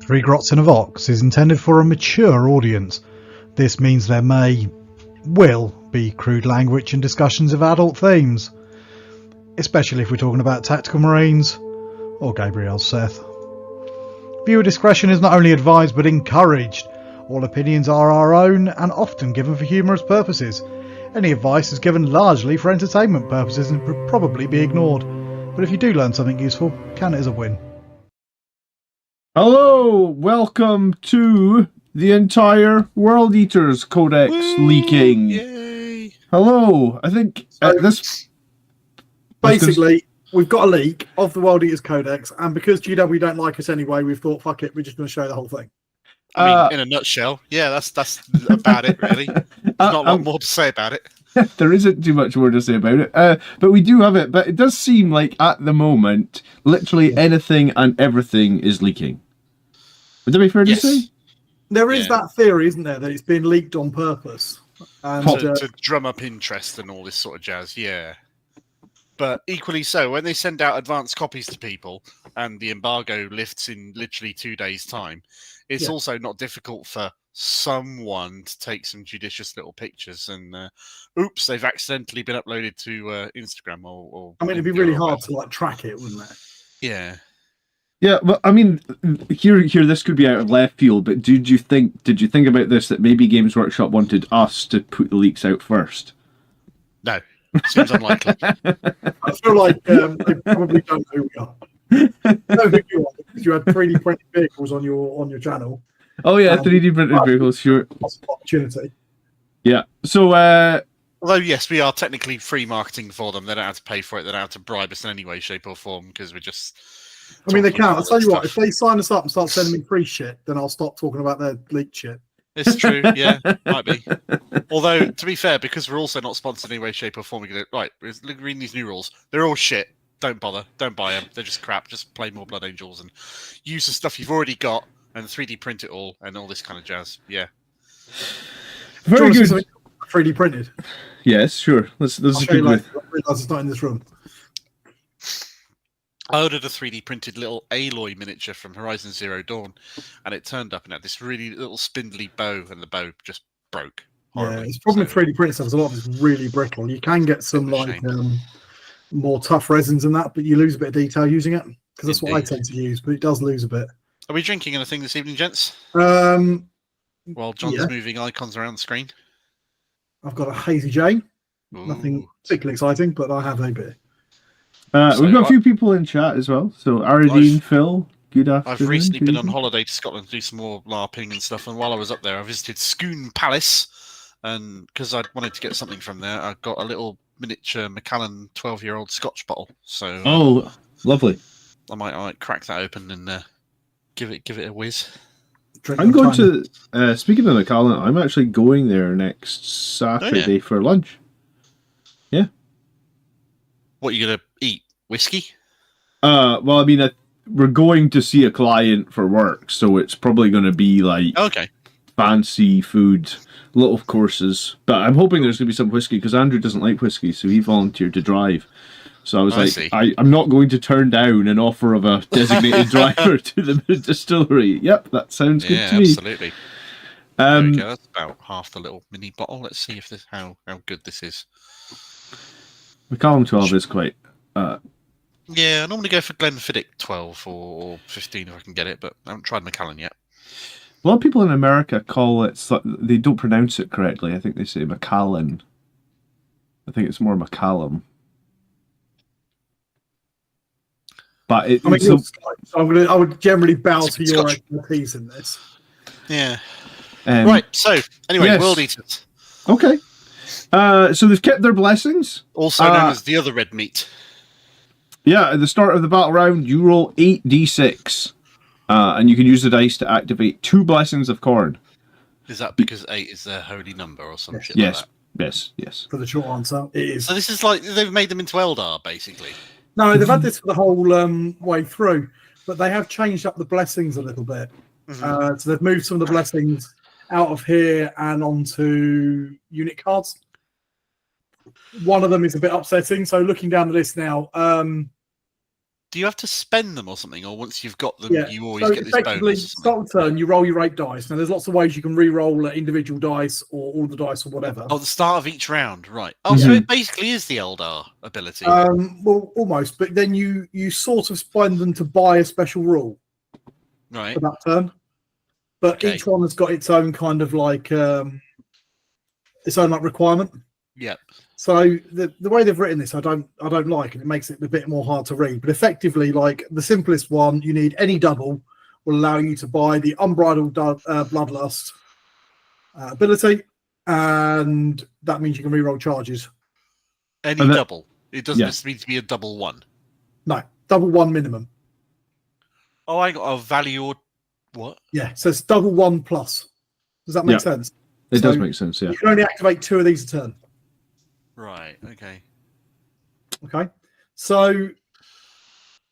Three Grots in a Vox is intended for a mature audience. This means there will be crude language and discussions of adult themes, especially if we're talking about Tactical Marines or Gabriel Seth. Viewer discretion is not only advised but encouraged. All opinions are our own and often given for humorous purposes. Any advice is given largely for entertainment purposes and would probably be ignored. But if you do learn something useful, count it as a win. Hello, welcome to the entire World Eaters Codex leaking. Yay! Hello, I think this... Basically, we've got a leak of the World Eaters Codex, and because GW don't like us anyway, we've thought, fuck it, we're just going to show the whole thing. I mean, in a nutshell, yeah, that's about it, really. There's not a lot more to say about it. There isn't too much more to say about it, but we do have it. But it does seem like, at the moment, literally anything and everything is leaking. Would that be fair to say? There is that theory, isn't there, that it's been leaked on purpose. And, to drum up interest and all this sort of jazz, yeah. But equally so, when they send out advanced copies to people and the embargo lifts in literally 2 days' time, it's also not difficult for someone to take some judicious little pictures and, oops, they've accidentally been uploaded to Instagram or I mean, it'd be really hard to track it, wouldn't it? Yeah. Yeah, well, I mean, here, this could be out of left field, but did you think about this, that maybe Games Workshop wanted us to put the leaks out first? No, seems unlikely. I feel like they probably don't know who we are. Know who you are because you had 3D printed vehicles on your channel. Oh yeah, 3D printed vehicles, sure. Opportunity. Yeah. So, although yes, we are technically free marketing for them. They don't have to pay for it. They don't have to bribe us in any way, shape, or form because we're just. I mean, they can. I'll tell you what. If they sign us up and start sending me free shit, then I'll stop talking about their leaked shit. It's true, yeah, might be. Although, to be fair, because we're also not sponsored in any way, shape, or form, we go, right, reading these new rules. They're all shit. Don't bother. Don't buy them. They're just crap. Just play more Blood Angels and use the stuff you've already got and 3D print it all and all this kind of jazz. Yeah. Very good. 3D printed. Yes, sure. Let's I realise it's not in this room. I ordered a 3D printed little Aloy miniature from Horizon Zero Dawn, and it turned up and had this really little spindly bow, and the bow just broke. Yeah, it's problem with 3D printed stuff is a lot of it's really brittle. You can get some more tough resins than that, but you lose a bit of detail using it because that's what I tend to use. But it does lose a bit. Are we drinking anything this evening, gents? While John's moving icons around the screen. I've got a Hazy Jane. Nothing particularly exciting, but I have a beer. We've got a few people in chat as well. So Aradine, Phil, good afternoon. I've recently been on holiday to Scotland to do some more LARPing and stuff, and while I was up there, I visited Scone Palace, and because I wanted to get something from there, I got a little miniature Macallan 12-year-old Scotch bottle. So lovely. I might crack that open and give it a whiz. I'm going to. Speaking of Macallan, I'm actually going there next Saturday for lunch. Yeah. What are you gonna eat? Whiskey? Well, I mean, we're going to see a client for work, so it's probably going to be like fancy food, little courses. But I'm hoping there's going to be some whiskey because Andrew doesn't like whiskey, so he volunteered to drive. So I was I'm not going to turn down an offer of a designated driver to the distillery. Yep, that sounds good to me. Absolutely. There we go. That's about half the little mini bottle. Let's see if this how good this is. Macallan 12 is quite. Yeah, I normally go for Glenfiddich 12 or 15 if I can get it, but I haven't tried Macallan yet. A lot of people in America call it. They don't pronounce it correctly. I think they say Macallan. I think it's more Macallum. But I would generally bow to your expertise in this. Yeah. Right. So anyway, World Eaters. Okay. So they've kept their blessings, also known as the other red meat. Yeah. At the start of the battle round, you roll 8d6, and you can use the dice to activate 2 blessings of Khorne. Is that because 8 is their holy number or some shit like that? Yes. For the short answer, it is. So this is like they've made them into Eldar, basically. No, they've had this for the whole way through, but they have changed up the blessings a little bit. So they've moved some of the blessings out of here and onto unit cards. One of them is a bit upsetting. So looking down the list now, do you have to spend them or something, or once you've got them, you always get this effectively, bonus? Start the turn, you roll your 8 dice. Now, there's lots of ways you can re-roll individual dice or all the dice or whatever. Oh, the start of each round, right? Oh, so it basically is the Eldar ability. Well, almost, but then you sort of spend them to buy a special rule, right, for that turn. But each one has got its own kind of like its own like requirement. Yep. So the way they've written this, I don't like, and it makes it a bit more hard to read. But effectively, like the simplest one, you need any double will allow you to buy the unbridled bloodlust ability, and that means you can reroll charges. Any double. It doesn't need to be a double one. No, double one minimum. Oh, I got a value or what? Yeah, so it's double 1 plus. Does that make sense? It does make sense. Yeah. You can only activate 2 of these a turn. Right. Okay. Okay. So.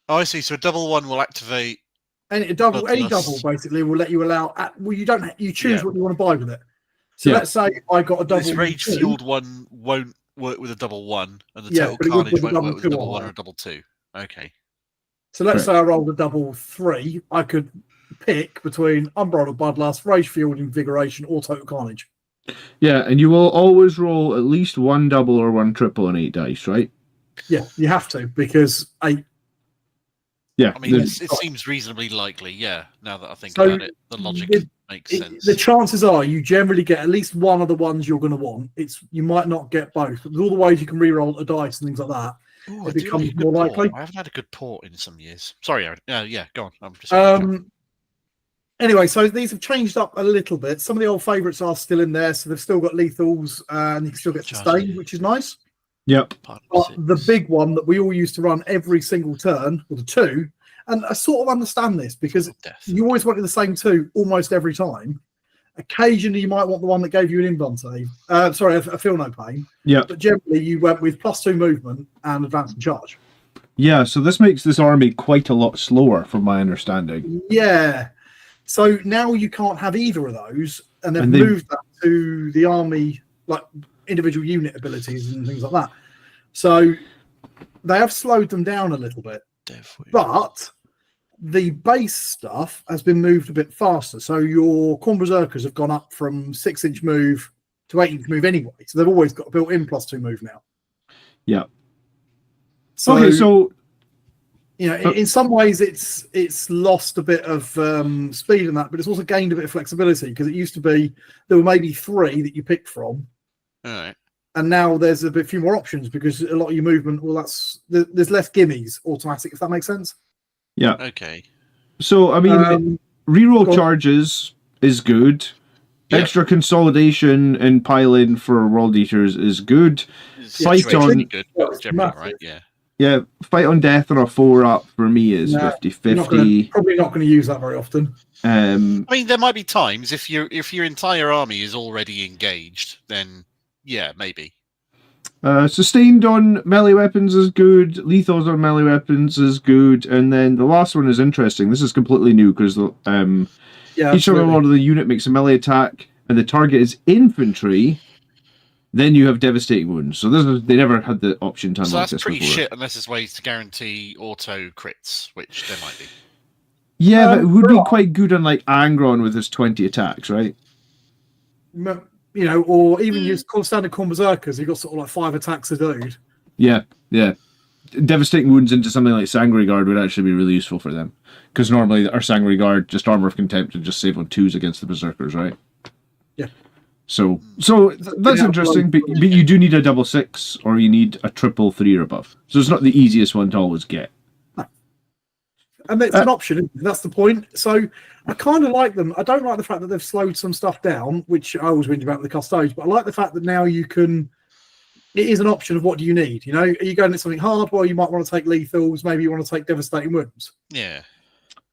Oh, I see. So a double one will activate. Any double basically will let you allow. You choose what you want to buy with it. So let's say I got a double. This rage fueled one won't work with a double one, and the total carnage won't work with a double 1 or a double 2. Okay. So let's say I rolled a double 3. I could pick between unbridled bloodlust, rage fueled invigoration, or total carnage. Yeah, and you will always roll at least 1 double or 1 triple on 8 dice, right? Yeah, you have to, because 8. Yeah, I mean, it seems reasonably likely. Yeah, now that I think about it, the logic makes sense. The chances are you generally get at least one of the ones you're going to want. You might not get both. But with all the ways you can re-roll a dice and things like that, Ooh, it becomes more likely. I haven't had a good port in some years. Sorry, Aaron. Yeah, go on. I'm just. Anyway, so these have changed up a little bit. Some of the old favourites are still in there, so they've still got lethals and you can still get sustained, which is nice. Yep. But the big one that we all used to run every single turn were the 2, and I sort of understand this because you always wanted the same 2 almost every time. Occasionally, you might want the one that gave you an invuln save. A feel no pain. Yeah. But generally, you went with +2 movement and advance and charge. Yeah, so this makes this army quite a lot slower, from my understanding. Yeah. So now you can't have either of those, and they've moved that to the army, like individual unit abilities and things like that. So they have slowed them down a little bit. Definitely. But the base stuff has been moved a bit faster. So your Khorne Berzerkers have gone up from 6-inch move to 8-inch move anyway. So they've always got a built-in +2 move now. Yeah. So, okay, so in some ways it's lost a bit of speed in that, but it's also gained a bit of flexibility because it used to be there were maybe 3 that you picked from. All right. And now there's a few more options because a lot of your movement, there's less gimmies automatic, if that makes sense. Yeah. Okay. So, I mean, reroll charges is good. Yeah. Extra consolidation and pile-in for World Eaters is good. Fight on... good, but generally, right? Yeah. Yeah, fight on death on a 4-up for me is 50-50. Probably not going to use that very often. I mean, there might be times if your entire army is already engaged, then yeah, maybe. Sustained on melee weapons is good. Lethals on melee weapons is good. And then the last one is interesting. This is completely new because each time of the unit makes a melee attack and the target is infantry, then you have devastating wounds. So they never had the option to unlock this before. So that's pretty shit unless there's ways to guarantee auto crits, which there might be. Yeah, but it would be quite good on like Angron with his 20 attacks, right? Or even use standard Khorne Berzerkers, you've got sort of like 5 attacks a dude. Yeah. Devastating wounds into something like Sanguinius Guard would actually be really useful for them. Because normally our Sanguinius Guard, just Armor of Contempt, and just save on 2s against the Berserkers, right? Yeah. So that's interesting, but you do need a double 6 or you need a triple 3 or above. So it's not the easiest one to always get. No. And it's an option, isn't it? That's the point. So I kind of like them. I don't like the fact that they've slowed some stuff down, which I always whinge about with the Custodes, but I like the fact that now you can... It is an option of what do you need, Are you going to something hard? Well, you might want to take lethals. Maybe you want to take devastating wounds. Yeah.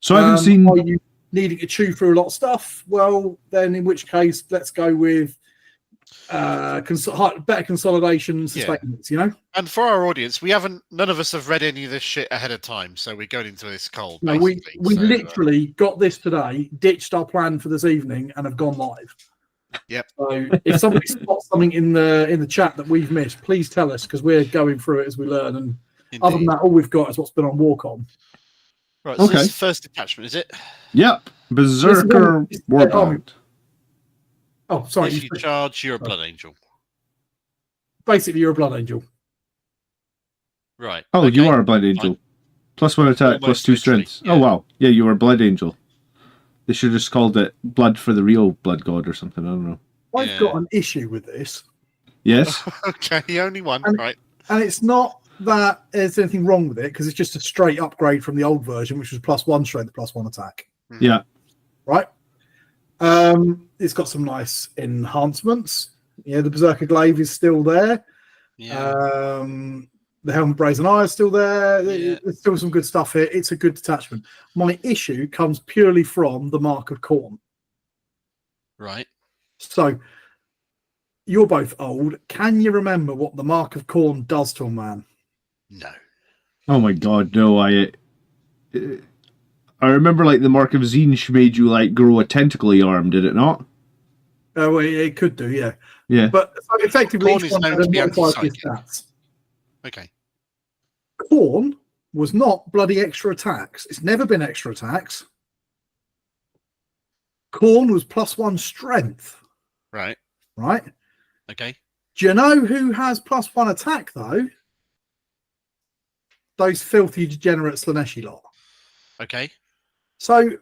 So I haven't seen... Are you needing to chew through a lot of stuff? Well, then in which case, let's go with better consolidation sustainments, And for our audience, none of us have read any of this shit ahead of time, so we're going into this cold. No, we literally got this today, ditched our plan for this evening, and have gone live. Yep. So if somebody spots something in the chat that we've missed, please tell us because we're going through it as we learn, and Indeed. Other than that, all we've got is what's been on Warcom. Right, so this is the first detachment, is it? Yep. Berzerker Warband. Oh, sorry. If you charge, you're a Blood Angel. Basically, you're a Blood Angel. Right. Oh, you are a Blood Angel. Fine. +1 attack, Almost +2 strength. yeah. Oh, wow. Yeah, you are a Blood Angel. They should have just called it Blood for the Real Blood God or something. I don't know. I've got an issue with this. Yes. Okay, only one. Right. And it's not that there's anything wrong with it, because it's just a straight upgrade from the old version, which was +1 strength, +1 attack. Yeah. Right. It's got some nice enhancements. Yeah, the Berzerker Glaive is still there. Yeah. The Helm of Brazen Eye is still there. Yeah. There's still some good stuff here. It's a good detachment. My issue comes purely from the Mark of Khorne. Right. So, you're both old. Can you remember what the Mark of Khorne does to a man? No. Oh my god, no. I remember like the Mark of Zinch made you like grow a tentacly arm, did it not? Oh, well, it could do, yeah. Yeah. But so effectively, Khorne is known to be anti-psychic. stats. Okay. Khorne was not bloody extra attacks. It's never been extra attacks. Khorne was +1 strength. Right. Right? Okay. Do you know who has +1 attack, though? Those filthy degenerate Slaneshi lot. Okay. So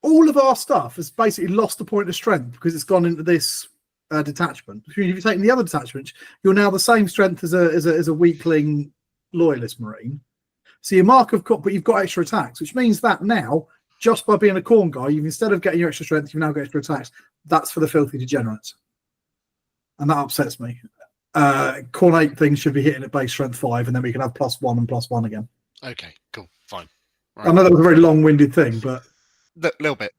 all of our stuff has basically lost the point of strength because it's gone into this detachment. If you're taking the other detachment, you're now the same strength as a weakling loyalist marine. So your Mark of Khorne, but you've got extra attacks, which means that now, just by being a Khorne guy, you've instead of getting your extra strength, you've now got extra attacks. That's for the filthy degenerates. And that upsets me. Khorne 8 things should be hitting at base strength 5, and then we can have +1 and +1 again. Okay, cool, fine. Right. I know that was a very long-winded thing, but a little bit.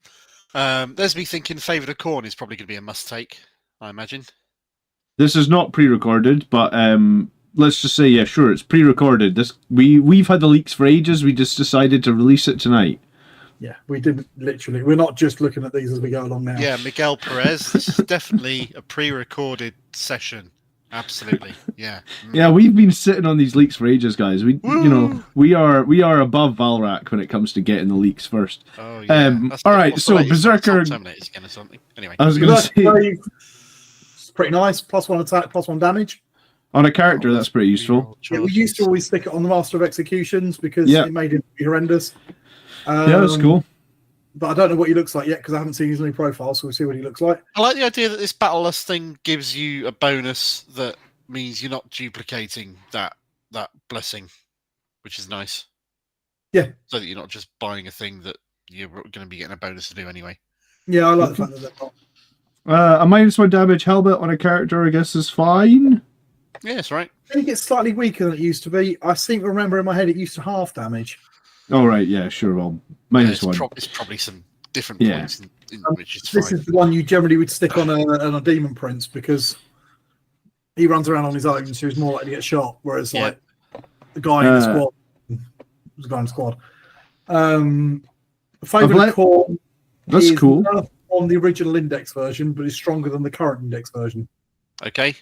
There's me thinking Favourite of Khorne is probably going to be a must-take, I imagine. This is not pre-recorded, but let's just say, yeah, sure, it's pre-recorded. We've had the leaks for ages. We just decided to release it tonight. Yeah, we did literally. We're not just looking at these as we go along now. Yeah, Miguel Perez. This is definitely a pre-recorded session. Absolutely, yeah. Yeah, we've been sitting on these leaks for ages, guys. We are above Valrak when it comes to getting the leaks first. Oh yeah. All right, so Berzerker. Terminators again or something. Anyway, I was going to say, it's pretty nice. +1 attack, +1 damage. On a character, that's pretty useful. Yeah, we used to always stick it on the Master of Executions because it made it horrendous. Yeah, that's cool. But I don't know what he looks like yet because I haven't seen his new profile, so we'll see what he looks like. I like the idea that this battle lust thing gives you a bonus that means you're not duplicating that blessing, which is nice. Yeah. So that you're not just buying a thing that you're going to be getting a bonus to do anyway. Yeah, I like the fact that they're not. A -1 damage helmet on a character, I guess, is fine. Yeah, that's right. I think it's slightly weaker than it used to be. I seem to remember in my head it used to half damage. Oh, right, yeah, sure. Well, -1. It's probably some different points in which is this is the one you generally would stick on a Demon Prince because he runs around on his own, so he's more likely to get shot. Whereas, like, the guy in the squad, Favourite Khorne that's cool. On the original Index version, but is stronger than the current Index version. Okay.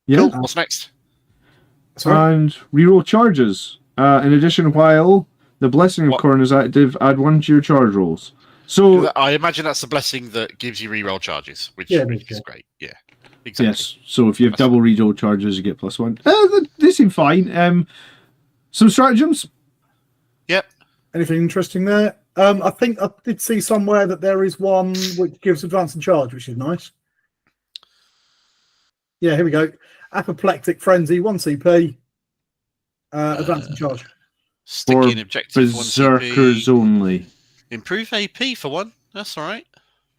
Yeah. Cool. What's next? Sorry? And reroll charges. In addition, while the Blessing of Khorne is active, add 1 to your charge rolls. So I imagine that's the blessing that gives you reroll charges, which is great. Yeah, exactly. Yes. So if you have double reroll charges, you get +1. They seem fine. Some stratagems. Yep. Anything interesting there? I think I did see somewhere that there is one which gives advance and charge, which is nice. Yeah, here we go. Apoplectic Frenzy, 1 CP. Advance and charge. Sticky and objective, Berzerkers only. Improve AP for 1. That's all right.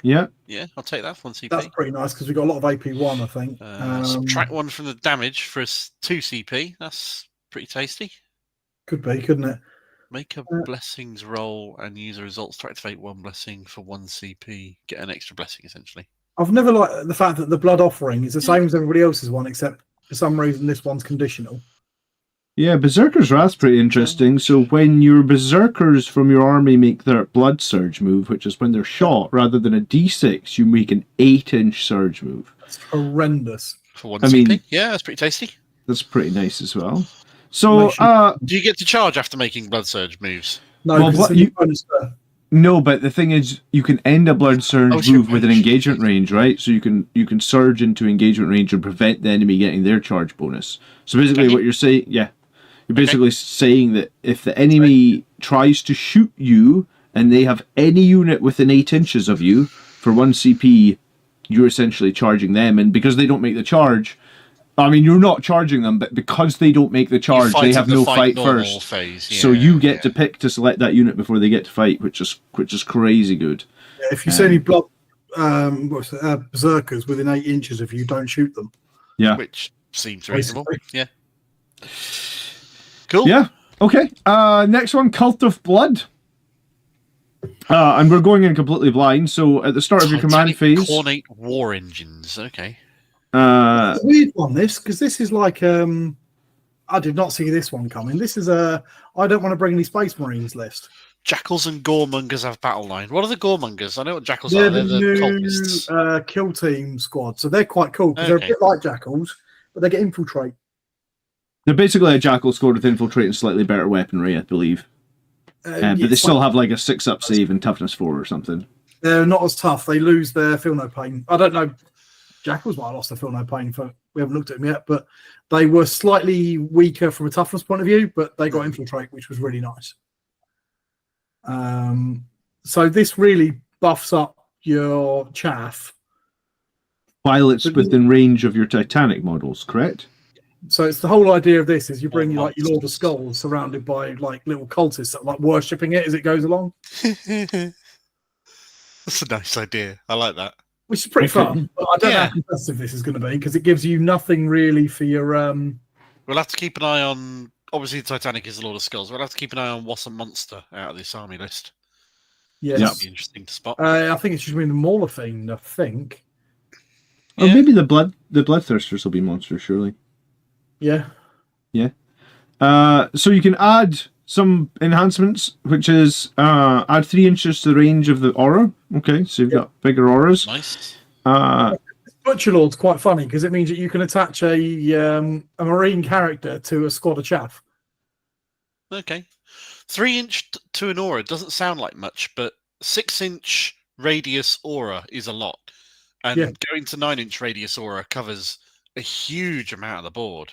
Yeah. Yeah, I'll take that for 1 CP. That's pretty nice because we've got a lot of AP1, I think. Subtract 1 from the damage for 2 CP. That's pretty tasty. Could be, couldn't it? Make a blessings roll and use the results to activate 1 blessing for 1 CP. Get an extra blessing, essentially. I've never liked the fact that the blood offering is the same as everybody else's one, except for some reason this one's conditional. Yeah, Berzerker's Wrath's pretty interesting. So when your Berzerkers from your army make their blood surge move, which is when they're shot, rather than a D6, you make an 8-inch surge move. That's horrendous. For 1 CP? Yeah, that's pretty tasty. That's pretty nice as well. So, do you get to charge after making Blood Surge moves? No, no, but the thing is, you can end a Blood Surge move with an engagement range, right? So you can surge into engagement range and prevent the enemy getting their charge bonus. So basically, what you're saying, you're basically saying that if the enemy tries to shoot you and they have any unit within 8 inches of you for 1 CP, you're essentially charging them, and because they don't make the charge. I mean, you're not charging them, but because they don't make the charge, they have no fight first. Phase. Yeah, so you get to pick to select that unit before they get to fight, which is crazy good. Yeah, if you see any berserkers within 8 inches of you, don't shoot them. Yeah, which seems reasonable. Yeah. Cool. Yeah. Okay. Next one, Cult of Blood. And we're going in completely blind. So at the start of your command phase, Khorne war engines. Okay. It's a weird one, because this is like I did not see this one coming. This is I don't want to bring any Space Marines list. Jackals and Goremongers have battle line. What are the Goremongers? I know what Jackals are. They're the new cultists. Kill Team squad, so they're quite cool because they're a bit like Jackals, but they get infiltrate. They're basically a Jackal squad with infiltrate and slightly better weaponry, I believe. But they still have like a 6-up save and toughness 4 or something. They're not as tough. They lose their Feel No Pain. I don't know. Jackals might have lost their Feel No Pain. We haven't looked at them yet, but they were slightly weaker from a toughness point of view, but they got infiltrate, which was really nice. So this really buffs up your chaff. While it's within range of your Titanic models, correct? So it's the whole idea of this is you bring your Lord of Skulls surrounded by like little cultists that are like worshipping it as it goes along. That's a nice idea. I like that. Which is pretty fun. But I don't know how competitive this is going to be because it gives you nothing really for your. We'll have to keep an eye on. Obviously, Titanic is the Lord of Skulls. We'll have to keep an eye on what's a monster out of this army list. Yes. That'd be interesting to spot. I think it's just been the Mauler Fiend, I think. Or maybe the Bloodthirsters will be monsters, surely. Yeah. Yeah. So you can add some enhancements, which is add 3 inches to the range of the aura. Okay, so you've got bigger auras. Nice. Butcher Lord's quite funny because it means that you can attach a marine character to a squad of chaff. Okay. 3-inch to an aura doesn't sound like much, but 6-inch radius aura is a lot. And going to 9-inch radius aura covers a huge amount of the board.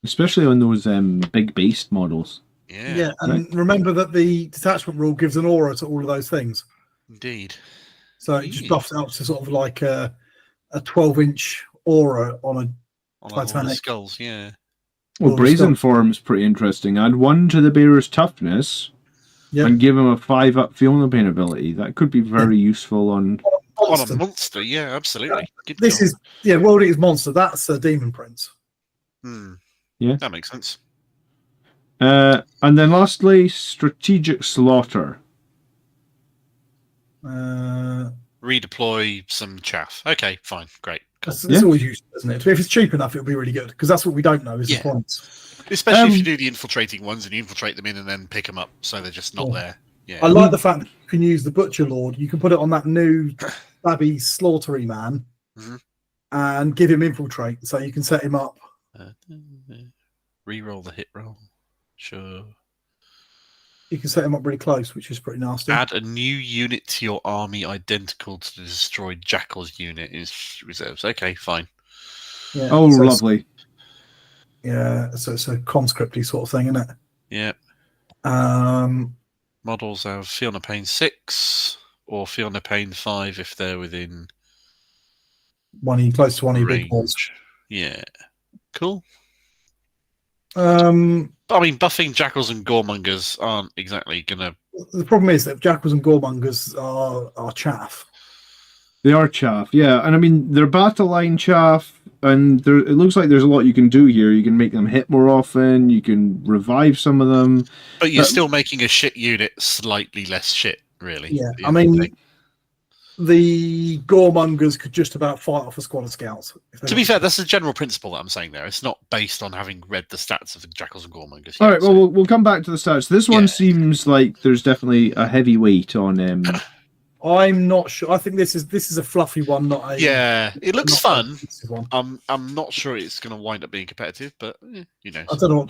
Especially on those big based models. Yeah, and remember that the detachment rule gives an aura to all of those things. Indeed. So it just buffs it up to sort of like a 12-inch aura on a Titanic. Skulls, yeah. Well, Brazen Form's pretty interesting. Add 1 to the bearer's toughness and give him a 5-up Feel No Pain ability. That could be very useful on a monster. Yeah, absolutely. This is World Eater's monster. That's a Demon Prince. Yeah, that makes sense. And then lastly, Strategic Slaughter. Redeploy some chaff. Okay, fine, great. Cool. It's always useful, isn't it? If it's cheap enough, it'll be really good because that's what we don't know is the points. Especially if you do the infiltrating ones and you infiltrate them in and then pick them up, so they're just not there. Yeah, I like the fact that you can use the Butcher Lord. You can put it on that new Babby Slaughtery man and give him infiltrate, so you can set him up. Reroll the hit roll. Sure. You can set him up really close, which is pretty nasty. Add a new unit to your army identical to the destroyed Jackal's unit in reserves. Okay, fine. Yeah, so lovely. So it's a conscripty sort of thing, isn't it? Yeah. Models have Feel No Pain 6 or Feel No Pain 5 if they're within close to one of your big ones. Yeah. Cool. I mean, buffing Jackals and Goremongers aren't exactly going to... The problem is that Jackals and Goremongers are chaff. They are chaff, yeah. And I mean, they're battle line chaff, and it looks like there's a lot you can do here. You can make them hit more often, you can revive some of them. But you're still making a shit unit slightly less shit, really. Yeah, I mean... The Goremongers could just about fight off a squad of scouts. To be fair, that's the general principle that I'm saying there. It's not based on having read the stats of the Jackals and Goremongers. All right, we'll come back to the stats. This one seems like there's definitely a heavy weight on I'm not sure. I think this is a fluffy one, not a. Yeah, it looks fun. One. I'm not sure it's going to wind up being competitive, but who knows? I don't know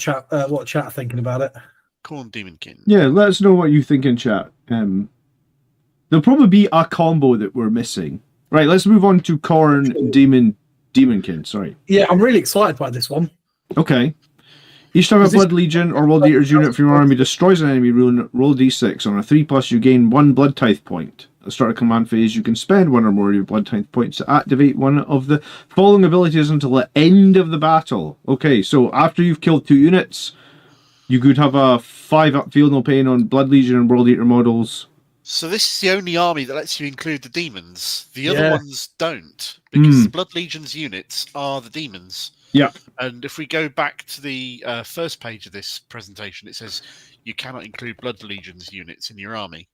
what chat are thinking about it. Khorne Daemonkin. Yeah, let us know what you think in chat. There'll probably be a combo that we're missing. Right, let's move on to Khorne Daemonkin. Sorry. Yeah, I'm really excited by this one. Okay. Each time a Blood Legion or World Eaters unit from your army destroys an enemy, roll d6. On a 3+, you gain 1 Blood Tithe point. At the start of command phase, you can spend 1 or more of your Blood Tithe points to activate one of the following abilities until the end of the battle. Okay, so after you've killed 2 units, you could have a 5 up Feel No Pain on Blood Legion and World Eater models. So this is the only army that lets you include the demons. The other ones don't, because the Blood Legion's units are the demons. Yeah. And if we go back to the first page of this presentation, it says you cannot include Blood Legion's units in your army.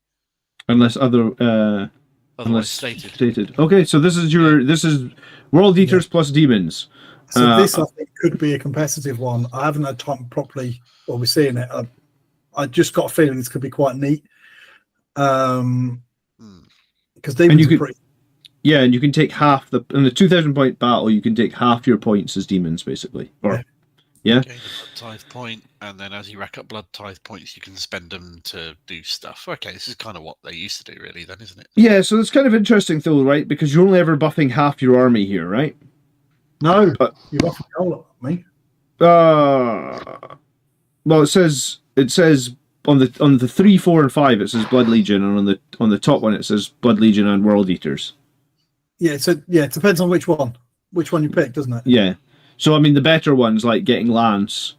Unless otherwise stated. Okay, so this is World Eaters plus demons. So this I think could be a competitive one. I haven't had time properly, or we're seeing it. I just got a feeling this could be quite neat. Because demons are pretty. Yeah, and you can take half in the 2,000 point battle. You can take half your points as demons, basically. Or yeah. Gain a blood tithe point, and then as you rack up blood tithe points, you can spend them to do stuff. Okay, this is kind of what they used to do, really, then, isn't it? Yeah, so it's kind of interesting, though, right? Because you're only ever buffing half your army here, right? No, but you're buffing the whole of me. Well, it says on the 3, 4, and 5 it says Blood Legion, and on the top one it says Blood Legion and World Eaters. Yeah, so it depends on which one you pick, doesn't it? Yeah. So I mean, the better ones like getting Lance,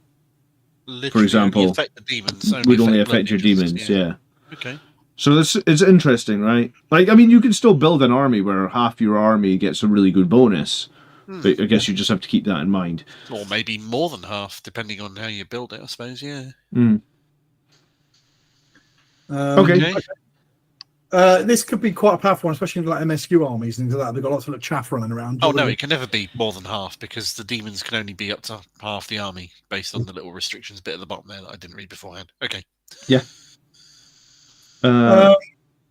for example, affect the demons, would only affect your demons. Yeah. Okay. So it's interesting, right? Like, I mean, you can still build an army where half your army gets a really good bonus. But I guess you just have to keep that in mind. Or maybe more than half, depending on how you build it, I suppose, yeah. Okay. This could be quite a powerful one, especially in like MSU armies and things like that. They've got lots of chaff running around. Oh, no, it can never be more than half, because the demons can only be up to half the army, based on the little restrictions bit at the bottom there that I didn't read beforehand. Okay. Yeah. But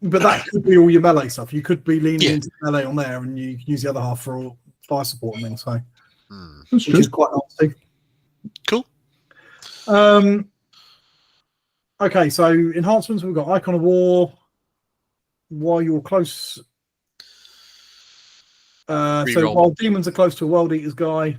that could be all your melee stuff. You could be leaning into melee on there, and you can use the other half for all fire support and things. So, which is quite nasty. Cool. Okay, so enhancements, we've got Icon of War. While you're close, so while demons are close to a World Eaters guy,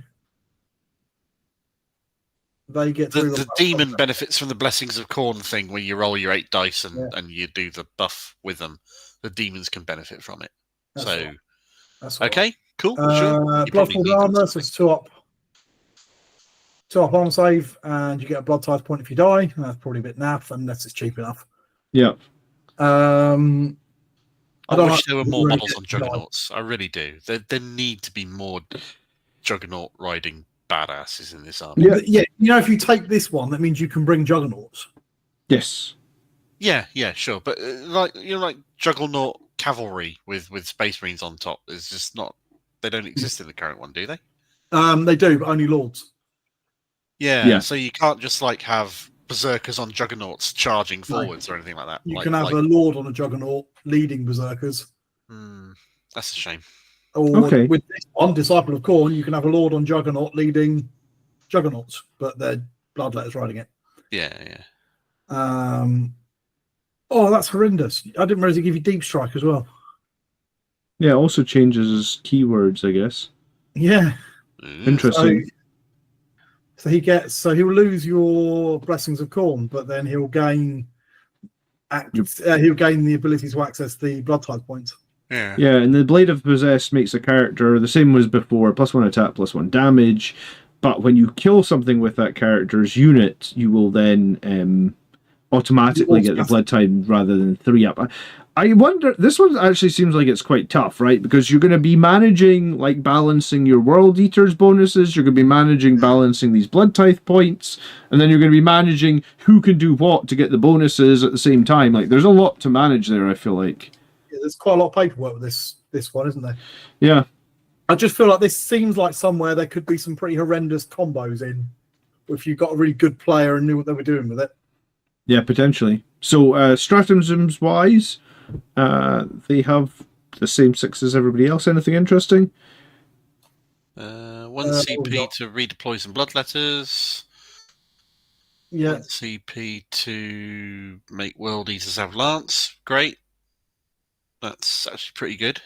they get the demon benefits from the Blessings of Khorne thing, where you roll your 8 dice and you do the buff with them. The demons can benefit from it. That's okay, cool. Sure. Bloodful armor, so it's 2 up armor save, and you get a blood tithe point if you die. That's probably a bit naff, unless it's cheap enough. Yeah. I wish there were more models on Juggernauts. I really do. There need to be more Juggernaut riding badasses in this army. Yeah. You know, if you take this one, that means you can bring Juggernauts. Yes. Yeah, sure. But like Juggernaut cavalry with Space Marines on top is just not. They don't exist in the current one, do they? They do, but only Lords. Yeah. So you can't just like have Berserkers on Juggernauts charging forwards or anything like that. You can have a Lord on a Juggernaut leading Berserkers. That's a shame. Or with this one, Disciple of Khorne, you can have a Lord on Juggernaut leading Juggernauts, but they're Bloodletters riding it. Yeah. Oh, that's horrendous. I didn't realize they give you Deep Strike as well. Yeah, it also changes keywords, I guess. Yeah. Interesting. So he'll lose your Blessings of Khorne, but then he'll gain the ability to access the blood tithe points. Yeah, and the Blade of Possess makes a character the same as before, +1 attack, +1 damage. But when you kill something with that character's unit, you will then automatically get the blood tithe rather than 3 up. I wonder, this one actually seems like it's quite tough, right? Because you're going to be managing, like, balancing your World Eaters bonuses, you're going to be balancing these blood tithe points, and then you're going to be managing who can do what to get the bonuses at the same time. Like, there's a lot to manage there, I feel like. Yeah, there's quite a lot of paperwork with this one, isn't there? Yeah. I just feel like this seems like somewhere there could be some pretty horrendous combos in, if you got a really good player and knew what they were doing with it. Yeah, potentially. So, stratagems-wise, They have the same 6 as everybody else. Anything interesting? 1 CP to redeploy some bloodletters. Yeah. 1 CP to make World Eaters have Lance. Great. That's actually pretty good.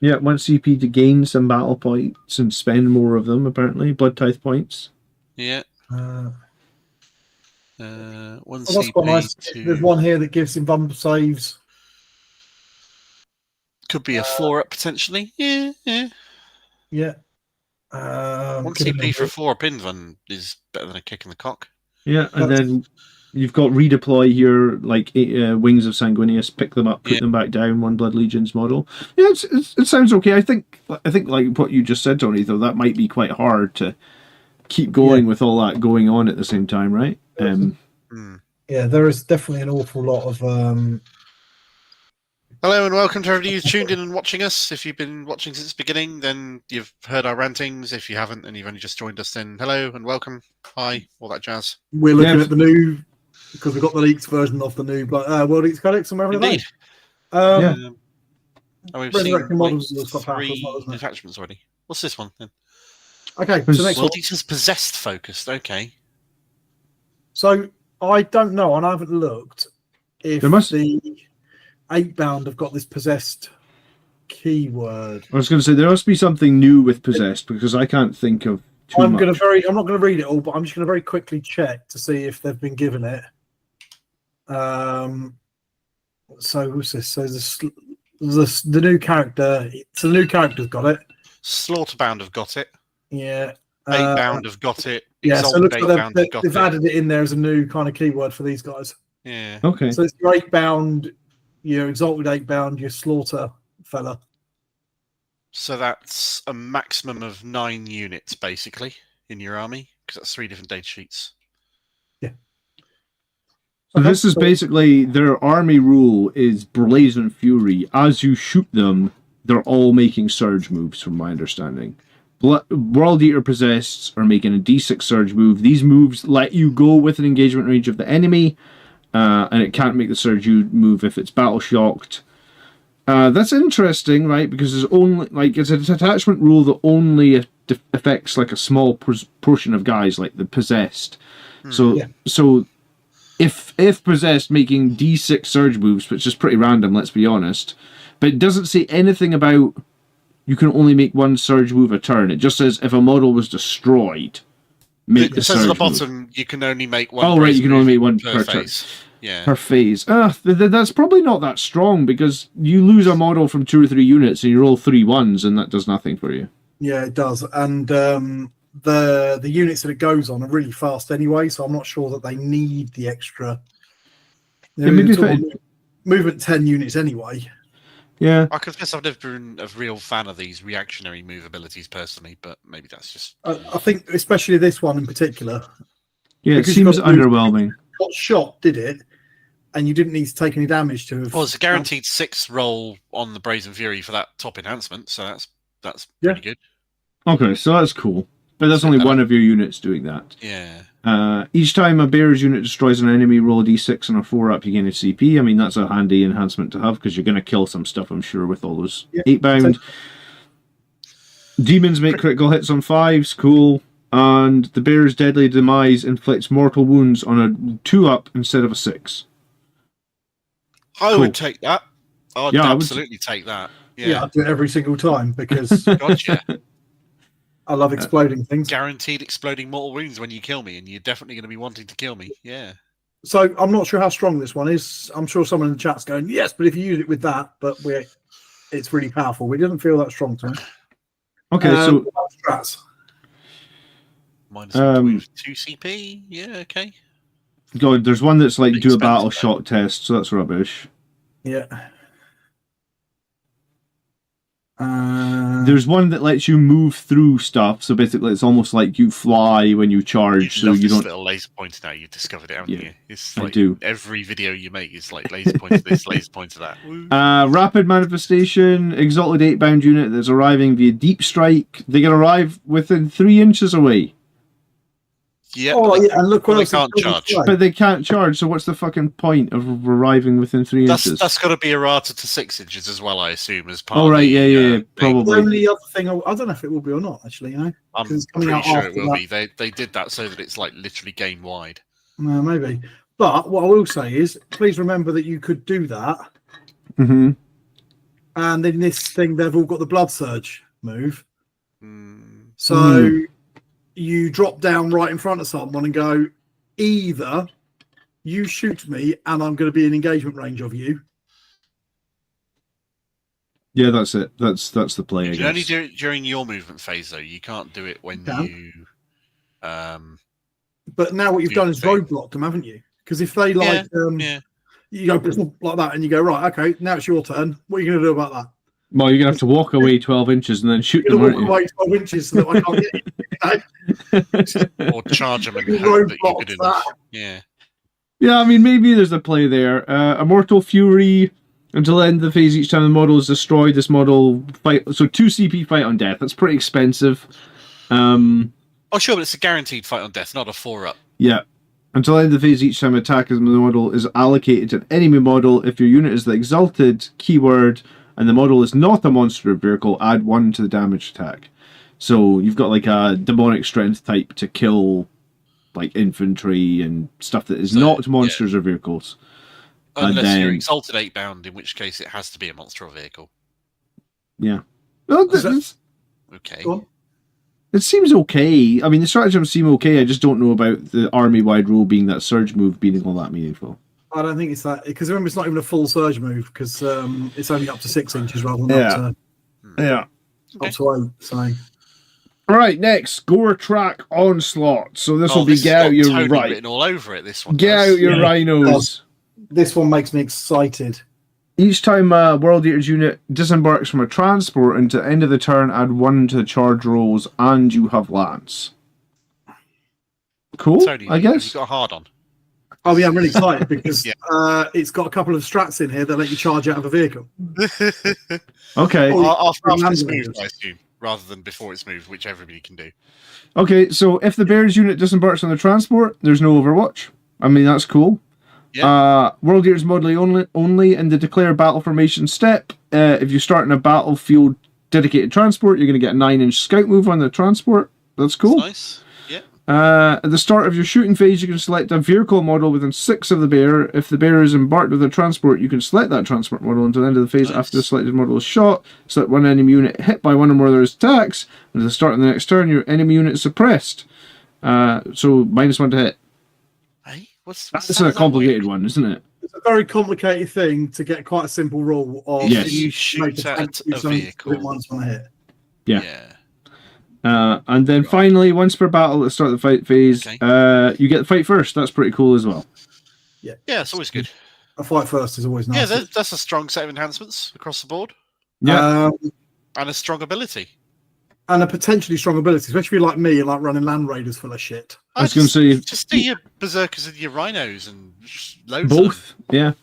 Yeah, 1 CP to gain some battle points and spend more of them, apparently. Blood Tithe points. Yeah. 1 that's quite CP nice. to... There's one here that gives him bump saves. Could be a 4-up, potentially. Yeah. 1 CP for 4-up Invan is better than a kick in the cock. Yeah, and then you've got redeploy here, like Wings of Sanguinius, pick them up, put them back down, 1 Blood Legions model. Yeah, it sounds okay. I think like what you just said, Tony, though, that might be quite hard to keep going with all that going on at the same time, right? Yeah, there is definitely an awful lot of... Hello and welcome to everybody who's tuned in and watching us. If you've been watching since the beginning, then you've heard our rantings. If you haven't and you've only just joined us, then hello and welcome. Hi, all that jazz. We're looking at the new, because we've got the leaked version of the new World Eats Codex and whatever. Indeed. And we've seen models 3 detachments already. What's this one then? Okay, so next World Eaters possessed focused. Okay. So I don't know, and I haven't looked if the Eightbound have got this possessed keyword. I was going to say there must be something new with possessed because I can't think of too much. I'm not going to read it all, but I'm just going to very quickly check to see if they've been given it. So what's this? So the new character. So the new character's got it. Slaughterbound have got it. Yeah. Eightbound have got it. Yeah, so it looks like they've added it in there as a new kind of keyword for these guys. Yeah. Okay. So it's your Eightbound, your Exalted Eightbound, your Slaughter fella. So that's a maximum of 9 units, basically, in your army, because that's 3 different data sheets. Yeah. So this is basically their army rule is Brazen Fury. As you shoot them, they're all making surge moves, from my understanding. World Eater Possessed are making a D6 surge move. These moves let you go with an engagement range of the enemy, and it can't make the surge move if it's battle shocked. That's interesting, right? Because it's only it's a detachment rule that only affects like a small portion of guys, like the possessed. So if possessed, making D6 surge moves, which is pretty random, let's be honest. But it doesn't say anything about you can only make 1 surge move a turn. It just says if a model was destroyed, make the surge move. It says at the bottom you can only make 1. Oh, right, you can only make 1 per phase. Turn. Yeah. Per phase. That's probably not that strong because you lose a model from 2 or 3 units and you roll 3 1s and that does nothing for you. Yeah, it does. And the units that it goes on are really fast anyway, so I'm not sure that they need the extra. Movement 10 units anyway. Yeah. I confess I've never been a real fan of these reactionary move abilities personally, but maybe that's just... I think especially this one in particular. Yeah, it seems underwhelming. Got shot, did it? And you didn't need to take any damage to have... Well, it's a guaranteed 6 roll on the Brazen Fury for that top enhancement, so that's pretty good. Okay, so that's cool. But that's only one of your units doing that. Yeah. Each time a bear's unit destroys an enemy, roll a d6 and a 4-up, you gain a CP. I mean, that's a handy enhancement to have because you're going to kill some stuff, I'm sure, with all those 8-bound. Demons make critical hits on 5s, cool. And the bear's deadly demise inflicts mortal wounds on a 2-up instead of a 6. I would take that. I'd absolutely take that. Yeah, I'd do it every single time because gotcha. I love exploding things. Guaranteed exploding mortal wounds when you kill me, and you're definitely going to be wanting to kill me. Yeah. So I'm not sure how strong this one is. I'm sure someone in the chat's going, yes, but if you use it with that, but it's really powerful. We didn't feel that strong to me. Okay, so strats. Minus 2 CP. Yeah, okay. God, there's one that's like do a battle shock test, so that's rubbish. Yeah. There's one that lets you move through stuff, so basically it's almost like you fly when you charge, so you don't. Little laser pointer now. You've discovered it, haven't you? It's like I do. Every video you make is like laser pointer this, laser pointer that. Rapid manifestation, exalted 8-bound unit that's arriving via deep strike. They can arrive within 3 inches away. Yeah, and look what they else can't charge. But they can't charge, so what's the fucking point of arriving within 3 inches? That's got to be errata to 6 inches as well, I assume, as part Oh, right, of the, yeah, probably. The only other thing, I don't know if it will be or not, actually, you know? I'm pretty sure it will be. They did that so that it's like literally game wide. Maybe. But what I will say is, please remember that you could do that. Mm-hmm. And in this thing, they've all got the blood surge move. So you drop down right in front of someone and go, either you shoot me and I'm going to be in engagement range of you. Yeah, that's it. That's the play, I guess. You can only do it during your movement phase, though. You can't do it when you... But now what you've done is roadblocked them, haven't you? Because if they like... You go like that and you go, right, okay, now it's your turn. What are you going to do about that? Well, you're going to have to walk away 12 inches and then shoot them, walk away 12 inches so that I can't get you. Or charge them and hope that you could enough. Yeah. Yeah, I mean, maybe there's a play there. Immortal Fury, until the end of the phase, each time the model is destroyed, this model fight. So 2 CP fight on death. That's pretty expensive. Oh, sure, but it's a guaranteed fight on death, not a 4-up. Yeah. Until the end of the phase, each time attack as the model is allocated to an enemy model, if your unit is the Exalted keyword and the model is not a monster or vehicle, add 1 to the damage attack. So you've got like a demonic strength type to kill like infantry and stuff that is not monsters or vehicles. Unless you're Exalted 8-bound, in which case it has to be a monster or vehicle. Yeah. Well, okay. It seems okay. I mean, the stratagems seem okay. I just don't know about the army-wide rule being that surge move being all that meaningful. I don't think it's that, because remember, it's not even a full surge move, because it's only up to 6 inches rather than up to 8. So. All right, next, Goretrack Onslaught. So this will be get out your written all over it. This one. Get out your rhinos. This one makes me excited. Each time a World Eater's unit disembarks from a transport into the end of the turn, add 1 to the charge rolls, and you have lance. Cool, Tony, I guess. You've got a hard on. Oh yeah, I'm really excited because it's got a couple of strats in here that let you charge out of a vehicle. Okay. After it's moved, I assume, rather than before it's moved, which everybody can do. Okay, so if the Bears unit disembarks on the transport, there's no Overwatch. I mean, that's cool. Yeah. World Eaters model only in the declare battle formation step. If you start in a battlefield dedicated transport, you're going to get a 9-inch scout move on the transport. That's cool. That's nice. Yeah. At the start of your shooting phase, you can select a vehicle model within 6 of the bear. If the bear is embarked with a transport, you can select that transport model until the end of the phase. Nice. After the selected model is shot, select one enemy unit hit by one or more of those attacks. And at the start of the next turn, your enemy unit is suppressed. So -1 to hit. Hey? That's a complicated one, isn't it? It's a very complicated thing to get quite a simple rule of you shoot at a vehicle. Once on a hit. Yeah. And then finally, once per battle at the start of the fight phase, you get the fight first. That's pretty cool as well. Yeah, it's always good. A fight first is always nice. Yeah, that's a strong set of enhancements across the board. Yeah, and a strong ability. And a potentially strong ability, especially if you're like me, like running Land Raiders full of shit. I was going to say, just do your Berserkers and your Rhinos and loads both. Yeah.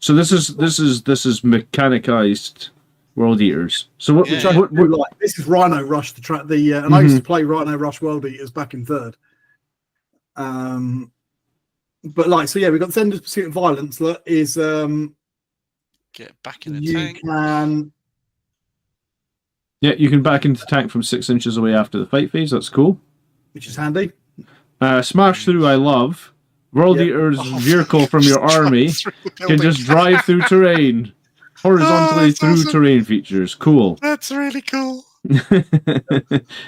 So this is mechanized World Eaters. So what like this is Rhino Rush and I used to play Rhino Rush World Eaters back in 3rd. But like we've got the Sender's Pursuit of Violence that is get back in the tank. You can back into tank from 6 inches away after the fight phase. That's cool. Which is handy. Smash through, I love. World Eater's vehicle from your army can just drive through terrain. Horizontally through awesome. Terrain features. Cool. That's really cool.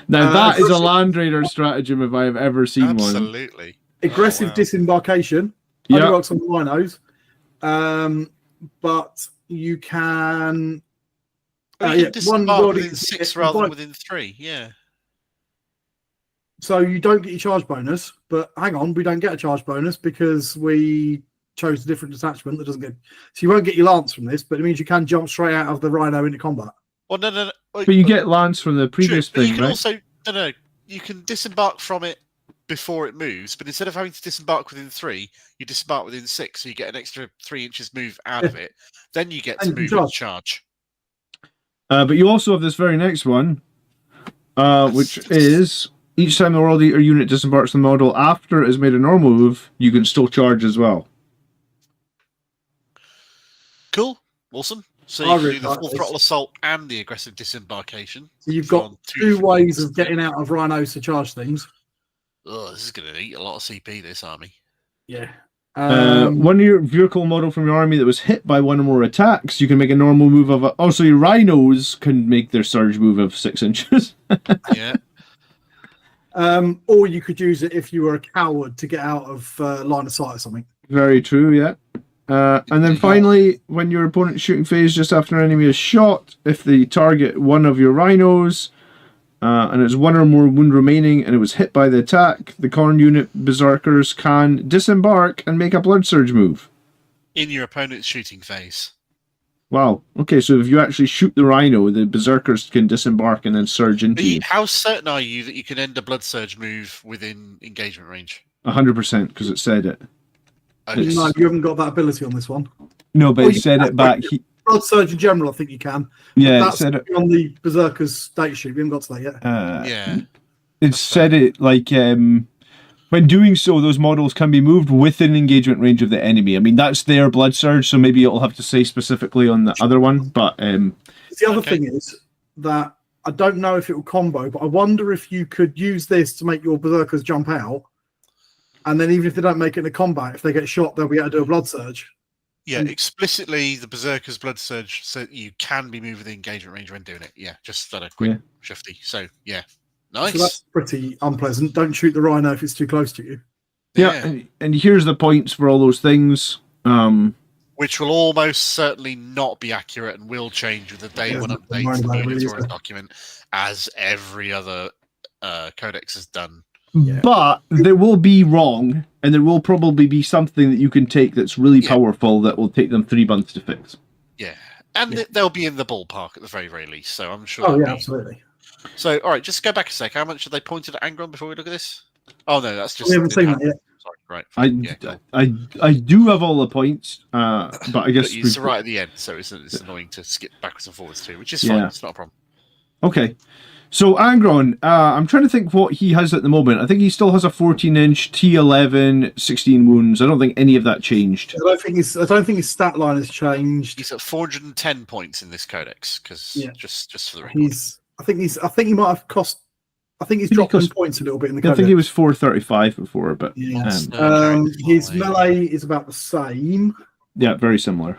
Now that is a Land Raider stratagem if I have ever seen one. Absolutely. Aggressive disembarkation. Only works on rhinos. But you can... you can disembark within 6 rather than within 3, yeah. So you don't get your charge bonus, but hang on, we don't get a charge bonus because we chose a different detachment that doesn't get... So you won't get your lance from this, but it means you can jump straight out of the rhino into combat. Well, no. But you get lance from the previous thing, you can right? Also, no. You can disembark from it before it moves, but instead of having to disembark within 3, you disembark within 6, so you get an extra 3 inches move out of it. Then you get to move and charge. But you also have this very next one, which is Each time the World Eater unit disembarks the model after it has made a normal move, you can still charge as well. Cool. Awesome. So you can do the full throttle assault and the aggressive disembarkation. So you've got two ways of getting out of rhinos to charge things. Oh, this is going to eat a lot of CP, this army. Yeah. One of your vehicle model from your army that was hit by one or more attacks, you can make a normal move of... Also, your rhinos can make their surge move of 6 inches. Yeah. Or you could use it if you were a coward to get out of line of sight or something. Very true, yeah. And then finally, when your opponent's shooting phase just after an enemy is shot, if they target one of your rhinos and it's one or more wound remaining and it was hit by the attack, the Khorne unit berserkers can disembark and make a blood surge move. In your opponent's shooting phase. Wow. Okay, so if you actually shoot the rhino, the berserkers can disembark and then surge into you. How certain are you that you can end a blood surge move within engagement range? 100%, because it said it. No, you haven't got that ability on this one. No, but it said it back. Blood surge in general, I think you can. Yeah, that's it said it on the Berserker's data sheet. We haven't got to that yet. Yeah. It said it like when doing so, those models can be moved within engagement range of the enemy. I mean, that's their blood surge, so maybe it'll have to say specifically on the other one. But the other thing is that I don't know if it will combo, but I wonder if you could use this to make your Berserkers jump out. And then even if they don't make it in a combat, if they get shot, they'll be able to do a blood surge. Yeah, explicitly, the Berserker's blood surge, so you can be moving the engagement range when doing it. Yeah, just that a quick shifty. So, yeah, nice. So that's pretty unpleasant. Don't shoot the rhino if it's too close to you. Yeah, and here's the points for all those things. Which will almost certainly not be accurate and will change with the day one update to the unit document, as every other codex has done. Yeah. But they will be wrong, and there will probably be something that you can take that's really powerful that will take them 3 months to fix. Yeah, and they'll be in the ballpark at the very, very least, so I'm sure. Oh, yeah, absolutely. So, all right, just go back a sec. How much have they pointed at Angron before we look at this? Oh, no, that's just... We haven't seen that yet. Sorry, right. I do have all the points, but I guess... But it's right at the end, so it's annoying to skip backwards and forwards too, which is fine. It's not a problem. Okay. So Angron, I'm trying to think what he has at the moment. I think he still has a 14-inch T11, 16 wounds. I don't think any of that changed. I don't think his stat line has changed. He's at 410 points in this codex because just for the record. I think he might have cost. I think he's dropped in points a little bit in the codex. I think he was 435 before, but his melee is about the same. Yeah, very similar.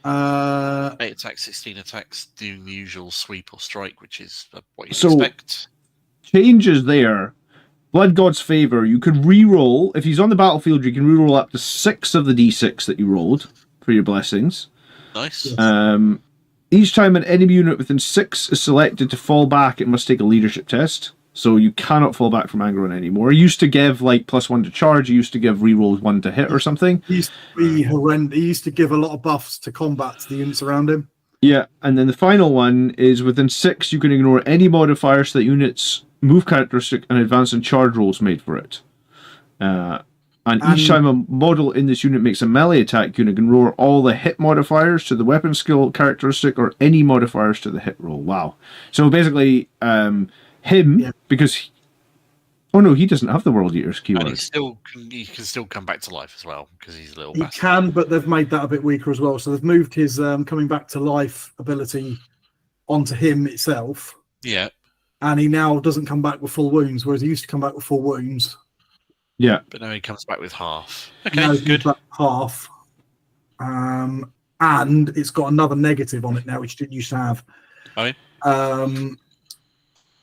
8 attacks, 16 attacks, doing the usual sweep or strike, which is what you expect. Changes there. Blood God's Favor. You could re-roll. If he's on the battlefield, you can re-roll up to 6 of the d6 that you rolled for your blessings. Nice. Each time an enemy unit within 6 is selected to fall back, it must take a leadership test. So you cannot fall back from Angron anymore. He used to give like +1 to charge. He used to give rerolls 1 to hit or something. He used to be horrendous. He used to give a lot of buffs to combat to the units around him. Yeah, and then the final one is within 6, you can ignore any modifiers to the unit's move characteristic and advance and charge rolls made for it. And each time a model in this unit makes a melee attack, you can ignore all the hit modifiers to the weapon skill characteristic or any modifiers to the hit roll. Wow. So basically, because he doesn't have the World Eater's keyword. And he can still come back to life as well because he's a little bastard. He can, but they've made that a bit weaker as well. So they've moved his coming back to life ability onto him itself. Yeah. And he now doesn't come back with full wounds, whereas he used to come back with full wounds. Yeah. But now he comes back with half. Okay, now good. Half. And it's got another negative on it now, which it didn't used to have. Oh.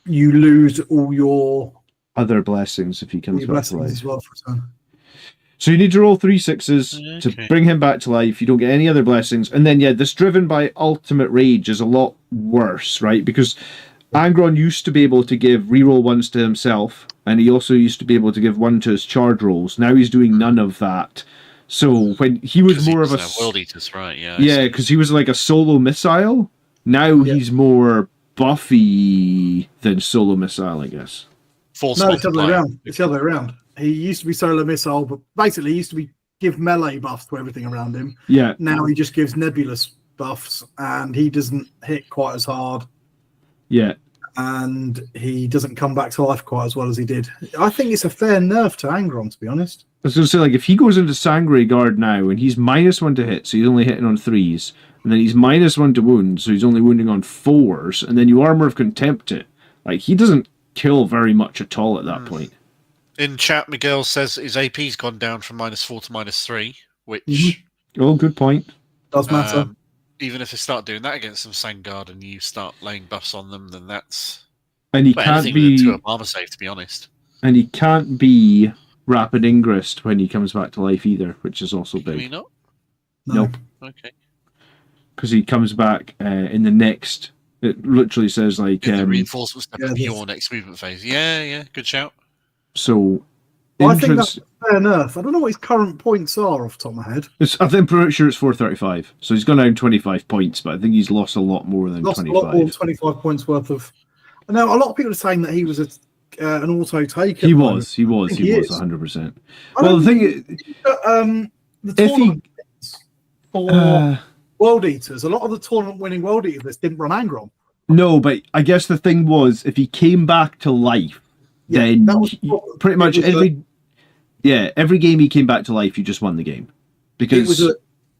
You lose all your other blessings if he comes back to life as well for a turn. So you need to roll 3 6s to bring him back to life. You don't get any other blessings, and then this driven by ultimate rage is a lot worse, right? Because Angron used to be able to give reroll 1s to himself, and he also used to be able to give 1 to his charge rolls. Now he's doing none of that. So when he was more of a World Eaters, right? Yeah, because he was like a solo missile. Now he's more buffy than solo missile, I guess. It's the other way around. It's the other way around. He used to be solo missile, but basically he used to give melee buffs to everything around him. Yeah. Now he just gives nebulous buffs, and he doesn't hit quite as hard. Yeah. and he doesn't come back to life quite as well as he did. I think it's a fair nerf to Angron, to be honest. I was going to say, like, if he goes into Sangre Guard now and he's -1 to hit, so he's only hitting on 3s, and then he's -1 to wound, so he's only wounding on 4s, and then you Armor of Contempt it, like, he doesn't kill very much at all at that point. In chat, Miguel says his AP's gone down from -4 to -3, which... Oh, good point. Does matter. Even if they start doing that against some Sangard and you start laying buffs on them, then that's... And he can't be... to a armor save, to be honest. And he can't be Rapid Ingress when he comes back to life either, which is also big. Can he not? Nope. Okay. Because he comes back in the next... It literally says, like... the reinforcement step of your next movement phase. Yeah, good shout. So... I think that's fair enough. I don't know what his current points are off the top of my head. I'm pretty sure it's 435. So he's gone down 25 points, but I think he's lost a lot more than 25. A lot more than 25 points worth of... Now, a lot of people are saying that he was an auto-taker. He was 100%. Well, the thing is... the tournament for World Eaters, a lot of the tournament-winning World Eaters didn't run Angron. No, but I guess the thing was, if he came back to life, then pretty much every game he came back to life, you just won the game. Because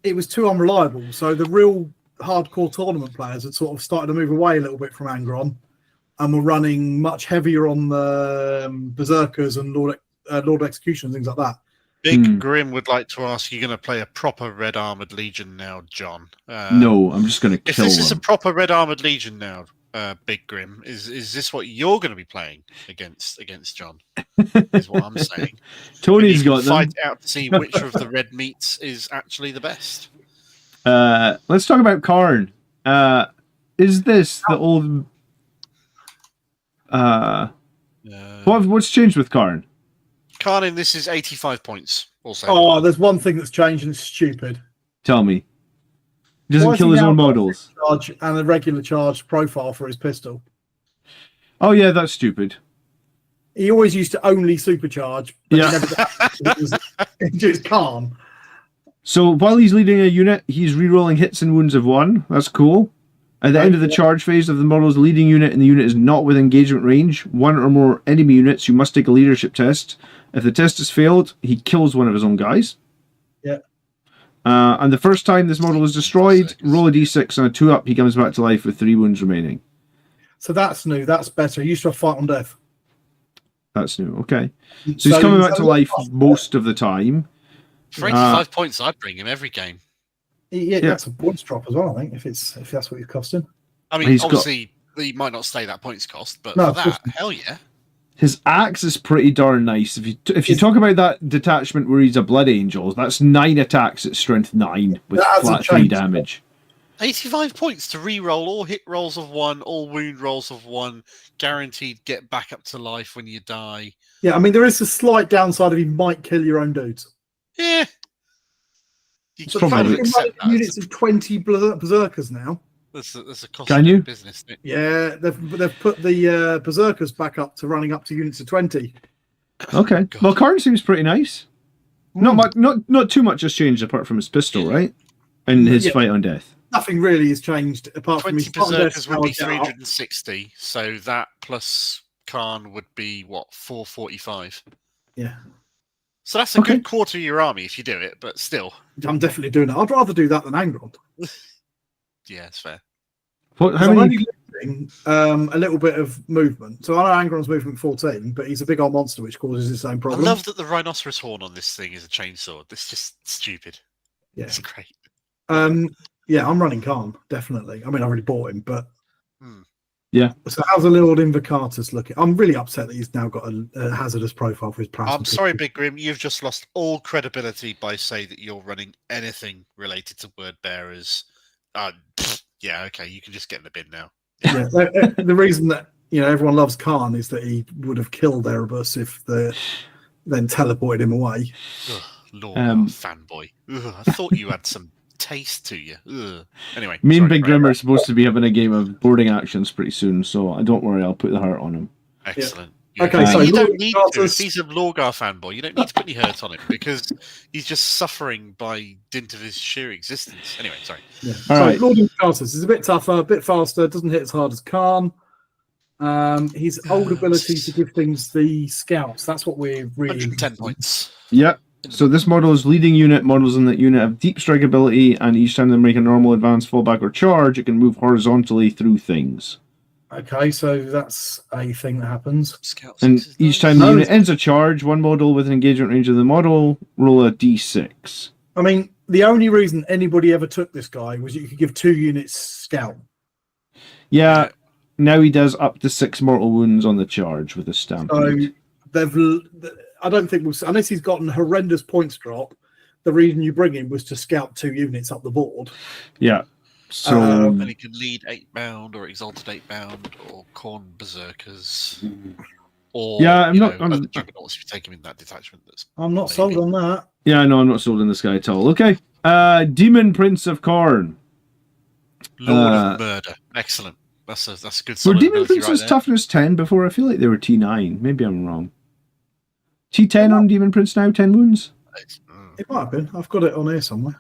it was too unreliable. So the real hardcore tournament players had sort of started to move away a little bit from Angron and were running much heavier on the Berzerkers and Lord Execution and things like that. Big Grim would like to ask, you're going to play a proper Red Armored Legion now, John? No, I'm just going to kill them. If this is a proper Red Armored Legion now, Big Grim, is this what you're going to be playing against John? Is what I'm saying. Tony's got them. Fight out to see which of the red meats is actually the best. Let's talk about Khorne. Is this the old? What's changed with Khorne? Khorne, this is 85 points. Also, oh, there's one thing that's changed and it's stupid. Tell me. He doesn't kill his own models. Charge and a regular charge profile for his pistol. Oh yeah, that's stupid. He always used to only supercharge. But he never it was calm. So while he's leading a unit, he's rerolling hits and wounds of 1. That's cool. At the end of the charge phase of the model's leading unit and the unit is not within engagement range, 1 or more enemy units, you must take a leadership test. If the test has failed, he kills one of his own guys. Yeah. And the first time this model is destroyed, roll a d6 and a 2-up, he comes back to life with 3 wounds remaining. So that's new. That's better. He used to have fight on death. That's new. Okay. So he's coming back to life most of the time. For 85 points, I'd bring him every game. Yeah, that's a points drop as well, I think, if that's what he's costing. I mean, obviously, he might not stay that points cost, but for that, hell yeah. His axe is pretty darn nice. If you talk about that detachment where he's a Blood Angel, that's 9 attacks at strength 9 with flat 3 damage. 85 points to re-roll all hit rolls of 1, all wound rolls of 1, guaranteed get back up to life when you die. Yeah, I mean, there is a slight downside of he might kill your own dudes. Yeah. So probably units of 20 Berzerkers now. That's a cost Can you? Business. Isn't it? Yeah, they've put the Berzerkers back up to running up to units of 20. Okay. Well, Khorne seems pretty nice. Not too much has changed apart from his pistol, right? And his fight on death. Nothing really has changed apart from his 20 Berzerkers would be 360, so that plus Khorne would be, 445? Yeah. So that's a good quarter of your army if you do it, but still. I'm definitely doing it. I'd rather do that than Angron. Yeah, it's fair. I'm only losing a little bit of movement. So I know Angron's movement 14, but he's a big old monster which causes its own problem. I love that the rhinoceros horn on this thing is a chainsaw. It's just stupid. Yeah. It's great. Yeah, I'm running Khorne, definitely. I mean, I already bought him, but... Yeah. So how's the Lord Invocatus looking? I'm really upset that he's now got a hazardous profile for his plasma. I'm sorry, Big Grim. You've just lost all credibility by saying that you're running anything related to word bearers. Yeah, okay. You can just get in the bin now. Yeah. The reason that everyone loves Khorne is that he would have killed Erebus if they then teleported him away. Ugh, Lord, fanboy. Ugh, I thought you had some taste to you. Ugh. Anyway, me and Big Grim are supposed to be having a game of boarding actions pretty soon, so don't worry, I'll put the heart on him. Excellent. Yeah. Okay, so you don't need to. If he's a Lorgar fanboy, you don't need to put any hurt on him because he's just suffering by dint of his sheer existence. Anyway, sorry. Yeah. So Lord Invocatus is a bit tougher, a bit faster, doesn't hit as hard as Khorne. His old ability to give things the scouts. That's what we're really 110 points. Yeah. So this model is leading unit. Models in that unit have deep strike ability, and each time they make a normal advance, fallback, or charge, it can move horizontally through things. Okay, so that's a thing that happens. Scouts And each time the unit ends a charge, one model with an engagement range of the model roll a d6. I mean, the only reason anybody ever took this guy was you could give 2 units scout. Yeah. Now he does up to 6 mortal wounds on the charge with a stampede. So I don't think unless he's gotten horrendous points drop, the reason you bring him was to scout 2 units up the board. Yeah. So and he can lead Eightbound or Exalted Eightbound or Khorne Berzerkers. Or I'm not. Juggernauts if you take him in that detachment. I'm not sold on that. Yeah, no, I'm not sold on this guy at all. Okay. Demon Prince of Khorne. Lord of Murder. Excellent. That's a good. Were Demon Prince's toughness 10 before? I feel like they were T9. Maybe I'm wrong. T10 on Demon Prince now, 10 wounds? It might have been. I've got it on here somewhere.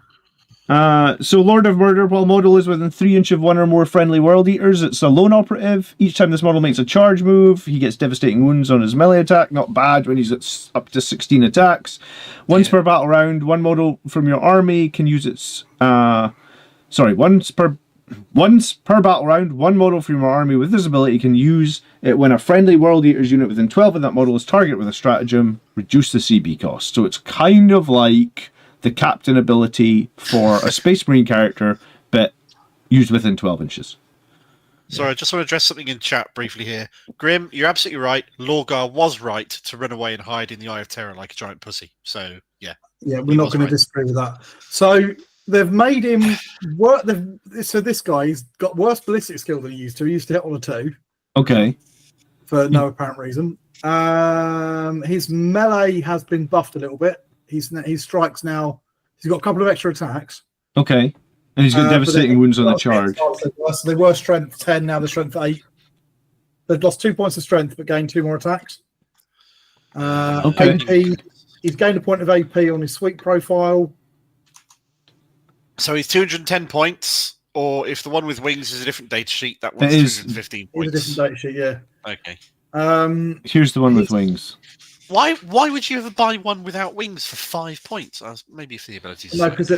So Lord of Murder, while model is within 3 inches of one or more friendly world eaters, it's a lone operative. Each time this model makes a charge move, he gets devastating wounds on his melee attack. Not bad when he's at up to 16 attacks. Once per battle round, one model from your army can use its... Once per battle round, one model from your army with this ability can use it when a friendly World Eaters unit within 12 of that model is targeted with a stratagem, reduce the CB cost. So it's kind of like the captain ability for a Space Marine character, but used within 12 inches. Sorry, I just want to address something in chat briefly here. Grim, you're absolutely right. Lorgar was right to run away and hide in the Eye of Terror like a giant pussy. So, yeah. Yeah, we're not going to disagree with that. So... they've made him work. So this guy's got worse ballistic skill than he used to. He used to hit on a 2. Okay. For no apparent reason. His melee has been buffed a little bit. His strikes now. He's got a couple of extra attacks. Okay. And he's got devastating wounds on the charge. So they were strength 10. Now they're strength 8. They've lost 2 points of strength, but gained 2 more attacks. Okay. AP. He's gained a point of AP on his sweep profile. So he's 210 points, or if the one with wings is a different data sheet, that one's 215 points. It's a different data sheet, yeah. Okay. Here's the one with wings. Why would you ever buy one without wings for 5 points? Maybe if the abilities. No, because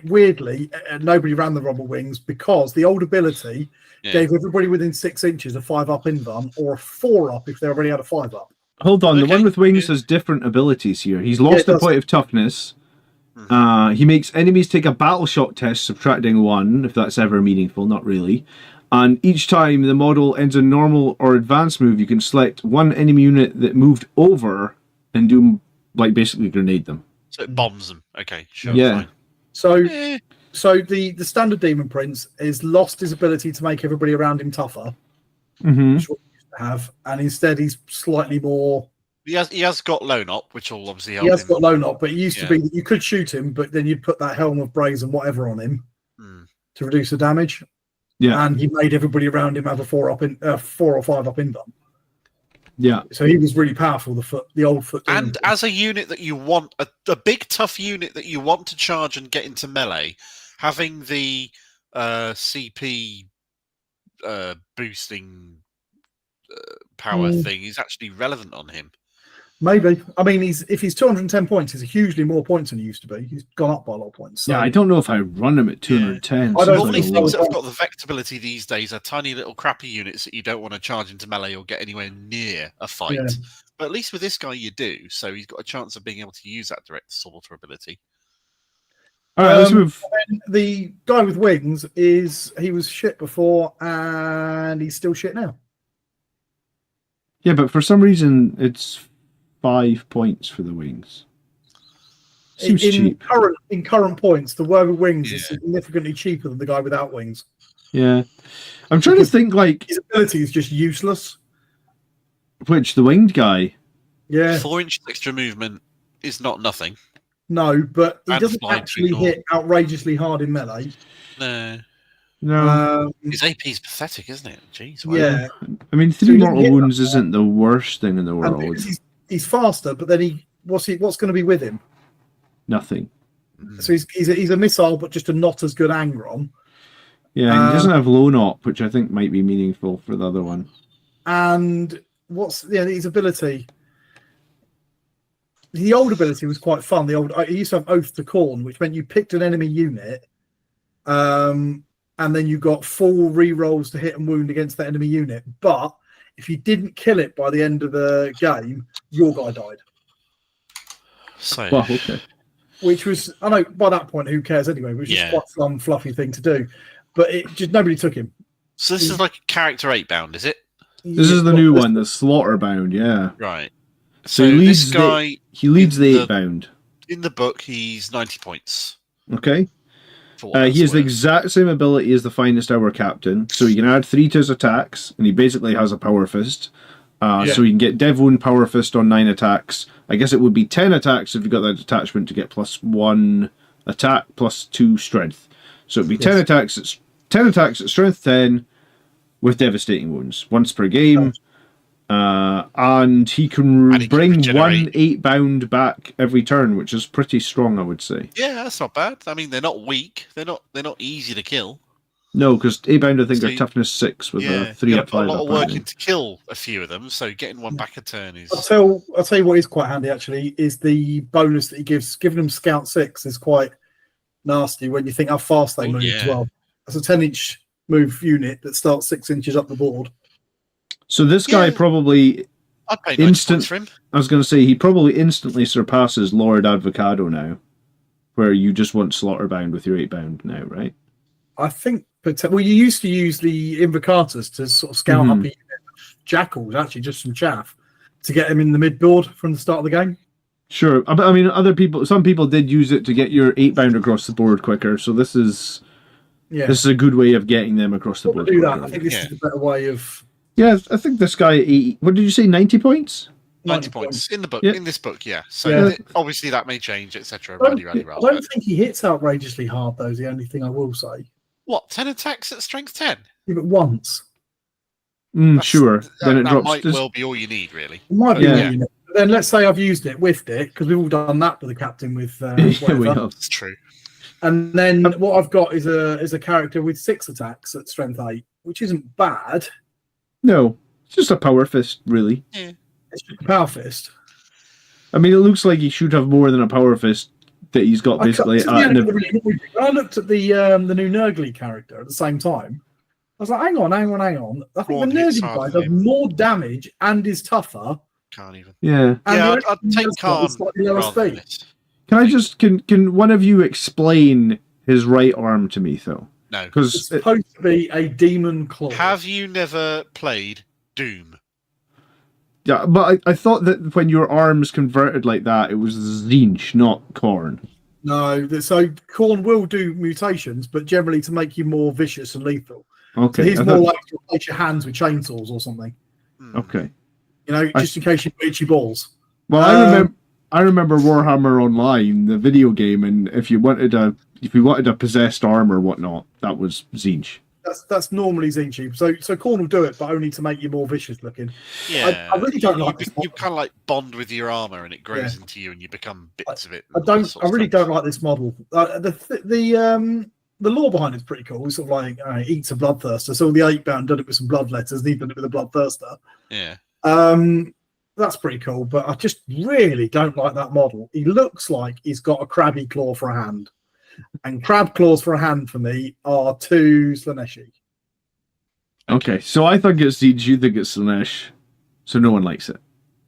weirdly, nobody ran the Rumble Wings because the old ability gave everybody within 6 inches a 5-up invuln or a 4-up if they already had a 5-up. Hold on, the one with wings has different abilities here. He's lost a point of toughness. He makes enemies take a battle shot test, subtracting 1, if that's ever meaningful, not really. And each time the model ends a normal or advanced move, you can select one enemy unit that moved over and do, like, basically grenade them. So it bombs them. Okay, sure. Yeah. Fine. So the standard Demon Prince has lost his ability to make everybody around him tougher, which is what he used to have, and instead he's slightly more... He has got lone op, which will obviously help. He has got lone op, but it used to be that you could shoot him, but then you'd put that helm of brazen and whatever on him to reduce the damage. Yeah, and he made everybody around him have a 4 or 5-up invuln. Yeah, so he was really powerful. The old foot. And as a unit that you want, a big tough unit that you want to charge and get into melee, having the CP boosting power thing is actually relevant on him. Maybe. I mean, if he's 210 points, he's hugely more points than he used to be. He's gone up by a lot of points. So. Yeah, I don't know if I run him at 210. I don't Normally things that have got the vect ability these days are tiny little crappy units that you don't want to charge into melee or get anywhere near a fight. Yeah. But at least with this guy you do, so he's got a chance of being able to use that direct slaughter ability. All right, let's move. The guy with wings he was shit before and he's still shit now. Yeah, but for some reason it's 5 points for the wings. Seems cheap. In current points, the guy with wings is significantly cheaper than the guy without wings. Yeah. I'm trying to think, like... his ability is just useless. Which, the winged guy? Yeah. 4 inches extra movement is not nothing. No, but he doesn't actually hit outrageously hard in melee. No. His AP is pathetic, isn't it? Jeez. Yeah. I mean, 3 mortal wounds isn't the worst thing in the world. He's faster, but then what's going to be with him? Nothing. So he's a missile, but just a not as good Angron. Yeah, he doesn't have lone op, which I think might be meaningful for the other one. And his ability? The old ability was quite fun. He used to have Oath to Khorne, which meant you picked an enemy unit, and then you got 4 re-rolls to hit and wound against that enemy unit. But if you didn't kill it by the end of the game, your guy died. So, well, okay. Which was, I know by that point, who cares anyway? Which is quite a fun, fluffy thing to do. But it just nobody took him. So this is like a character 8-bound, is it? This is the new one, the Slaughterbound, yeah. Right. So he leads the 8-bound. In the book, he's 90 points. Okay. He has the exact same ability as the Finest Hour Captain, so he can add 3 to his attacks, and he basically has a Power Fist. So he can get Dev Wound Power Fist on 9 attacks. I guess it would be 10 attacks if you got that detachment to get +1 attack, +2 strength. So it'd be 10 attacks at strength 10 with devastating wounds once per game. And he can bring 1 8-bound back every turn, which is pretty strong, I would say. Yeah, that's not bad. I mean, they're not weak. They're not easy to kill. No, because 8-bound I think are toughness 6 with a 3 up 5. A lot of work in to kill a few of them, so getting 1 back a turn is. I'll tell you what is quite handy actually is the bonus that he gives. Giving them Scout 6 is quite nasty when you think how fast they move as well. That's a 10-inch move unit that starts 6 inches up the board. So this guy probably I'd pay 90 points for him. I was going to say he probably instantly surpasses Lord Advocado now, where you just want Slaughterbound with your 8-bound now, right? I think. Well, you used to use the Invocators to sort of scout up Jackals, actually, just some chaff, to get them in the mid-board from the start of the game. Sure. I mean, some people did use it to get your 8-bound across the board quicker, so this is a good way of getting them across the board. Do that. I think this is a better way of... Yeah, I think this guy, what did you say, 90 points? 90 points in the book. In this book, So obviously that may change, etc. I don't think he hits outrageously hard, though, is the only thing I will say. What, 10 attacks at strength 10? Yeah, but once. Sure. Then it drops. Might well be all you need, really. It might be all you need. But then let's say I've used it, whiffed it, because we've all done that with the captain with whatever. It's true. And then what I've got is a character with 6 attacks at strength 8, which isn't bad. No, it's just a Power Fist, really. Yeah. It's just a Power Fist. I mean, it looks like he should have more than a Power Fist that he's got basically. I looked at the new Nurgly character at the same time. I was like, hang on. I think the Nurgly guy does more damage and is tougher. Can't even. Yeah. I'd take Khorne. Can I just can one of you explain his right arm to me though? No, because it's supposed to be a demon claw. Have you never played Doom? Yeah, but I thought that when your arms converted like that, it was Tzeentch, not Khorne. No, so Khorne will do mutations, but generally to make you more vicious and lethal. Okay, so he's more like to replace your hands with chainsaws or something. Okay, just in case you get itchy balls. Well, I remember Warhammer Online, the video game, and if you wanted a possessed arm or whatnot, that was Tzeentch. That's normally Tzeentch. So Khorne will do it, but only to make you more vicious looking. Yeah, I really don't like this. You kind of like bond with your armor, and it grows into you, and you become bits of it. I really don't like this model. The lore behind it's pretty cool. It's sort of like eats a bloodthirster. So the 8-bound done it with some bloodletters, and he done it with a bloodthirster. Yeah. That's pretty cool, but I just really don't like that model. He looks like he's got a crabby claw for a hand. And crab claws for a hand for me are too Slaaneshi. Okay, so I think it's Tzeentch, you think it's Slaanesh, so no one likes it.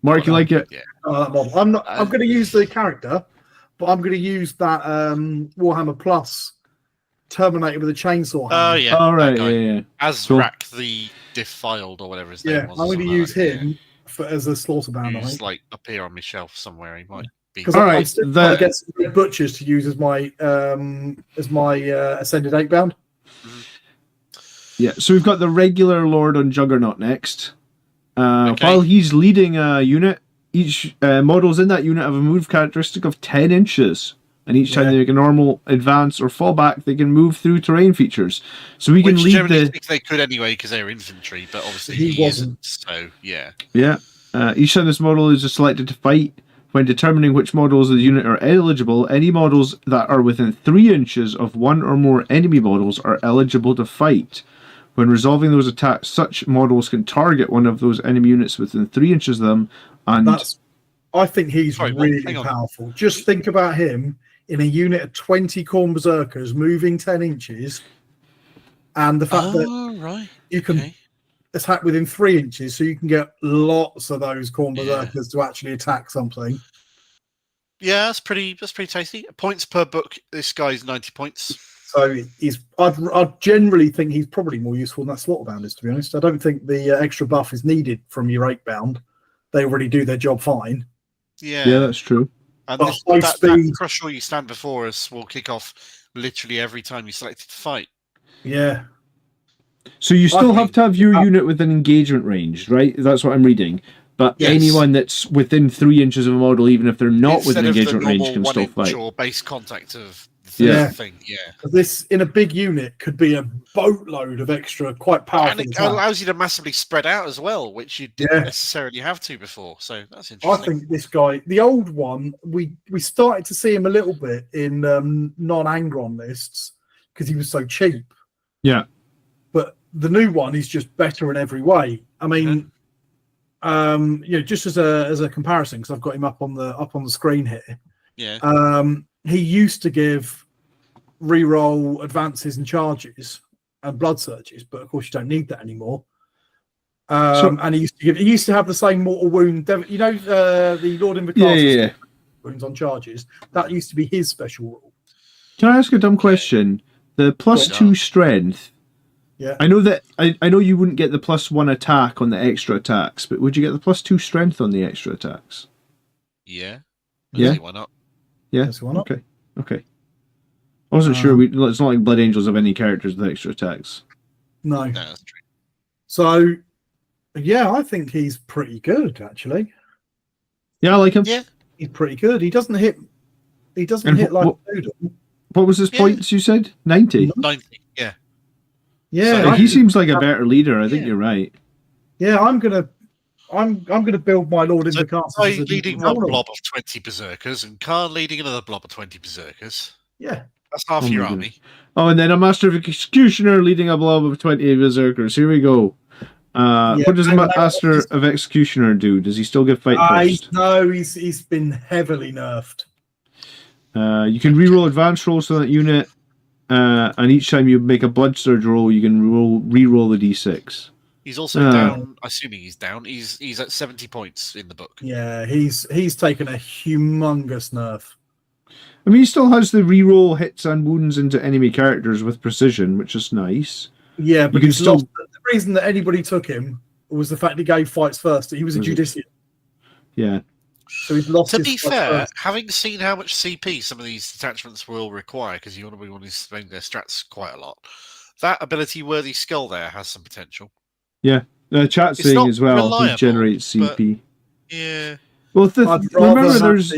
Mark, you like it? Yeah. That model. I'm going to use the character, but I'm going to use that Warhammer Plus Terminator with a chainsaw hand. Oh yeah. All right. Yeah. Azrak the Defiled or whatever his name was. I'm going to use him as a Slaughterbound. He's like up here on my shelf somewhere. He might. Because I'm still trying to get some butchers to use as my ascended 8-bound. Yeah, so we've got the regular Lord on Juggernaut next. While he's leading a unit, each models in that unit have a move characteristic of 10 inches. And each time they make a normal advance or fall back, they can move through terrain features. So we can lead they could anyway because they're infantry, but obviously he wasn't. So, yeah. Yeah. Each time this model is selected to fight, when determining which models of the unit are eligible, any models that are within 3 inches of one or more enemy models are eligible to fight. When resolving those attacks, such models can target one of those enemy units within 3 inches of them, and I think he's really powerful. Just think about him in a unit of 20 Khorne Berserkers moving 10 inches, and the fact that you can attack within 3 inches, so you can get lots of those Khorne Berserkers to actually attack something. Yeah, that's pretty tasty. Points per book. This guy's 90 points. So I generally think he's probably more useful than that Slaughterbound is, to be honest. I don't think the extra buff is needed from your Eightbound. They already do their job fine. Yeah, that's true. And that crush all you stand before us will kick off literally every time you selected to fight. Yeah. So you still have to have your unit within engagement range, right? That's what I'm reading. But anyone that's within 3 inches of a model, even if they're not within engagement range, can still fight. Or base contact of the thing. Yeah. This in a big unit could be a boatload of extra, quite powerful. And it allows you to massively spread out as well, which you didn't necessarily have to before. So that's interesting. I think this guy, the old one, we started to see him a little bit in non-Angron lists because he was so cheap. Yeah. But the new one is just better in every way. I mean, just as a comparison, because I've got him up on the screen here. Yeah. He used to give reroll advances and charges and blood surges, but of course you don't need that anymore. And he used to have the same mortal wound. The Lord Invocatus wounds on charges. That used to be his special rule. Can I ask a dumb question? The +2 strength. Yeah. I know that I know you wouldn't get the +1 attack on the extra attacks, but would you get the +2 strength on the extra attacks? Yeah. Yeah. Why not? Yeah. Okay. I wasn't sure. It's not like Blood Angels have any characters with extra attacks. No. No, that's true. So, yeah, I think he's pretty good actually. Yeah, I like him. Yeah, he's pretty good. He doesn't hit. He doesn't hit like Doodle. What was his points? You said 90. 90. Yeah. Yeah. So he seems like a better leader. I think you're right. Yeah, I'm gonna build my Lord Invocatus. Leading one blob of 20 Berserkers and Khorne leading another blob of 20 Berserkers. Yeah. That's half your army. Oh, and then a Master of Executioner leading a blob of 20 Berserkers. Here we go. What does a Master of Executioner do? Does he still get fight first? No, he's been heavily nerfed. You can reroll advanced rolls on that unit, and each time you make a blood surge roll, you can reroll the d6. He's also down. Assuming he's down. He's at 70 points in the book. Yeah, he's taken a humongous nerf. I mean, he still has the reroll hits and wounds into enemy characters with precision, which is nice. Yeah, but the reason that anybody took him was the fact he gave fights first. He was a Judician. Yeah. So he's lost. To be fair, having seen how much CP some of these detachments will require, because you want to be wanting to spend their strats quite a lot, that ability-worthy skill there has some potential. Yeah, chat saying as well, he generates CP. Yeah. Well, remember there's...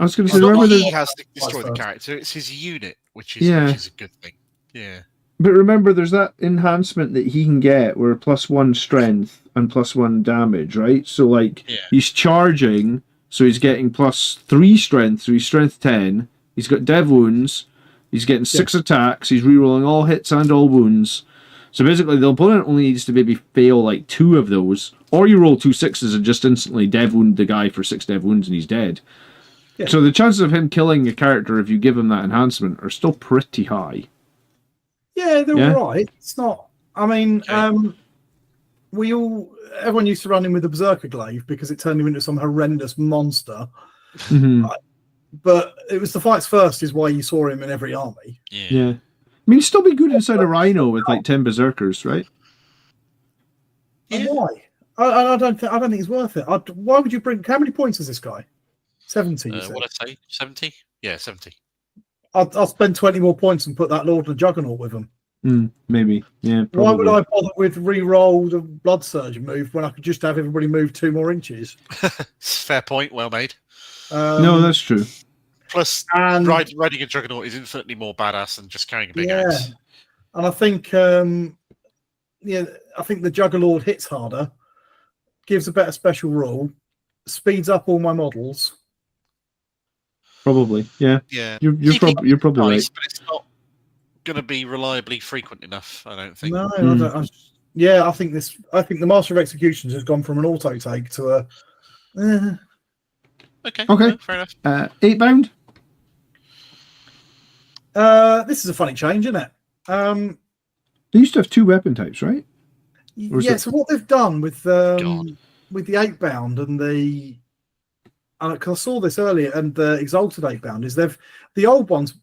I was going to say, remember he has to destroy the character, it's his unit, which is a good thing. Yeah. But remember, there's that enhancement that he can get where +1 strength and +1 damage, right? So, like, he's charging, so he's getting +3 strength, so he's strength 10. He's got dev wounds. He's getting 6 attacks. He's rerolling all hits and all wounds. So basically, the opponent only needs to maybe fail like 2 of those, or you roll 2 6s and just instantly dev wound the guy for 6 dev wounds and he's dead. Yeah. So the chances of him killing a character if you give him that enhancement are still pretty high. Yeah, they're all right. It's not. I mean, everyone used to run him with the Berzerker Glaive because it turned him into some horrendous monster. Mm-hmm. But it was the fights first is why you saw him in every army. Yeah. I mean, he'd still be good inside a Rhino with like 10 Berserkers, right? Yeah. Why? I don't think it's worth it. Why would you bring? How many points is this guy? 70. What did I say? 70? Yeah, 70. I'll spend 20 more points and put that Lord of the Juggernaut with him. Maybe. Yeah. Probably. Why would I bother with re-roll the Blood Surge move when I could just have everybody move 2 more inches? Fair point. Well made. No, that's true. Plus, riding a Juggernaut is infinitely more badass than just carrying a big axe. And I think, I think the Juggerlord hits harder, gives a better special rule, speeds up all my models. Probably, yeah. Yeah. You're probably right. But it's not going to be reliably frequent enough. I don't think. No, I don't. I think the Master of Executions has gone from an auto take to a. Okay. No, fair enough. Eightbound. This is a funny change, isn't it? They used to have 2 weapon types, right? So what they've done with the Eightbound and the, because I saw this earlier, and the Exalted Eightbound is the old ones.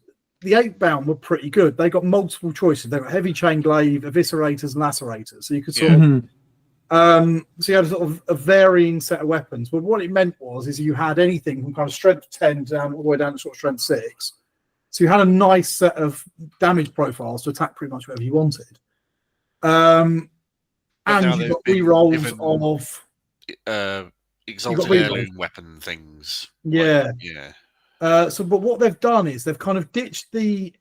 The Eightbound were pretty good. They got multiple choices. They got heavy chain glaive, eviscerators, and lacerators. So you could sort of, so you had a sort of a varying set of weapons. But what it meant is you had anything from kind of strength 10 down all the way down to sort of strength 6. So you had a nice set of damage profiles to attack pretty much whatever you wanted. And you got rerolls of Exalted Heirloom weapon things. Yeah. But what they've done is they've kind of ditched the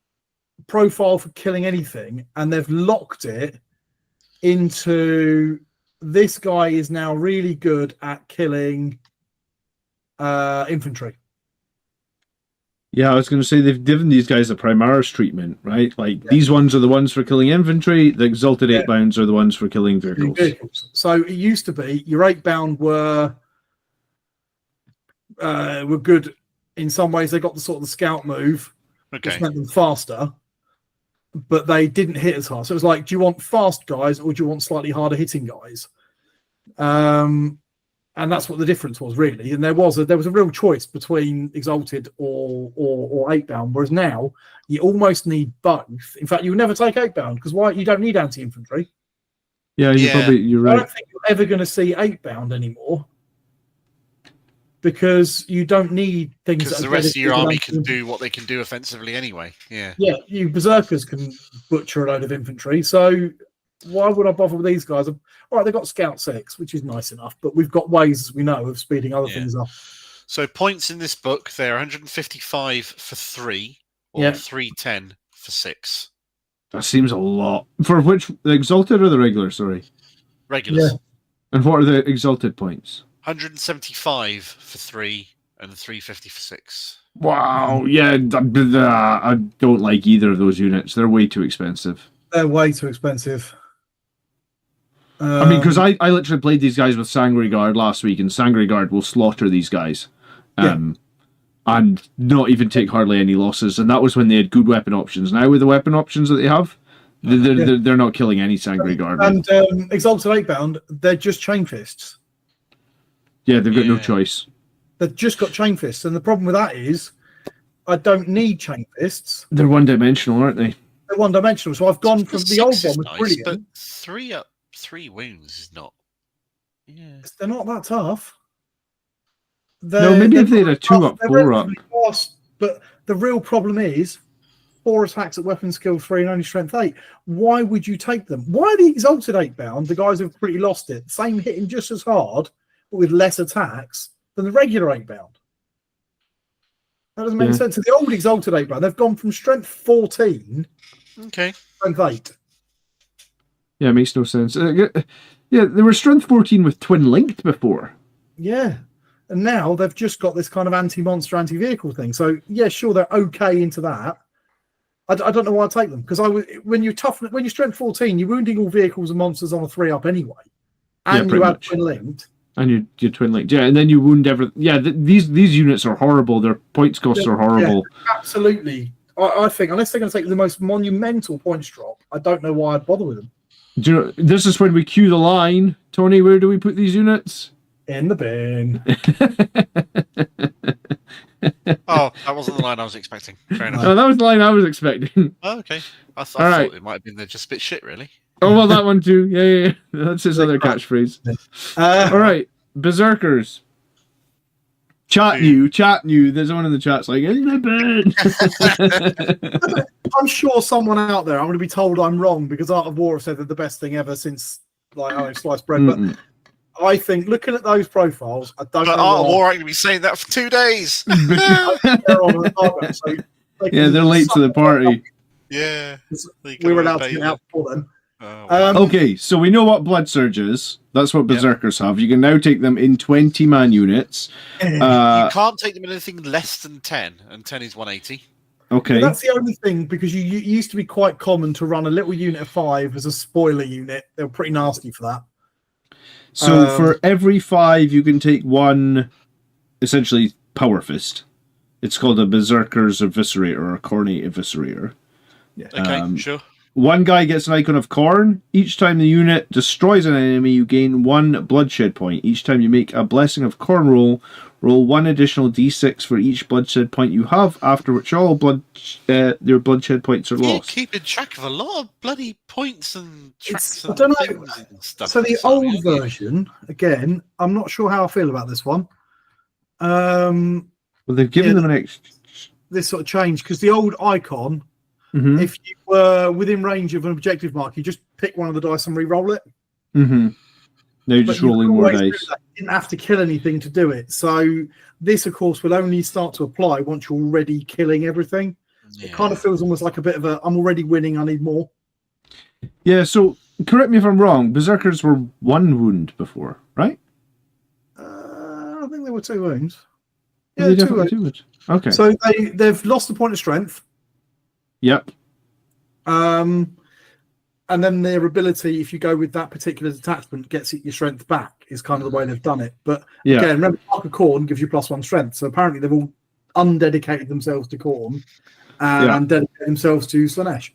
profile for killing anything, and they've locked it into this guy is now really good at killing infantry. Yeah, I was going to say they've given these guys a Primaris treatment, right? Like these ones are the ones for killing infantry. The Exalted Eightbounds are the ones for killing vehicles. So it used to be your Eightbound were good in some ways. They got the sort of the scout move, which meant them faster, but they didn't hit as hard. So it was like, do you want fast guys or do you want slightly harder hitting guys? And that's what the difference was, really. And there was a real choice between Exalted or Eightbound, whereas now you almost need both. In fact, you would never take Eightbound because you don't need anti-infantry. Yeah, you're right. I don't think you're ever going to see Eightbound anymore because you don't need things. Because the rest of your army can do what they can do offensively anyway. Yeah. Yeah, you Berserkers can butcher a load of infantry, so why would I bother with these guys? All right, they've got Scout 6, which is nice enough, but we've got ways, as we know, of speeding other things up. So points in this book, they're 155 for 3 or 310 for 6. That seems a lot. For which, the Exalted or the regular, sorry? Regulars. Yeah. And what are the Exalted points? 175 for 3 and 350 for 6. Wow, yeah, I don't like either of those units. They're way too expensive. They're way too expensive. I mean, because I literally played these guys with Sangri Guard last week, and Sangri Guard will slaughter these guys. And not even take hardly any losses. And that was when they had good weapon options. Now with the weapon options that they have, they're not killing any Sangri Guard. And Exalted Eightbound, they're just chain fists. Yeah, they've got no choice. They've just got chain fists. And the problem with that is I don't need chain fists. They're one-dimensional, aren't they? They're one-dimensional. So I've gone from the old one was brilliant. But 3 wounds is not. Yeah. They're not that tough. Maybe if they had a 2-up, 4-up. Fast, but the real problem is 4 attacks at weapon skill 3 and only strength 8. Why would you take them? Why are the Exalted Eightbound, the guys who've pretty lost it, same hitting just as hard, but with less attacks than the regular Eightbound? That doesn't make sense. So the old Exalted Eightbound, they've gone from strength 14 strength 8. Yeah, it makes no sense. They were strength 14 with twin linked before. Yeah. And now they've just got this kind of anti-monster, anti-vehicle thing. So, yeah, sure, they're okay into that. I don't know why I take them. Because when you're strength 14, you're wounding all vehicles and monsters on a 3-up anyway. And you have twin linked. And you're twin linked. Yeah, and then you wound everything. Yeah, these units are horrible. Their points costs are horrible. Yeah, absolutely. I think, unless they're going to take the most monumental points drop, I don't know why I'd bother with them. Do you know, this is when we cue the line. Tony, where do we put these units? In the bin. Oh, that wasn't the line I was expecting. Fair enough. No, that was the line I was expecting. Oh, okay. I thought it might have been just a bit shit, really. Oh, well, that one too. Yeah. That's his other catchphrase. All right, Berserkers. Chat new. There's one in the chat's like, in the bin. I'm sure someone out there, I'm going to be told I'm wrong because Art of War have said they're the best thing ever since sliced bread. But I think looking at those profiles, I don't know. Art of War ain't going to be saying that for 2 days. They're late to the party. Yeah. We were allowed to get out before then. Okay, so we know what Blood Surge is. That's what Berserkers have. You can now take them in 20-man units. You can't take them in anything less than 10, and 10 is 180. Okay. But that's the only thing, because you used to be quite common to run a little unit of 5 as a spoiler unit. They were pretty nasty for that. So for every 5, you can take one, essentially, Power Fist. It's called a Berzerker's Eviscerator or a Khorne Eviscerator. Yeah. Okay, sure. One guy gets an icon of Khorne. Each time the unit destroys an enemy, you gain 1 bloodshed point. Each time you make a Blessing of Khorne roll 1 additional d6 for each bloodshed point you have, after which all your bloodshed points are lost. You're keeping track of a lot of bloody points and tracks and I don't know. things and stuff. So the old version, again, I'm not sure how I feel about this one. Well, they've given them an extra... This sort of change, because the old icon, Mm-hmm. if you were within range of an objective mark, you just pick one of the dice and re-roll it. Mm-hmm. No, you're just rolling more dice. You didn't have to kill anything to do it. So this, of course, will only start to apply once you're already killing everything. Yeah. It kind of feels almost like a bit of a, I'm already winning, I need more. Yeah, so correct me if I'm wrong, Berserkers were 1 wound before, right? I think there were 2 wounds. Yeah, they definitely 2 wounds. Okay. So they've lost a point of strength. Yep. And then their ability, if you go with that particular detachment, gets your strength back, is kind of the way they've done it. But again, remember, Mark of Khorne gives you +1 strength. So apparently they've all undedicated themselves to Khorne and dedicated themselves to Slaanesh.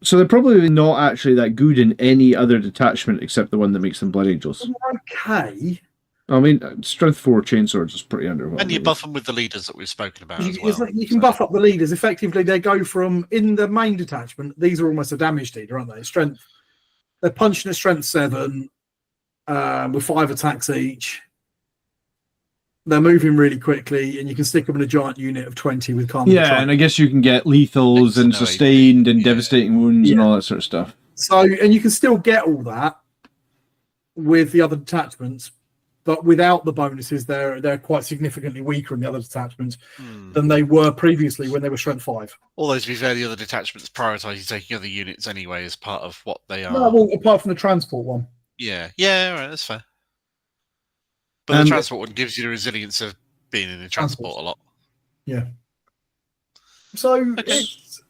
So they're probably not actually that good in any other detachment except the one that makes them Blood Angels. Okay. I mean, Strength 4 Chainswords is pretty underwhelming. And you buff them with the leaders that we've spoken about as well. You can buff up the leaders. Effectively, they go from, in the main detachment, these are almost a damage leader, aren't they? Strength. They're punching at strength 7 with 5 attacks each. They're moving really quickly, and you can stick them in a giant unit of 20 with Calm. Yeah, and I guess you can get lethals and sustained and devastating wounds and all that sort of stuff. So, and you can still get all that with the other detachments, but without the bonuses, they're quite significantly weaker in the other detachments than they were previously when they were strength 5. Although, to be fair, the other detachments prioritise taking other units anyway as part of what they are. No, well, apart from the transport one. Yeah, right, that's fair. But the transport one gives you the resilience of being in the transport a lot. Yeah. So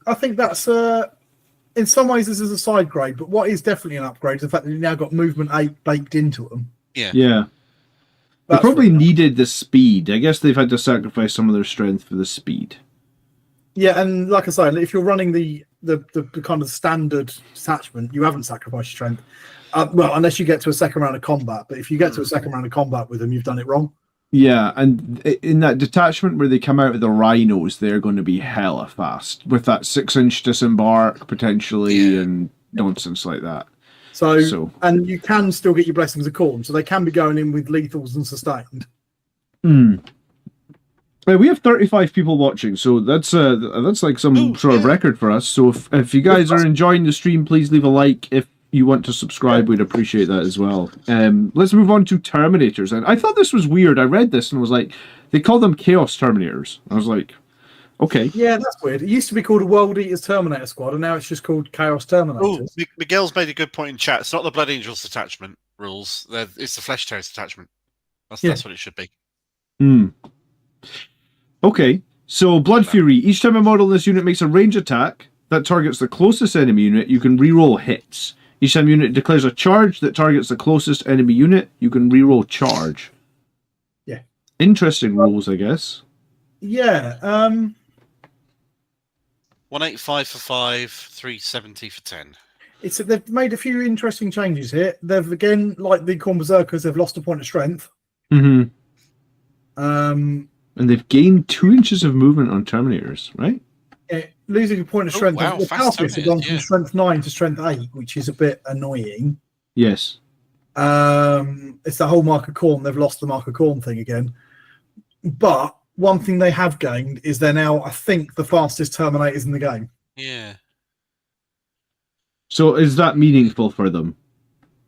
I think that's in some ways this is a side grade, but what is definitely an upgrade is the fact that you've now got movement 8 baked into them. Yeah. They probably needed the speed. I guess they've had to sacrifice some of their strength for the speed. Yeah, and like I say, if you're running the kind of standard detachment, you haven't sacrificed strength. Well, unless you get to a second round of combat. But if you get to a second round of combat with them, you've done it wrong. Yeah, and in that detachment where they come out of the rhinos, they're going to be hella fast with that 6-inch disembark potentially and nonsense like that. So, and you can still get your blessings of Khorne, so they can be going in with lethals and sustained. Well, we have 35 people watching, so that's like some sort of record for us. So if you guys are enjoying the stream, please leave a like. If you want to subscribe, we'd appreciate that as well. Let's move on to Terminators. And I thought this was weird. I read this and was like, they call them Chaos Terminators. I was like, okay. Yeah, that's weird. It used to be called a World Eaters Terminator Squad, and now it's just called Chaos Terminators. Oh, Miguel's made a good point in chat. It's not the Blood Angels detachment rules. It's the Flesh Tearers detachment. That's what it should be. Okay, so Blood Fury. Each time a model in this unit makes a range attack that targets the closest enemy unit, you can reroll hits. Each time a unit declares a charge that targets the closest enemy unit, you can reroll charge. Yeah. Interesting rules, I guess. Yeah. 185 for 5, 370 for 10. They've made a few interesting changes here. They've, again, like the Khorne Berzerkers, they've lost a point of strength. And they've gained 2 inches of movement on Terminators, right? Losing a point of strength. Wow, the Calcius have gone from strength 9 to strength 8, which is a bit annoying. Yes. It's the whole Mark of Khorne. They've lost the Mark of Khorne thing again. But one thing they have gained is they're now, I think, the fastest Terminators in the game. Yeah. So is that meaningful for them?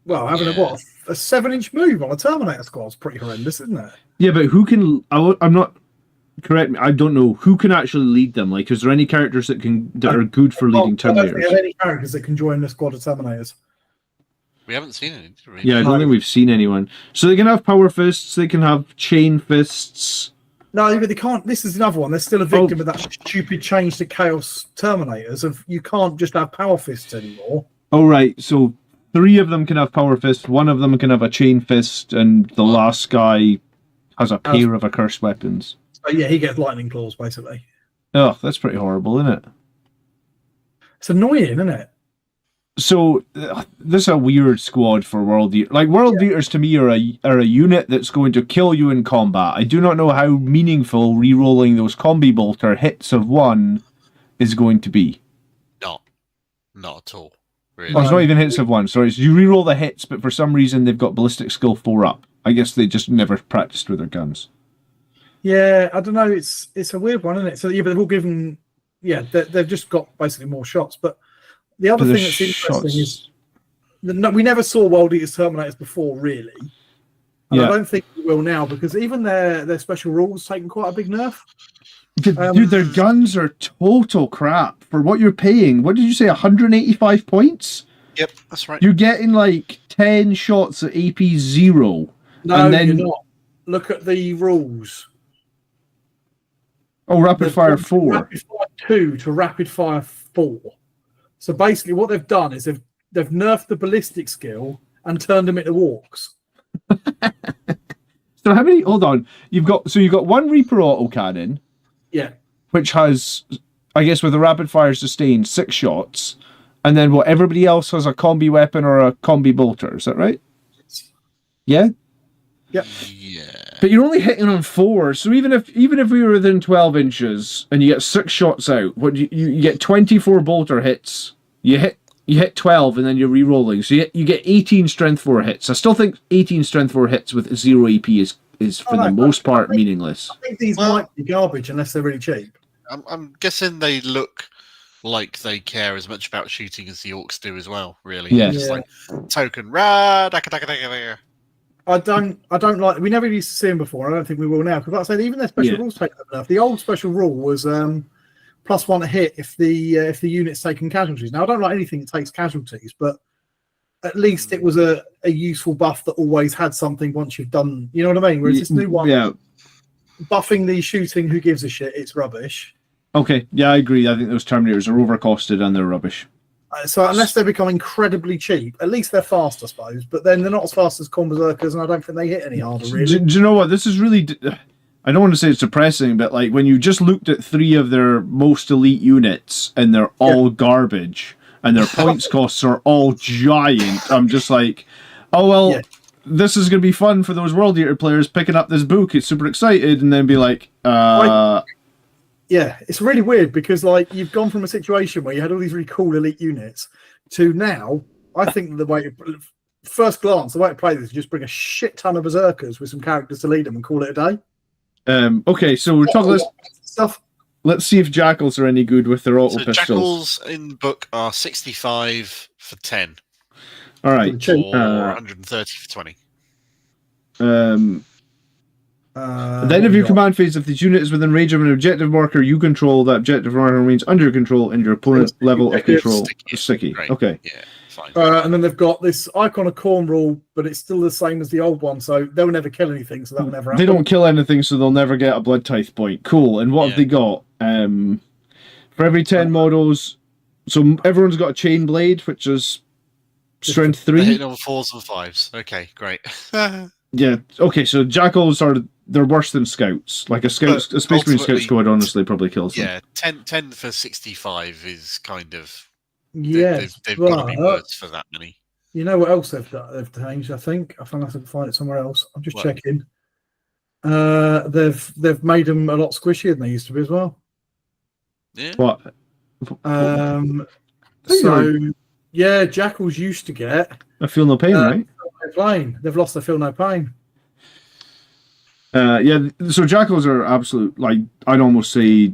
Well, having a 7-inch move on a Terminator squad is pretty horrendous, isn't it? Yeah, but who can... I'm not... Correct me, I don't know. Who can actually lead them? Like, is there any characters that are good for leading Terminators? I don't think there are any characters that can join the squad of Terminators. We haven't seen any. Yeah, I don't think we've seen anyone. So they can have Power Fists, they can have Chain Fists. No, but they can't. This is another one. They're still a victim of that stupid change to Chaos Terminators. Of you can't just have Power Fists anymore. Oh right, so 3 of them can have Power Fist, 1 of them can have a Chain Fist, and the last guy has a pair of accursed weapons. So yeah, he gets Lightning Claws basically. Oh, that's pretty horrible, isn't it? It's annoying, isn't it? So this is a weird squad for World Eaters. Like World Eaters to me are a unit that's going to kill you in combat. I do not know how meaningful re-rolling those combi bolter hits of 1 is going to be. Not at all. Really. Oh, it's not even hits of 1. Sorry, so you re-roll the hits, but for some reason they've got ballistic skill 4 up. I guess they just never practiced with their guns. Yeah, I don't know. It's a weird one, isn't it? So yeah, but they've all given. Yeah, they've just got basically more shots, but. The other thing that's interesting is we never saw World Eaters Terminators before, really. And I don't think we will now, because even their special rules taken quite a big nerf. Dude, their guns are total crap for what you're paying. What did you say, 185 points? Yep, that's right. You're getting like 10 shots at AP 0. No, and then... you're not. Look at the rules. Oh, Rapid Fire 4. Rapid Fire 2 to Rapid Fire 4. So basically, what they've done is they've nerfed the ballistic skill and turned them into walks. So how many? Hold on, you've got 1 Reaper autocannon, which has, I guess, with a rapid fire sustain 6 shots, and then everybody else has a combi weapon or a combi bolter. Is that right? Yeah. Yep. Yeah. But you're only hitting on 4, so even if we were within 12 inches and you get 6 shots out, you get 24 bolter hits. You hit 12 and then you're re-rolling, so you get 18 strength 4 hits. I still think 18 strength 4 hits with 0 AP is for the most part meaningless. I think these might be garbage unless they're really cheap. I'm guessing they look like they care as much about shooting as the orcs do as well. Really, Just like token I don't like. We never used to see them before. I don't think we will now. Because like I say, even their special rules take up enough. The old special rule was +1 hit if the unit's taken casualties. Now I don't like anything that takes casualties, but at least it was a useful buff that always had something once you've done. You know what I mean? Whereas this new one, buffing the shooting, who gives a shit? It's rubbish. Okay, yeah, I agree. I think those Terminators are overcosted and they're rubbish. So unless they become incredibly cheap, at least they're fast, I suppose. But then they're not as fast as Khorne Berserkers, and I don't think they hit any harder, really. Do you know what? This is really... I don't want to say it's depressing, but like when you just looked at 3 of their most elite units and they're all garbage and their points costs are all giant, I'm just like, oh, well, this is going to be fun for those World Eater players picking up this book. It's super excited, and then be like, yeah, it's really weird because like you've gone from a situation where you had all these really cool elite units to now, I think the way, first glance, the way to play this is just bring a shit ton of Berserkers with some characters to lead them and call it a day. Okay, so we're talking stuff. Let's see if Jackals are any good with their auto pistols. Jackals in book are 65 for 10. All right, or 130 for 20. At the end of your command phase, if this unit is within range of an objective marker you control, that objective marker remains under your control and your opponent's level of control is sticky. Right. Okay. Yeah, fine. And then they've got this Icon of Khorne rule, but it's still the same as the old one, so they'll never kill anything, so that'll never happen. They don't kill anything, so they'll never get a blood tithe point. Cool. And what have they got? For every 10 models, so everyone's got a chain blade, which is strength 3. They're hitting on 4s and 5s. Okay, great. Yeah. Okay. So Jackals they're worse than scouts. Like a Space Marine scout squad, honestly, probably kills them. Yeah, 10 for 65 is kind of. Yes, they've got to be worse for that many. You know what else they've changed? I think I can find it somewhere else. I'm just checking. They've made them a lot squishier than they used to be as well. Yeah. What? So yeah, Jackals used to get. I feel no pain, right? They've lost their feel no pain. Yeah, so Jackals are absolute, like, I'd almost say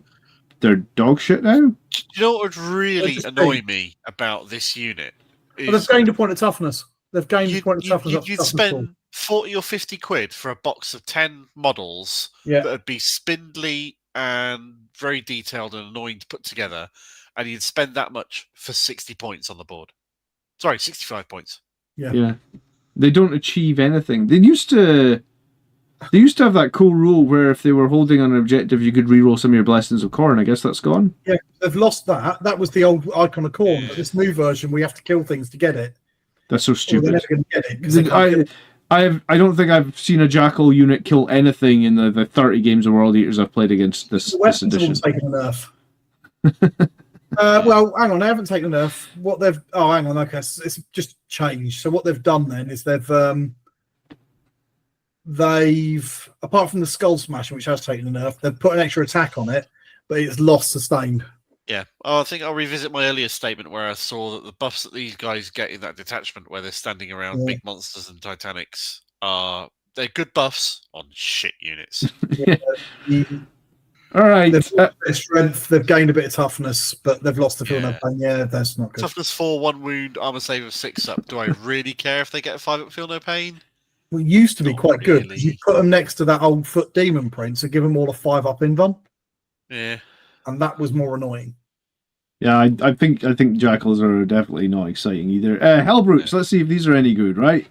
they're dog shit now. You know what would really annoy me about this unit? Well, they've gained a point of toughness. They've gained a point of toughness. You'd spend 40 or 50 quid for a box of 10 models that would be spindly and very detailed and annoying to put together, and you'd spend that much for 60 points on the board. Sorry, 65 points. Yeah. They don't achieve anything. They used to... They used to have that cool rule where if they were holding on an objective, you could reroll some of your blessings of Khorne. I guess that's gone. Yeah, they've lost that. That was the old icon of Khorne. But this new version, we have to kill things to get it. That's so stupid. They're never going to get it. 'Cause they can't get it. I don't think I've seen a Jackal unit kill anything in the 30 games of World Eaters I've played against this edition. Have all taken a nerf. Well, hang on, they haven't taken a nerf. What they've hang on, okay, it's just changed. So what they've done then is they've apart from the Skull Smasher, which has taken a nerf, they've put an extra attack on it, but it's lost sustained. Yeah. I think I'll revisit my earlier statement where I saw that the buffs that these guys get in that detachment where they're standing around big monsters and Titanics they're good buffs on shit units. All right. They've lost their strength, they've gained a bit of toughness, but they've lost the feel no pain. Yeah, that's not good. Toughness 4, 1 wound, armor save of 6 up. Do I really care if they get a 5 up feel no pain? Well, it used to be quite really. good. You put them next to that old foot demon prince and give them all a 5 up invuln. Yeah. And that was more annoying. Yeah, I think Jackals are definitely not exciting either. Hellbrutes, let's see if these are any good, right?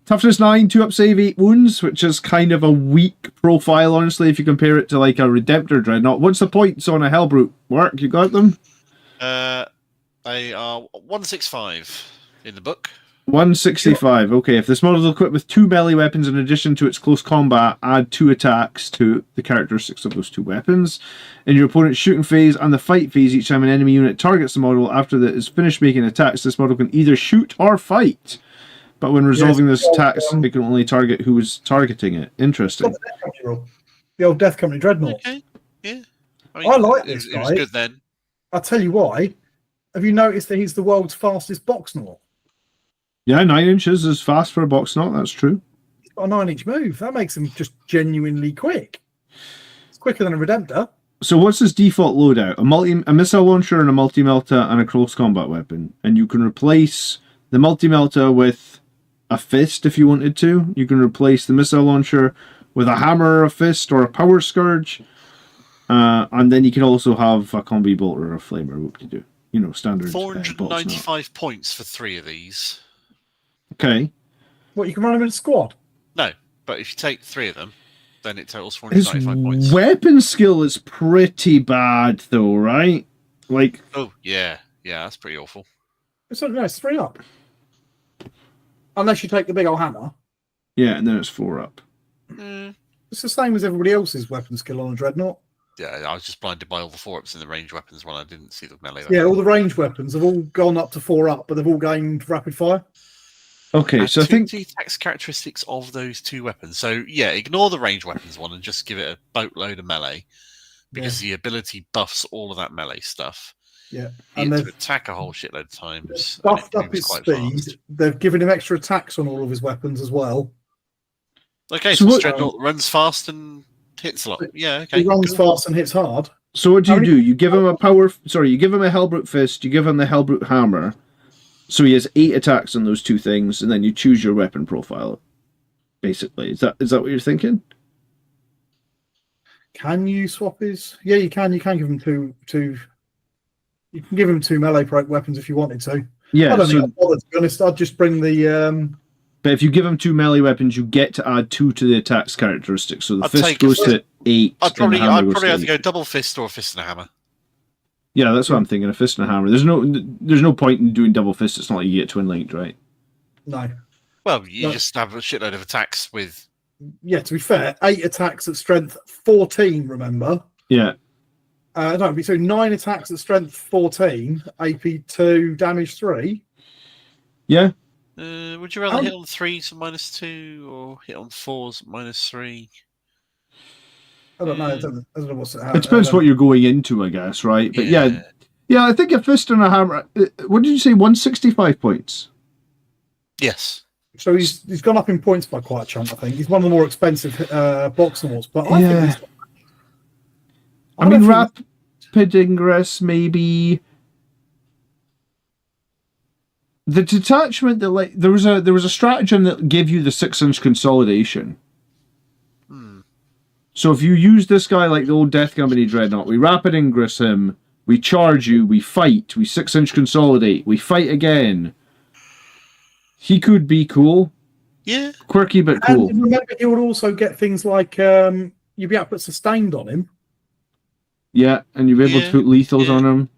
Toughness 9, 2 up save, 8 wounds, which is kind of a weak profile, honestly, if you compare it to like a Redemptor Dreadnought. What's the points on a Hellbrute? Mark, you got them? They are 165 in the book. 165. Okay, if this model is equipped with 2 melee weapons in addition to its close combat, add 2 attacks to the characteristics of those 2 weapons. In your opponent's shooting phase and the fight phase, each time an enemy unit targets the model, after it is finished making attacks, this model can either shoot or fight. But when resolving this attacks, it can only target who is targeting it. Interesting. The old Death Company Dreadnought. Okay, yeah. I like this guy. It was good then. I'll tell you why. Have you noticed that he's the world's fastest box knot? Yeah, 9 inches is fast for a box knot, that's true. He's got a 9-inch move. That makes him just genuinely quick. It's quicker than a Redemptor. So what's his default loadout? A missile launcher and a multi-melta and a close combat weapon. And you can replace the multi-melta with a fist if you wanted to. You can replace the missile launcher with a hammer or a fist or a power scourge. And then you can also have a combi bolt or a flamer. What could you do? You know, standard. 495 points for 3 of these. Okay. What, you can run them in a squad? No, but if you take 3 of them, then it totals 495 points. His weapon skill is pretty bad, though, right? Like. Oh yeah, that's pretty awful. It's 3 up. Unless you take the big old hammer. Yeah, and then it's 4 up. It's the same as everybody else's weapon skill on a Dreadnought. Yeah, I was just blinded by all the 4-ups in the range weapons one. I didn't see the melee. Yeah, all the range weapons have all gone up to 4 up, but they've all gained rapid fire. Okay, so I think attacks characteristics of those 2 weapons. So yeah, ignore the range weapons one and just give it a boatload of melee, because the ability buffs all of that melee stuff. Yeah, and to attack a whole shitload of times. Buffed up his speed. Fast. They've given him extra attacks on all of his weapons as well. Okay, so Dreadnought runs fast and hits a lot. Yeah, okay. He runs fast and hits hard. So what do? You give him a you give him a Hellbrute Fist, you give him the Hellbrute Hammer. So he has 8 attacks on those 2 things, and then you choose your weapon profile. Basically, is that what you're thinking? Can you swap his? Yeah, you can. You can give him two. You can give him 2 melee weapons if you wanted to. Yeah, I don't think I'd bother, to be honest. I'd just bring the. But if you give him 2 melee weapons, you get to add 2 to the attack's characteristics. So the fist goes to 8. I'd probably have to go double fist or a fist and a hammer. Yeah, that's what I'm thinking. A fist and a hammer. There's no point in doing double fist. It's not like you get twin linked, right? No. Well, you just have a shitload of attacks with. Yeah, to be fair, 8 attacks at strength 14. Remember? Yeah. No, so 9 attacks at strength 14, AP 2, damage 3. Yeah. Would you rather hit on 3s -2 or hit on 4s -3? I don't know. I don't know what's it. It depends what you're going into, I guess, right? But yeah, I think a fist and a hammer. What did you say? 165 points. Yes. So he's gone up in points by quite a chunk. I think he's one of the more expensive box knoughts. But I think I mean, rapid ingress maybe. The detachment that there was a stratagem that gave you the 6-inch consolidation. So if you use this guy like the old Death Company Dreadnought, we rapid ingress him, we charge you, we fight, we 6-inch consolidate, we fight again. He could be cool. Yeah. Quirky but cool. And remember, he would also get things like you'd be able to put sustained on him. Yeah, and you'll be able to put lethals on him.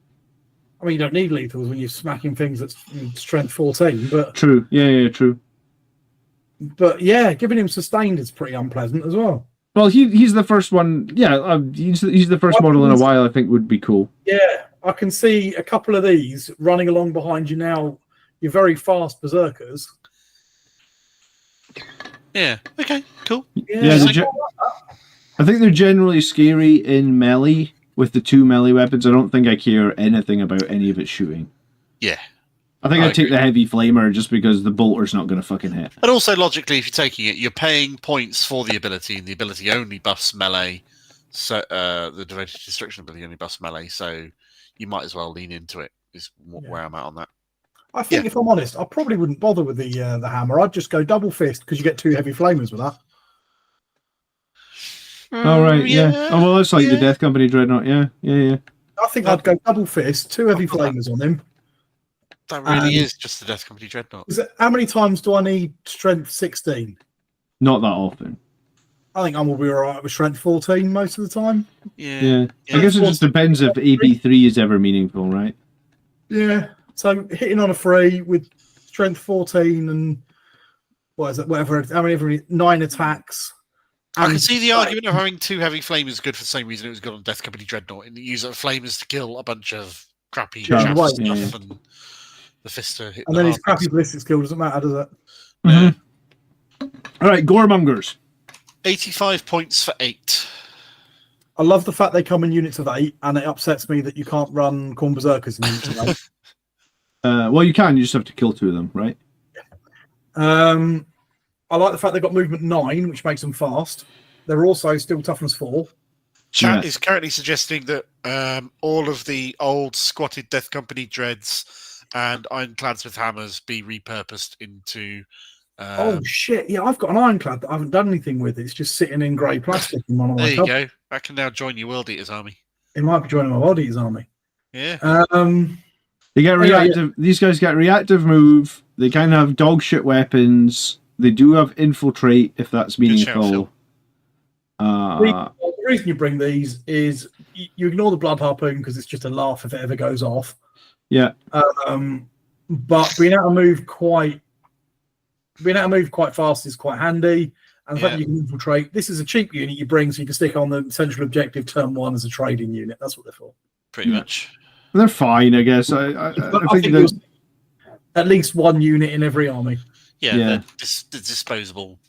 I mean, you don't need lethals when you're smacking things that's strength 14, but... True. Yeah, true. But yeah, giving him sustained is pretty unpleasant as well. Well, he's the first one. Yeah, he's the first model in a while I think would be cool. Yeah, I can see a couple of these running along behind you now. You're very fast berserkers. Yeah. Okay. Cool. Yeah. I think they're generally scary in melee with the 2 melee weapons. I don't think I care anything about any of its shooting. Yeah. I think I'd take the heavy flamer just because the bolter's not going to fucking hit. But also, logically, if you're taking it, you're paying points for the ability, and the ability only buffs melee. So the devoted destruction ability only buffs melee, so you might as well lean into it. Is where I'm at on that. I think, if I'm honest, I probably wouldn't bother with the hammer. I'd just go double fist because you get 2 heavy flamers with that. Oh right, yeah. Oh well, that's like the Death Company Dreadnought. Yeah. I think I'd go double fist, 2 heavy flamers on him. That really is just the Death Company Dreadnought. How many times do I need strength 16? Not that often. I think I'm going to be alright with strength 14 most of the time. Yeah. I guess it just depends if AB3 is ever meaningful, right? Yeah. So hitting on a 3 with strength 14 and what is it? Whatever. How many? 9 attacks. I can see the argument of having 2 heavy flamers good for the same reason it was good on Death Company Dreadnought, and use flamers to kill a bunch of crappy stuff and the fister hit. And then his crappy ballistic skill doesn't matter, does it? Mm-hmm. All right, Goremongers. 85 points for 8. I love the fact they come in units of 8, and it upsets me that you can't run Khorne Berserkers in units of 8. Well, you can. You just have to kill 2 of them, right? I like the fact they've got movement 9, which makes them fast. They're also still toughness 4. Chat is currently suggesting that all of the old squatted Death Company dreads and ironclads with hammers be repurposed into... oh, shit. Yeah, I've got an ironclad that I haven't done anything with. It's just sitting in grey plastic in one of my There you go. That can now join your World Eaters army. It might be joining my World Eaters army. Yeah. They get reactive. Yeah. These guys get reactive move. They kind of have dog shit weapons. They do have infiltrate, if that's meaningful. The reason you bring these is you ignore the blood harpoon because it's just a laugh if it ever goes off. Yeah. But being able to move quite fast is quite handy. And the fact that you can infiltrate. This is a cheap unit you bring, so you can stick on the central objective turn 1 as a trading unit. That's what they're for. Pretty much. They're fine, I guess. I think there's at least 1 unit in every army. Yeah. They're disposable.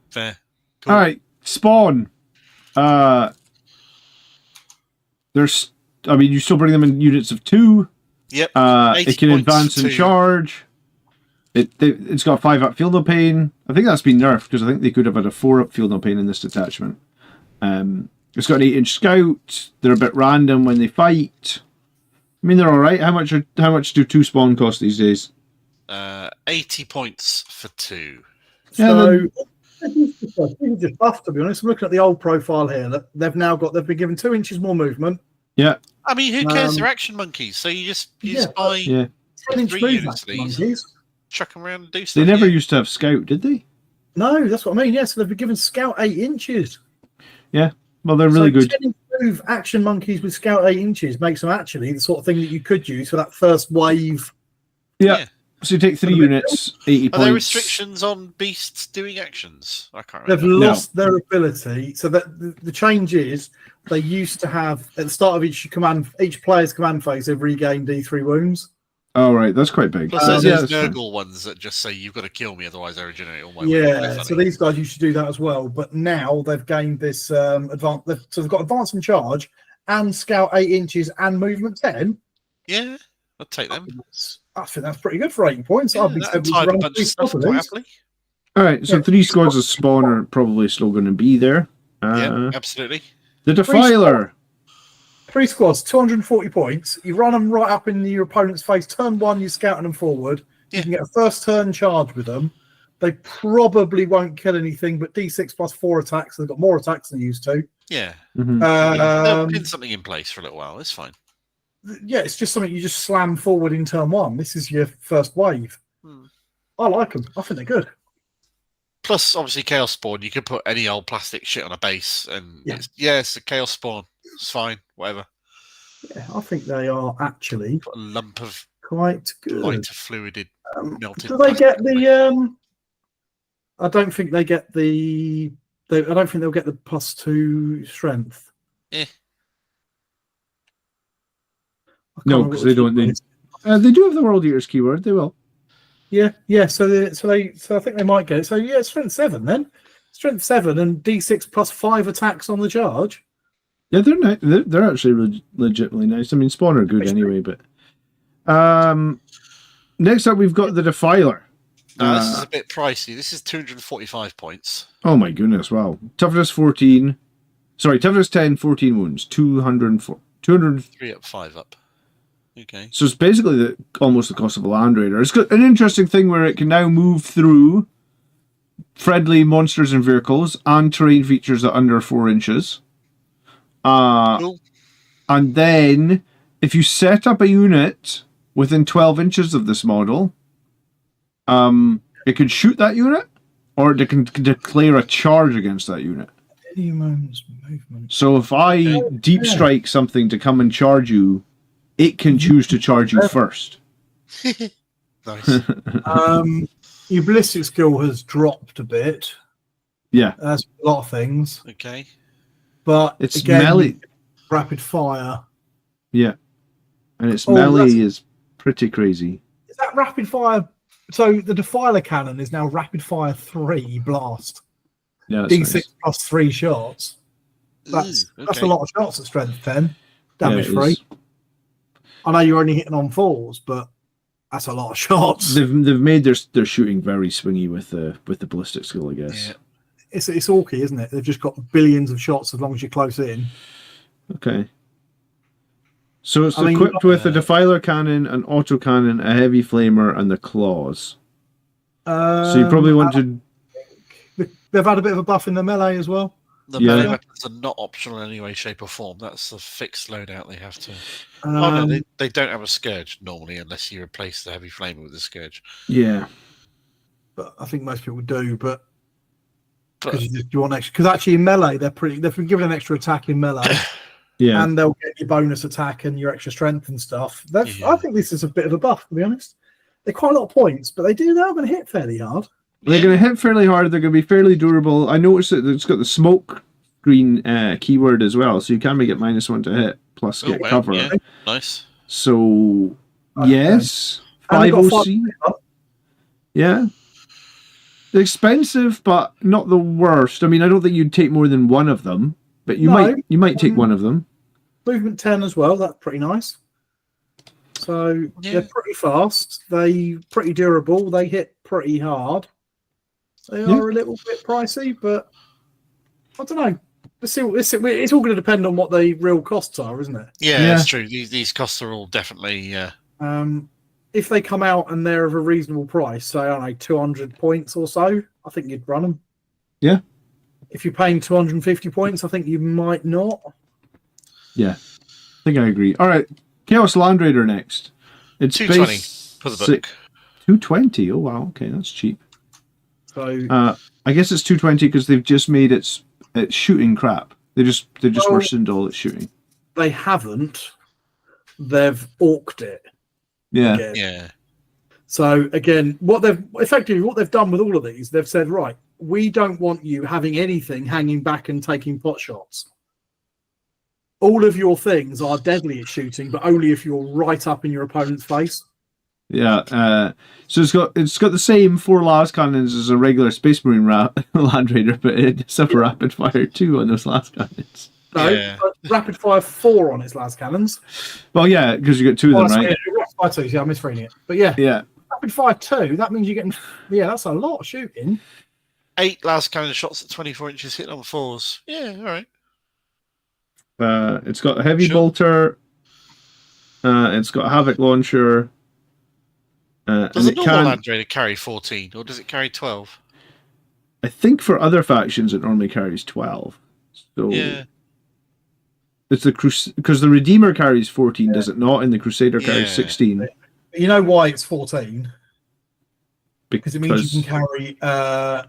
Fair. Cool. All right, Spawn. There's. I mean, you still bring them in units of 2. Yep. It can advance and charge. It's got 5 up field no pain. I think that's been nerfed because I think they could have had a 4 up field no pain in this detachment. It's got an 8-inch scout. They're a bit random when they fight. I mean, they're all right. How much do 2 spawn cost these days? 80 points for 2. So they're just buffed, to be honest. I'm looking at the old profile here. That they've been given 2 inches more movement. Yeah. I mean, who cares? They're action monkeys, so you just buy 10-inch 3 units of these. Monkeys. Chuck them around and do stuff. They never used to have scout, did they? No, that's what I mean. Yeah, so they've been given scout 8 inches. Yeah, well, they're really good. Move action monkeys with scout 8 inches makes them actually the sort of thing that you could use for that first wave. Yeah. So you take 3 units, 80 points. Are there restrictions on beasts doing actions? I can't remember. They've lost their ability. So that the change is they used to have at the start of each player's command phase, they've regained D3 wounds. Oh, right, that's quite big. Plus, there's Nurgle ones that just say you've got to kill me, otherwise I regenerate all my wounds. Yeah, so these guys used to do that as well, but now they've gained this advance. So they've got advance and charge, and scout 8 inches, and movement 10. Yeah, I'll take them. I think that's pretty good for 80 points. I'd be tempted to run 3 squads of these. All right, so 3 squads of spawn are probably still going to be there. Yeah, absolutely. The Defiler. 3 squads, 240 points. You run them right up in your opponent's face. Turn 1, you're scouting them forward. You can get a first turn charge with them. They probably won't kill anything, but D6 plus 4 attacks. They've got more attacks than they used to. Yeah. Mm-hmm. They'll pin something in place for a little while. It's fine. Yeah, it's just something you just slam forward in turn 1. This is your first wave. I like them. I think they're good. Plus, obviously, Chaos Spawn. You could put any old plastic shit on a base, and it's a Chaos Spawn. It's fine, whatever. Yeah, I think they are actually put a lump of quite good. lighter fluided melted. Do they get the? I don't think they get the. I don't think they'll get the +2 strength. No, because they don't. They do have the World Eaters keyword. They will. Yeah. So I think they might get it. So yeah, strength 7 then. Strength 7 and D6 +5 attacks on the charge. Yeah, they're nice. They're actually legitimately nice. I mean, Spawn are good anyway, but next up we've got the Defiler. This is a bit pricey. This is 245 points. Oh my goodness! Wow. Toughness 14. Sorry, toughness 10, 14 wounds, 204, 3 up, 5 up. Okay. So it's basically almost the cost of a Land Raider. It's got an interesting thing where it can now move through friendly monsters and vehicles and terrain features at under 4 inches. Cool. And then, if you set up a unit within 12 inches of this model, it can shoot that unit, or it can declare a charge against that unit. Any moment's movement. So if I deep strike something to come and charge you, it can choose to charge you first. Nice. Your ballistic skill has dropped a bit. Yeah. That's a lot of things. Okay. But it's again, melee. Rapid fire. Yeah. And its melee is pretty crazy. Is that rapid fire? So the Defiler cannon is now rapid fire 3 blast. Yeah, D6 nice. +3 shots. That's a lot of shots at strength 10. Damage 3. I know you're only hitting on 4s, but that's a lot of shots. They've made their shooting very swingy with the ballistic skill, I guess. Yeah. It's orky, isn't it? They've just got billions of shots as long as you're close in. Okay. So it's equipped with a Defiler cannon, an autocannon, a heavy flamer, and the claws. So you probably want to... They've had a bit of a buff in the melee as well. The melee weapons are not optional in any way, shape, or form. That's a fixed loadout they have to... no, they don't have a Scourge normally unless you replace the heavy flamer with a Scourge. Yeah. But I think most people do, but... Because you want extra... Because actually in melee, they've been given an extra attack in melee. Yeah. And they'll get your bonus attack and your extra strength and stuff. I think this is a bit of a buff, to be honest. They're quite a lot of points, but they are going to hit fairly hard. They're going to hit fairly hard. They're going to be fairly durable. I noticed that it's got the smoke green keyword as well, so you can make it -1 to hit, plus get cover. Yeah. Nice. So, yes. 5 OC. Yeah. They're expensive, but not the worst. I mean, I don't think you'd take more than one of them. But you might take one of them. Movement 10 as well. That's pretty nice. So they're pretty fast. They pretty durable. They hit pretty hard. They are a little bit pricey, but I don't know. Let's see. It's all going to depend on what the real costs are, isn't it? Yeah, that's true. These costs are all definitely. If they come out and they're of a reasonable price, say I don't know 200 points or so, I think you'd run them. Yeah. If you're paying 250 points, I think you might not. Yeah, I think I agree. All right, Chaos Land Raider next. It's 220 for the book. 220. Oh wow, okay, that's cheap. So I guess it's 220 because they've just made its shooting crap. They just worsened all its shooting. They haven't. They've orked it. Yeah. Again. Yeah. So again, what they've done with all of these, they've said, right, we don't want you having anything hanging back and taking pot shots. All of your things are deadly at shooting, but only if you're right up in your opponent's face. Yeah. So it's got the same 4 las cannons as a regular Space Marine Land Raider, but it's up a rapid fire 2 on those las cannons. No, rapid fire 4 on its las cannons. Well, yeah, because you got 2 of them, right? Rapid fire 2, I'm misreading it. But yeah. Rapid fire 2, that means you're getting... Yeah, that's a lot of shooting. 8 las cannon shots at 24 inches hitting on 4s. Yeah, all right. It's got a heavy bolter. It's got a havoc launcher. Does a normal Land Raider carry 14, or does it carry 12? I think for other factions it normally carries 12. So it's because the Redeemer carries 14, does it not? And the Crusader carries 16. You know why it's 14? Because it means you can carry,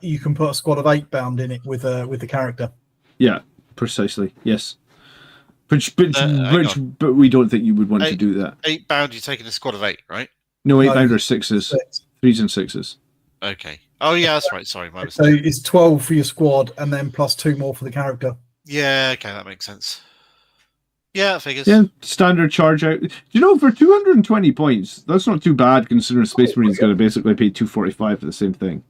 you can put a squad of 8-bound in it with the character. Yeah, precisely. Yes. But we don't think you would want to do that. 8-bound, you're taking a squad of 8, right? No, 8-bound are 6s. 3s and 6s. Okay. Oh, yeah, that's right. Sorry, my So mistake. it's 12 for your squad, and then plus 2 more for the character. Yeah, okay, that makes sense. Yeah, that figures. Yeah, standard charge out. You know, for 220 points, that's not too bad considering Space Marine's going to basically pay 245 for the same thing.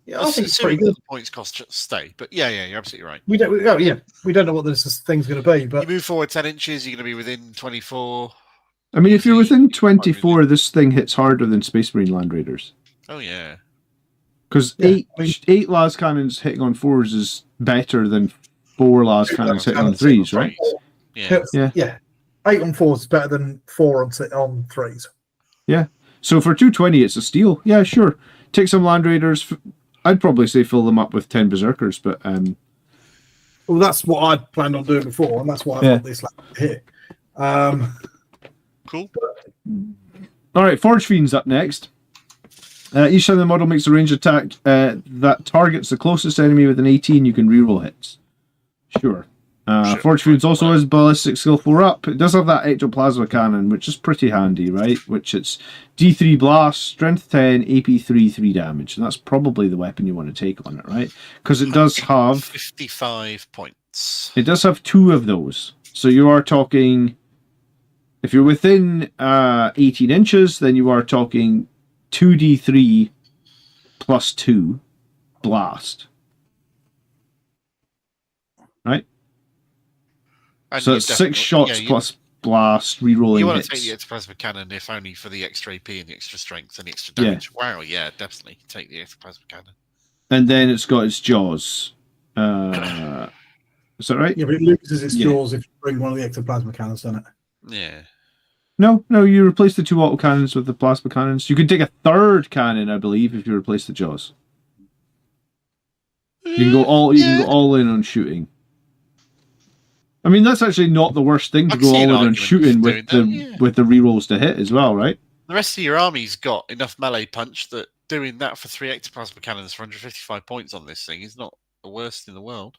Yeah, I think it's pretty good. The points cost stay, but yeah, you're absolutely right. We don't know what this thing's going to be, but you move forward 10 inches, you're going to be within 24. I mean, if you're within 24, this thing hits harder than Space Marine Land Raiders. Oh yeah, because eight las cannons hitting on 4s is better than 4 las cannons hitting on 3s, right? Yeah. 8 on 4s is better than 4 on 3s. Yeah. So for 220, it's a steal. Yeah, sure. Take some Land Raiders. I'd probably say fill them up with 10 Berzerkers, but well, that's what I planned on doing before, and that's why I've got this here. Cool. All right, Forge Fiend's up next. Each time the model makes a ranged attack that targets the closest enemy with an 18, you can reroll hits. Sure. Forge Fiends also has ballistic skill 4 up. It does have that ectoplasma cannon, which is pretty handy, right? Which it's D3 blast, strength 10, AP 3 damage. And that's probably the weapon you want to take on it, right? Because it does have 55 points. It does have 2 of those. So you are talking, if you're within 18 inches, then you are talking 2d3 plus 2 blast. Right? And so it's 6 shots plus blast, rerolling hits. You want to take the ectoplasma cannon, if only for the extra AP and the extra strength and the extra damage. Yeah. Wow, yeah, definitely take the ectoplasma cannon. And then it's got its jaws. Is that right? Yeah, but it loses its jaws if you bring one of the ectoplasma cannons, doesn't it? Yeah. No, you replace the 2 autocannons with the plasma cannons. You can take a 3rd cannon, I believe, if you replace the jaws. You can go all in on shooting. I mean, that's actually not the worst thing to go all in on shooting with the rerolls to hit as well, right? The rest of your army's got enough melee punch that doing that for 3 ectoplasma cannons for 155 points on this thing is not the worst in the world.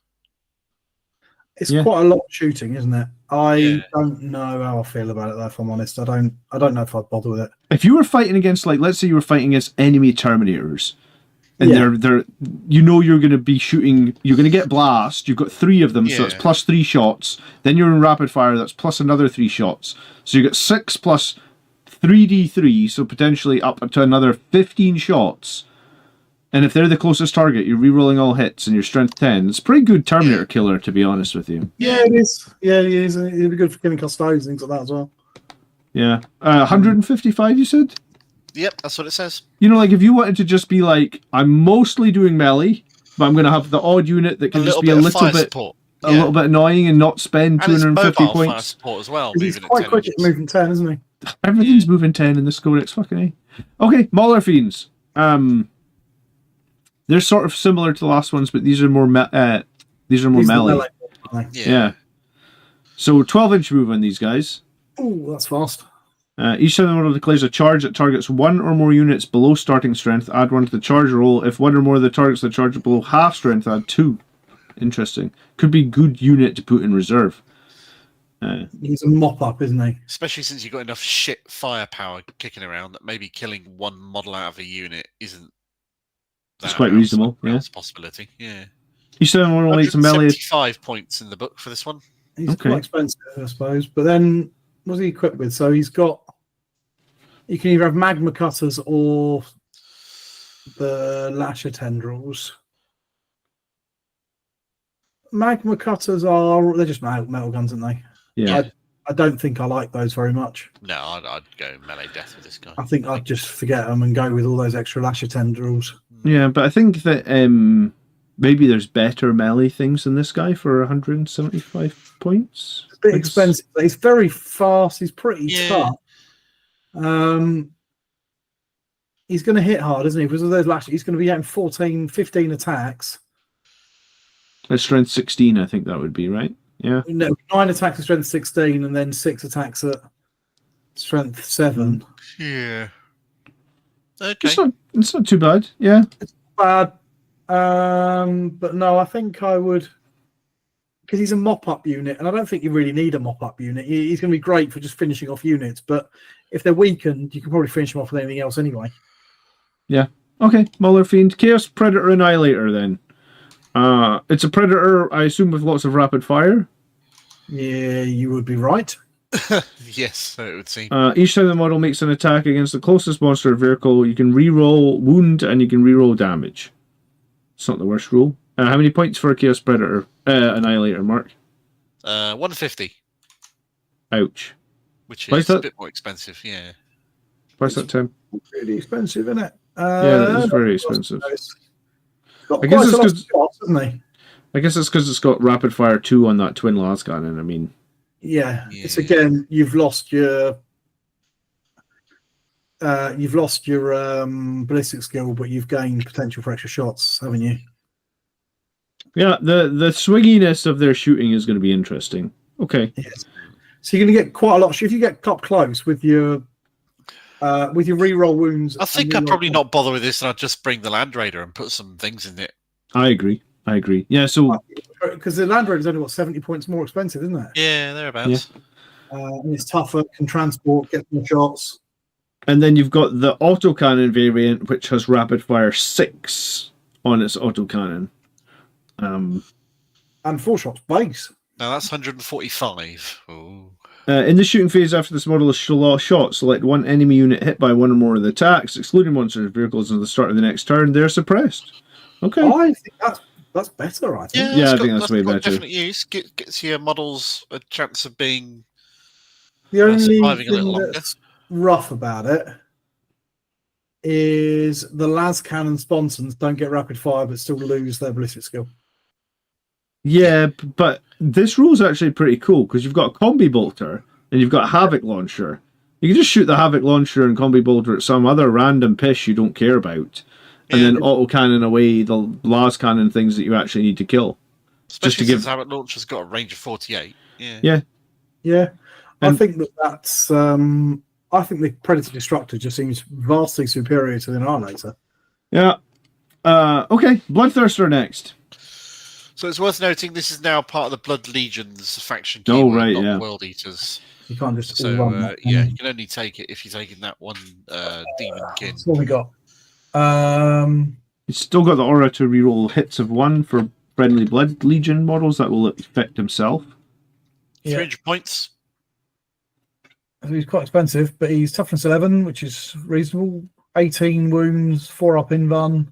It's quite a lot of shooting, isn't it? I don't know how I feel about it, though, if I'm honest. I don't know if I'd bother with it. If you were fighting against, like, let's say you were fighting against enemy Terminators, and they're you know you're going to be shooting, you're going to get blast, you've got 3 of them, so that's plus 3 shots. Then you're in rapid fire, that's plus another 3 shots. So you get 6 plus 3d3, so potentially up to another 15 shots. And if they're the closest target, you're rerolling all hits and your strength 10. It's a pretty good Terminator killer, to be honest with you. Yeah, it is. Yeah, it is. It'd be good for killing custodes and things like that as well. Yeah. 155, you said? Yep, that's what it says. You know, like, if you wanted to just be like, I'm mostly doing melee, but I'm going to have the odd unit that can just be a little bit annoying and not spend 250 points. Fire support as well. He's quite quick at moving 10, isn't he? Everything's moving 10 in this Codex, fucking A. Okay, Mauler Fiends. They're sort of similar to the last ones, but these are more melee. Yeah. So 12-inch move on these guys. Oh, that's fast. Each time the model declares a charge that targets 1 or more units below starting strength, add 1 to the charge roll. If 1 or more of the targets the charge below half strength, add 2. Interesting. Could be good unit to put in reserve. He's a mop-up, isn't he? Especially since you've got enough shit firepower kicking around that maybe killing 1 model out of a unit isn't... That's quite reasonable, It's a possibility, yeah. Each time the model makes a melee... 75 points in the book for this one. He's quite expensive, I suppose. But then, what's he equipped with? So he's got... You can either have magma cutters or the lasher tendrils. Magma cutters they're just metal guns, aren't they? Yeah. I don't think I like those very much. No, I'd go melee death with this guy. I think I'd just forget them and go with all those extra lasher tendrils. Yeah, but I think that maybe there's better melee things than this guy for 175 points. It's a bit expensive, but he's very fast. He's pretty tough. He's going to hit hard, isn't he? Because of those lashes, he's going to be getting 14, 15 attacks. At strength 16, I think that would be, right? Yeah. No, 9 attacks at strength 16 and then 6 attacks at strength 7. Yeah. Okay. It's not too bad. Yeah. It's bad. But no, I think I would, because he's a mop-up unit, and I don't think you really need a mop-up unit. He's going to be great for just finishing off units, but if they're weakened, you can probably finish them off with anything else anyway. Yeah. Okay. Mauler Fiend. Chaos Predator Annihilator then. It's a Predator, I assume, with lots of rapid fire. Yeah, you would be right. Yes, so it would seem. Each time the model makes an attack against the closest monster or vehicle, you can reroll wound and you can reroll damage. It's not the worst rule. How many points for a Chaos Predator Annihilator, Mark? 150. Ouch. Which Why is is that? a bit more expensive, yeah. Why's that, Tim? Really expensive, isn't it? Yeah, that is very expensive. I guess it's because it's got rapid fire 2 on that twin las cannon. I mean, yeah. It's again, you've lost your ballistic skill, but you've gained potential for extra shots, haven't you? Yeah, the swinginess of their shooting is going to be interesting. Okay. Yes. So you're going to get quite a lot. If you get up close with your reroll wounds, I think I'd probably not bother with this, and I'd just bring the Land Raider and put some things in it. I agree. Yeah, so because the Land Raider is only 70 points more expensive, isn't it? Yeah, thereabouts. Yeah. And it's tougher, can transport, get more shots. And then you've got the autocannon variant, which has rapid fire 6 on its autocannon. And 4 shots base. Now that's 145. Ooh. In the shooting phase after this model is shot, select one enemy unit hit by one or more of the attacks, excluding monsters and vehicles at the start of the next turn. They're suppressed. Okay. I think that's better, I think. Yeah, I think that's way better. Definite use. Gets your models a chance of being the only surviving a thing little longer. that's rough about it is the las cannon sponsons don't get rapid fire but still lose their ballistic skill. Yeah, but this rule is actually pretty cool because you've got a combi bolter and you've got a havoc launcher. You can just shoot the havoc launcher and combi bolter at some other random pish you don't care about, and then auto cannon away the las cannon things that you actually need to kill. Especially since havoc launcher's got a range of 48. Yeah. I think that's. I think the Predator Destructor just seems vastly superior to the Annihilator. Yeah. Okay, Bloodthirster next. So it's worth noting this is now part of the Blood Legion's faction. Oh, right, yeah. World Eaters. You can't just. So you can only take it if you're taking that one Daemonkin. That's what we got. He's still got the aura to reroll hits of 1 for friendly Blood Legion models that will affect himself. 300 points. He's quite expensive, but he's toughness 11, which is reasonable. 18 wounds, 4 up in run.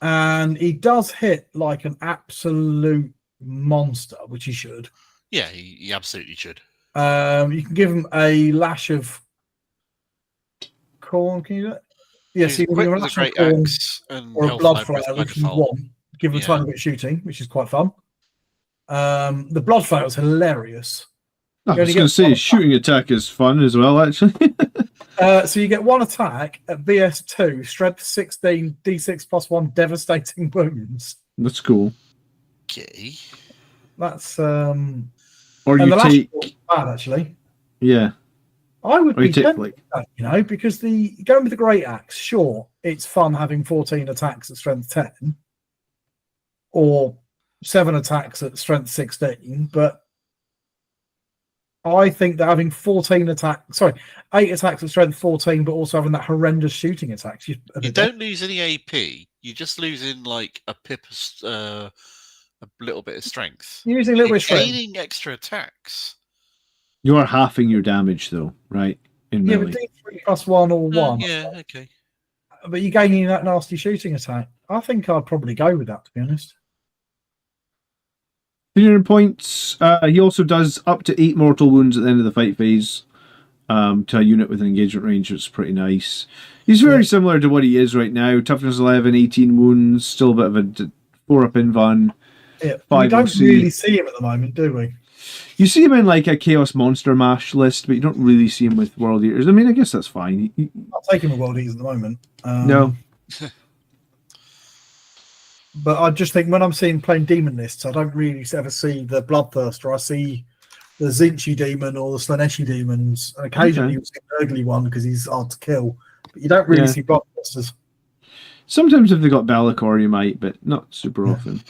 And he does hit like an absolute monster, which he should. Yeah, he absolutely should. You can give him a lash of Khorne. Can you do it? Yes, He's quick with a great axe and or a blood flail, which you want. Give him a tiny bit of shooting, which is quite fun. The blood flail is hilarious. I was going to say, shooting attack is fun as well, actually. So you get 1 attack at BS2, strength 16, D6 plus 1, devastating wounds. That's cool. Okay. That's or you take bad actually. Yeah. I would be take, because going with the great axe, sure, it's fun having 14 attacks at strength 10 or 7 attacks at strength 16, but I think that having 8 attacks at strength 14, but also having that horrendous shooting attacks. You don't lose any AP. You just lose in like a pip, a little bit of strength. You're using a little bit of strength. Gaining extra attacks. You are halving your damage, though, right? But D3 plus 1 or 1. Yeah, okay. But you're gaining that nasty shooting attack. I think I'd probably go with that, to be honest. 300 points. He also does up to 8 mortal wounds at the end of the fight phase to a unit with an engagement range, which is pretty nice. He's very similar to what he is right now. Toughness 11, 18 wounds, still a bit of a 4 up in van. Yeah, we don't really see him at the moment, do we? You see him in like a Chaos Monster Mash list, but you don't really see him with World Eaters. I mean, I guess that's fine. Not taking with World Eaters at the moment. No. But I just think when I'm playing demon lists, I don't really ever see the Bloodthirster. I see the Zinchi demon or the Slaneshi demons. And occasionally you see the ugly one because he's hard to kill. But you don't really see Bloodthirsters. Sometimes if they got Bellicor, you might, but not super often.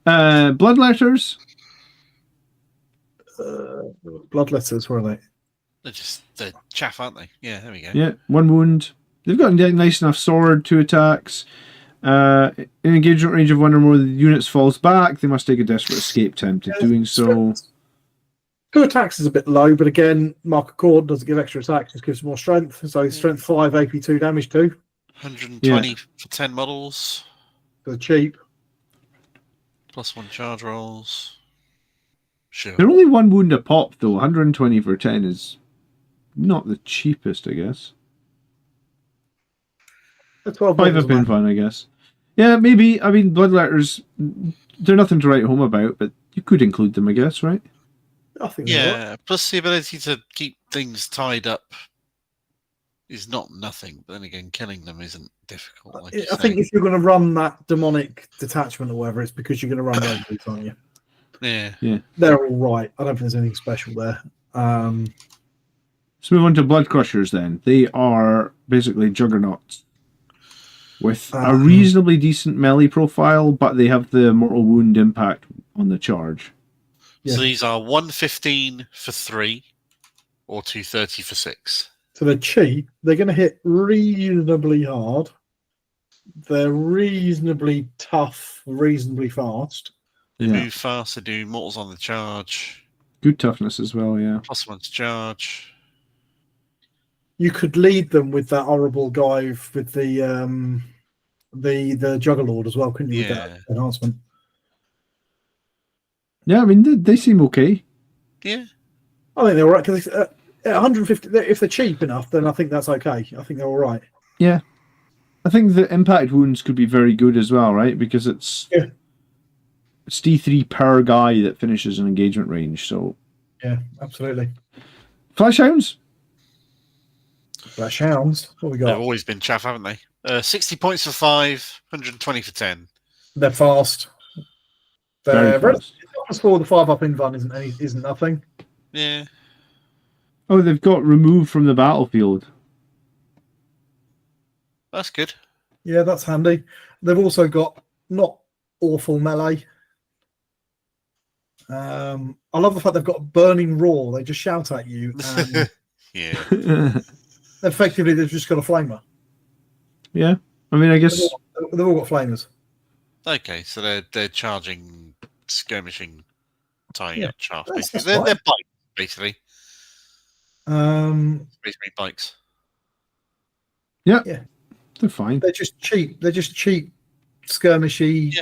Bloodletters. Bloodletters, were they? They're chaff, aren't they? Yeah, there we go. Yeah, 1 wound. They've got a nice enough sword, 2 attacks. In engagement range of 1 or more of the units falls back. They must take a desperate escape attempt at doing so. 2 attacks is a bit low, but again, Mark of Khorne doesn't give extra attacks, just gives more strength. So strength 5, AP 2, damage 2. 120 for 10 models. They're cheap. +1 charge rolls. Sure. They're only 1 wound a pop, though. 120 for 10 is not the cheapest, I guess. 5 a pin fun, I guess. Yeah, maybe. I mean, bloodletters, they're nothing to write home about, but you could include them, I guess, right? I think plus the ability to keep things tied up is not nothing, but then again, killing them isn't difficult. Like I think if you're going to run that demonic detachment or whatever, it's because you're going to run those boots, aren't you? Yeah. They're all right. I don't think there's anything special there. Let's move on to Blood Crushers then. They are basically juggernauts with a reasonably decent melee profile, but they have the mortal wound impact on the charge. Yeah. So these are 115 for 3 or 230 for 6. So they're cheap. They're going to hit reasonably hard. They're reasonably tough, reasonably fast. They move fast. They do mortals on the charge. Good toughness as well, yeah. +1 to charge. You could lead them with that horrible guy with the Juggerlord as well, couldn't you? With that enhancement. Yeah, I mean they seem okay. Yeah, I think they're all right because 150. If they're cheap enough, then I think that's okay. I think they're all right. Yeah, I think the impact wounds could be very good as well, right? Because it's D3 per guy that finishes an engagement range. So yeah, absolutely. Flash Hounds. Flash Hounds. What we got? They've always been chaff, haven't they? 60 points for 5, 120 for 10. They're fast. Very fast. For the 5-up invuln isn't nothing. Yeah. Oh, they've got removed from the battlefield. That's good. Yeah, that's handy. They've also got not awful melee. I love the fact they've got burning roar. They just shout at you. And yeah. Effectively, they've just got a flamer. Yeah. I mean, I guess they've all got flamers. Okay, so they're charging, skirmishing, tying up chaff. That's They're bikes, basically. Basically bikes. Yeah. They're fine. They're just cheap. Skirmishy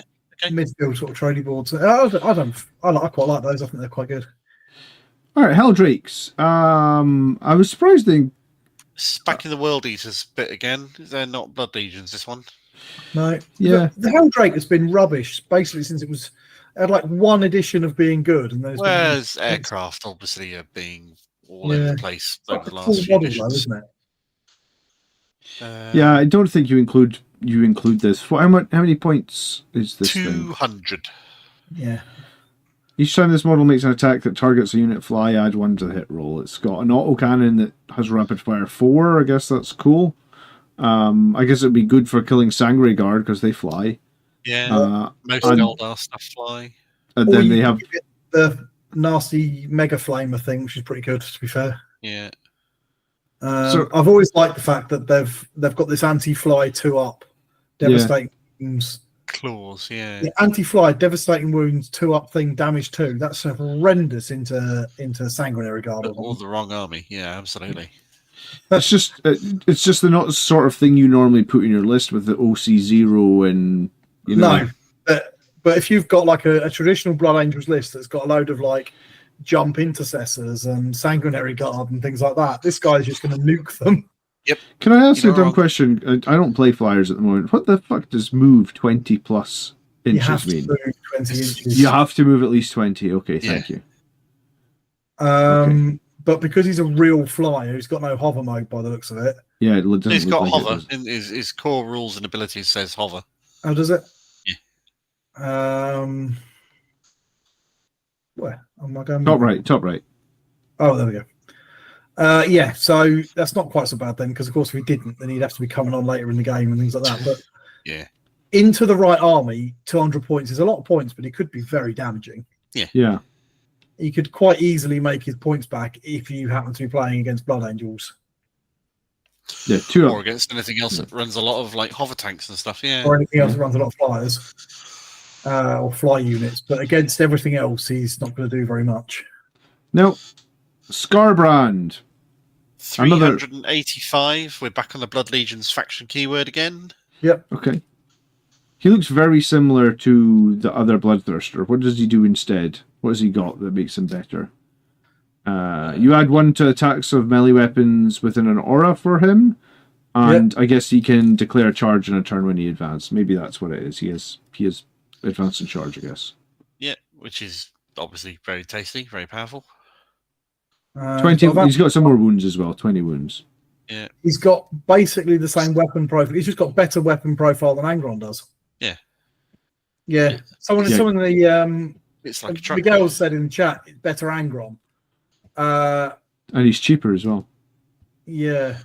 midfield sort of trading boards. I quite like those. I think they're quite good. All right, Helldrakes. I was surprised they back in the World Eaters bit again. They're not Blood Legions, this one. No. Yeah. The Helldrake has been rubbish basically since it had like one edition of being good, and whereas aircraft obviously are being all over the place over the last few model, editions. Isn't it? Yeah, I don't think you include this. How many points is this? 200. Yeah. Each time this model makes an attack that targets a unit fly, add 1 to the hit roll. It's got an autocannon that has rapid fire 4. I guess that's cool. I guess it'd be good for killing Sangre Guard because they fly. Yeah, most Eldar stuff fly. And then they have the nasty Mega Flamer thing, which is pretty good, to be fair. Yeah. So I've always liked the fact that they've got this anti-fly 2-up, devastating wounds. Claws, yeah. The anti-fly, devastating wounds, 2-up thing, damage 2. That's horrendous into Sanguinary Guard. Or the wrong army, yeah, absolutely. It's just the not sort of thing you normally put in your list with the OC0 and No, but if you've got like a traditional Blood Angels list that's got a load of like jump intercessors and Sanguinary Guard and things like that, this guy's just going to nuke them. Yep. Can I ask you a dumb question? I don't play flyers at the moment. What the fuck does move 20 plus inches mean? You have to move 20 inches. You have to move at least 20. Okay, thank you. But because he's a real flyer, he's got no hover mode by the looks of it. Yeah, it doesn't. He's got like hover. His core rules and abilities says hover. Oh, does it? Yeah. Where am I going? Top right. Oh, there we go. Yeah, so that's not quite so bad then, because of course if he didn't, then he'd have to be coming on later in the game and things like that. But yeah, into the right army, 200 points is a lot of points, but it could be very damaging. Yeah. He could quite easily make his points back if you happen to be playing against Blood Angels. Yeah, or against anything else that runs a lot of like hover tanks and stuff. Yeah, or anything else that runs a lot of flyers or fly units. But against everything else, he's not going to do very much. No, Scarbrand. 385. We're back on the Blood Legion's faction keyword again. Yep. Okay. He looks very similar to the other Bloodthirster. What does he do instead? What has he got that makes him better? You add 1 to attacks of melee weapons within an aura for him, and I guess he can declare a charge in a turn when he advances. Maybe that's what it is. He has advance and charge, I guess. Yeah, which is obviously very tasty, very powerful. 20. He's got some more wounds as well. 20 wounds. Yeah. He's got basically the same weapon profile. He's just got better weapon profile than Angron does. Yeah. Yeah. Someone in the it's like a truck. Miguel said in the chat, better Angron. And he's cheaper as well. Yeah.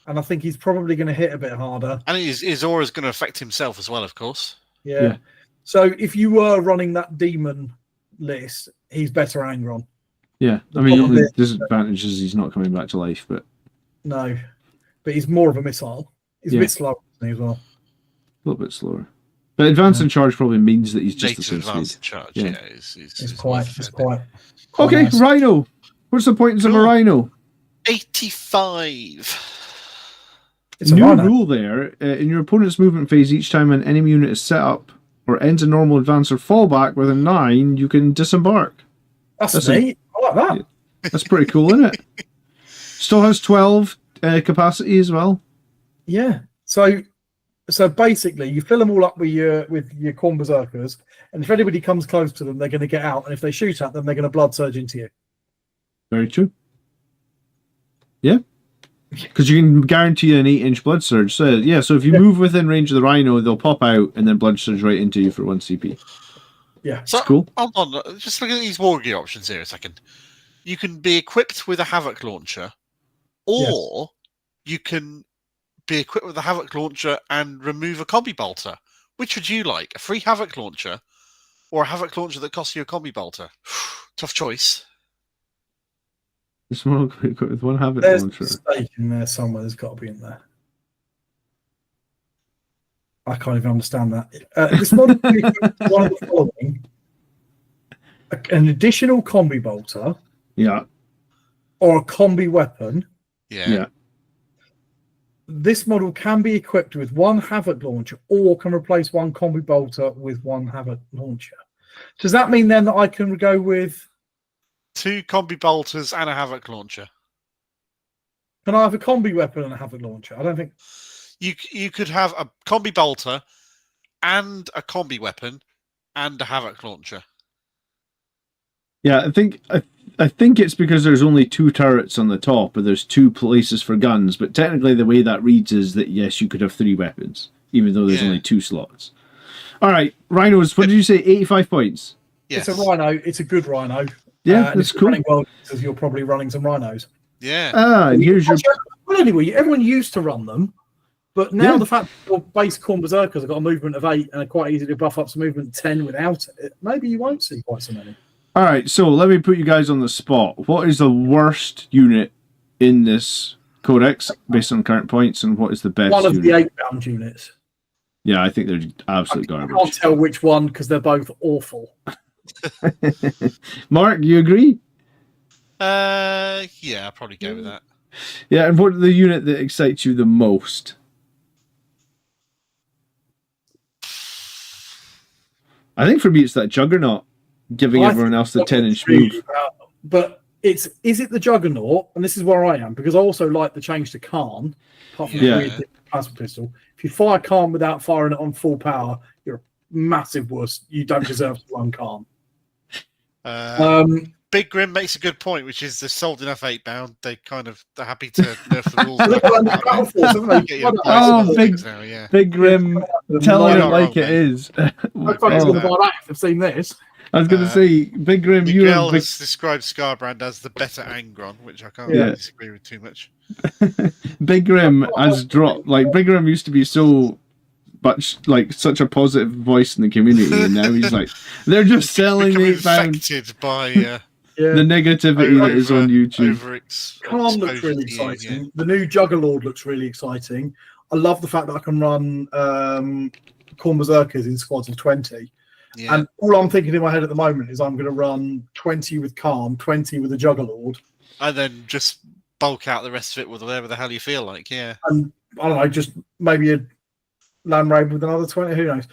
And I think he's probably going to hit a bit harder. And his aura is going to affect himself as well, of course. Yeah. So if you were running that demon list, he's better Angron. Yeah. I mean, the only disadvantage is he's not coming back to life, but... No. But he's more of a missile. He's a bit slower as well. A little bit slower. But advance and charge probably means that he's just the same advance speed. And charge, It's quite okay, nice. Rhino. What's the point of a Rhino? 85. It's a new Rhino. rule there. In your opponent's movement phase, each time an enemy unit is set up or ends a normal advance or fallback with a 9, you can disembark. That's neat. I like that. That's pretty cool, isn't it? Still has 12 capacity as well. Yeah. So basically, you fill them all up with your Khorne Berzerkers, and if anybody comes close to them, they're going to get out, and if they shoot at them, they're going to blood surge into you. Very true. Yeah. Because you can guarantee an 8-inch blood surge. So if you move within range of the Rhino, they'll pop out and then blood surge right into you for 1 CP. Yeah. So, cool. Hold on, just look at these war gear options here a second. You can be equipped with a Havoc launcher, or you can be equipped with a Havoc launcher and remove a combi bolter. Which would you like? A free Havoc launcher or a Havoc launcher that costs you a combi bolter? Tough choice. This one will be equipped with 1 Havoc There's launcher. a mistake in there somewhere. There's got to be in there. I can't even understand that. This model can be equipped with one of the following: an additional combi bolter, or a combi weapon. Yeah. This model can be equipped with 1 Havoc launcher, or can replace 1 combi bolter with 1 Havoc launcher. Does that mean then that I can go with 2 combi bolters and a Havoc launcher? Can I have a combi weapon and a Havoc launcher? I don't think you could have a combi bolter and a combi weapon and a Havoc launcher. Yeah, I think it's because there's only 2 turrets on the top, and there's 2 places for guns. But technically, the way that reads is that yes, you could have 3 weapons, even though there's only 2 slots. All right, Rhinos. What did you say? 85 points. Yes. It's a Rhino. It's a good Rhino. Yeah, that's cool. Running well because you're probably running some Rhinos. Yeah. And here's your. Well, anyway, everyone used to run them, but now the fact that your base Khorne Berserkers have got a movement of 8 and are quite easy to buff up to movement 10 without it, maybe you won't see quite so many. All right, so let me put you guys on the spot. What is the worst unit in this Codex based on current points, and what is the best? One of unit? the 8-bound units. Yeah, I think they're absolute garbage. I can't tell which one because they're both awful. Mark, you agree? Yeah, I'll probably go with that. Yeah, and what is the unit that excites you the most? I think for me it's that Juggernaut, giving everyone else the 10-inch move. But is it the Juggernaut? And this is where I am, because I also like the change to Khorne, apart from the weird plasma pistol. If you fire Khorne without firing it on full power, you're a massive wuss. You don't deserve to run Khorne. Big Grim makes a good point, which is they're sold enough 8-bound. They're happy to nerf the rules. Big Grim, telling it like it is. They've seen this. I was going to say, Big Grim, Miguel has described Scarbrand as the better Angron, which I can't really disagree with too much. Big Grim has dropped. Like, Big Grim used to be so much like such a positive voice in the community, and now he's like, they're just selling Eightbound. Infected by the negativity that is on YouTube. Khorne looks really exciting. Yeah. The new Juggerlord looks really exciting. I love the fact that I can run Khorne Berzerkers in squads of 20. Yeah. And all I'm thinking in my head at the moment is I'm going to run 20 with Khorne, 20 with the Juggerlord. And then just bulk out the rest of it with whatever the hell you feel like, yeah. And I don't know, just maybe a Land Raid with another 20, who knows?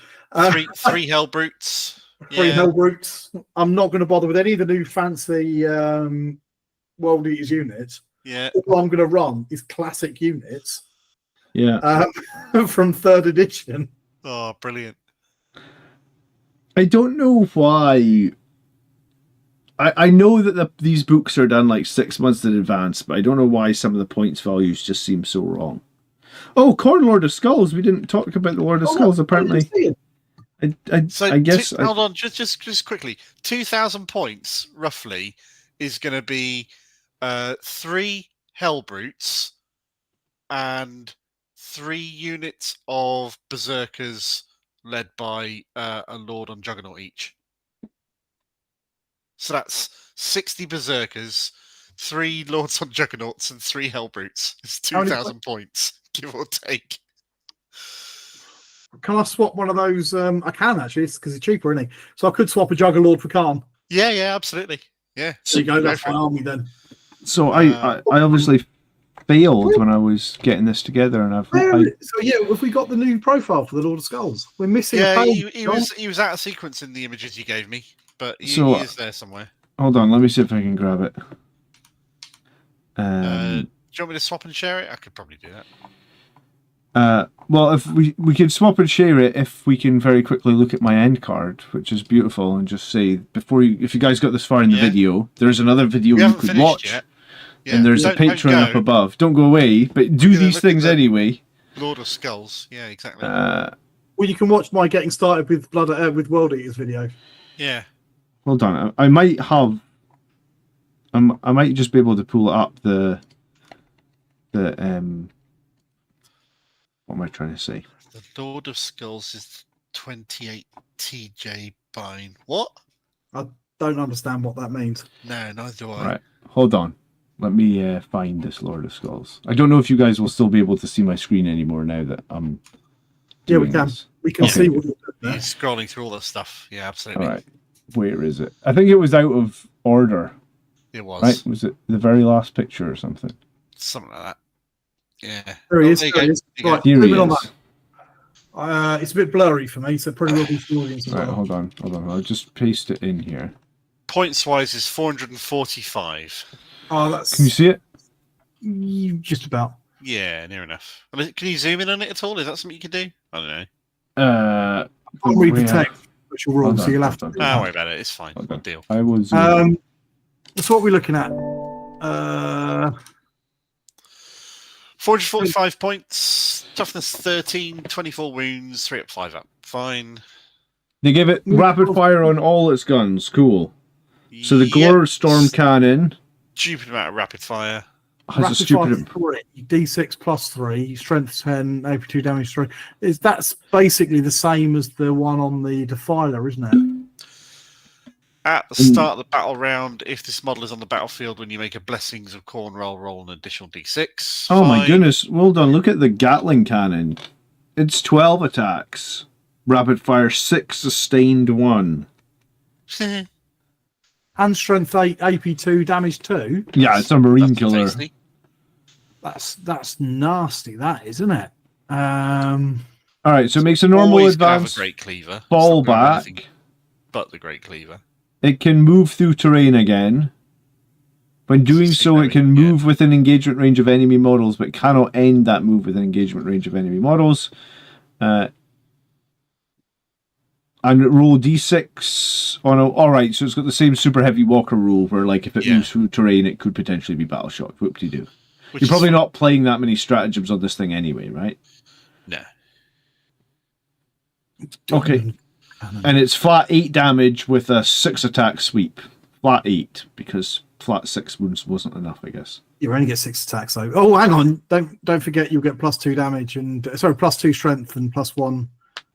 Three Hell Brutes. Three Hell Brutes. I'm not going to bother with any of the new fancy World Eaters units. Yeah. All I'm going to run is classic units. Yeah. From 3rd edition. Oh, brilliant. I don't know why. I know that these books are done like 6 months in advance, but I don't know why some of the points values just seem so wrong. Oh, Khorne Lord of Skulls. We didn't talk about the Lord of Skulls, apparently. I guess. Hold on, just quickly. 2,000 points, roughly, is going to be 3 Hell Brutes and 3 units of Berserkers led by a Lord on Juggernaut each. So that's 60 Berserkers, 3 Lords on Juggernauts, and 3 Hell Brutes. It's 2,000 points, give or take. Can I swap one of those? I can actually, because it's cheaper, isn't it? So I could swap a Juggerlord for Khorne. Yeah, absolutely. Yeah. So you go, that's my army then. So I obviously failed when I was getting this together, and So yeah, if we got the new profile for the Lord of Skulls, we're missing. Yeah, he was out of sequence in the images you gave me, but he is there somewhere. Hold on, let me see if I can grab it. Do you want me to swap and share it? I could probably do that. Well, if we can swap and share it, if we can very quickly look at my end card, which is beautiful, and just say if you guys got this far in the video, there's another video you could watch. Yet. Yeah, and there's a Patreon up above. Don't go away, but do these things anyway. Lord of Skulls, yeah, exactly. Well, you can watch my getting started with with World Eaters video. Yeah. Hold on, I might have. I might just be able to pull up the. What am I trying to say? The Lord of Skulls is 28 TJ Bine. What? I don't understand what that means. No, neither do I. Right, hold on. Let me find this Lord of Skulls. I don't know if you guys will still be able to see my screen anymore now that I'm. Yeah, we can. This. We can see what you're doing. He's scrolling through all that stuff. Yeah, absolutely. All right. Where is it? I think it was out of order. It was. Right? Was it the very last picture or something? Something like that. Yeah. There he is. Right, here he is. It's a bit blurry for me, so probably will be for the audience as well. Right, hold on. I'll just paste it in here. Points wise is 445. Oh, that's. Can you see it? Just about. Yeah, near enough. I mean, can you zoom in on it at all? Is that something you can do? I don't know. I'll read the text, which will rule, so you'll have to. Don't worry about it. It's fine. Good deal. I was. So what are we looking at? 445 points, toughness 13, 24 wounds, 3 up, 5 up. Fine. They give it rapid fire on all its guns. Cool. So the Gore Storm Cannon. Stupid amount of rapid fire. Has a stupid. D6 plus 3, strength 10, AP2 damage 3. That's basically the same as the one on the Defiler, isn't it? At the start of the battle round, if this model is on the battlefield when you make a Blessings of Khorne roll an additional D6. Oh my goodness. Well done. Look at the Gatling Cannon. It's 12 attacks. Rapid fire 6, sustained 1. And strength 8, AP2, damage 2. Yeah, it's a marine killer. Tasty. That's nasty, that, isn't it? Alright, so it makes a normal advance. Have a great cleaver. Fall back. But the great cleaver. It can move through terrain again. When doing so, it can move within engagement range of enemy models, but cannot end that move within engagement range of enemy models. And roll d6 on a... Alright, so it's got the same super heavy walker rule where, like, if it moves through terrain, it could potentially be battle shocked. Whoop-de-doo. You're probably not playing that many stratagems on this thing anyway, right? No. Okay. And it's flat 8 damage with a 6 attack sweep. Flat 8, because flat 6 wounds wasn't enough, I guess. You only get 6 attacks though. Oh, hang on! Don't forget you'll get +2 damage and +2 strength and +1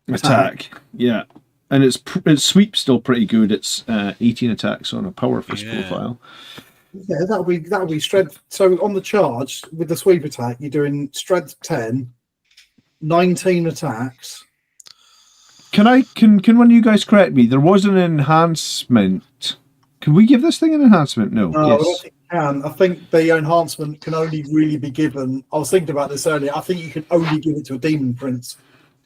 attack. Yeah, and its sweep's still pretty good. It's 18 attacks on a power fist profile. Yeah, that'll be strength. So on the charge with the sweep attack, you're doing strength 10, 19 attacks. Can one of you guys correct me? There was an enhancement. Can we give this thing an enhancement? No. No, Yes. I don't think you can. I think the enhancement can only really be given. I was thinking about this earlier. I think you can only give it to a demon prince.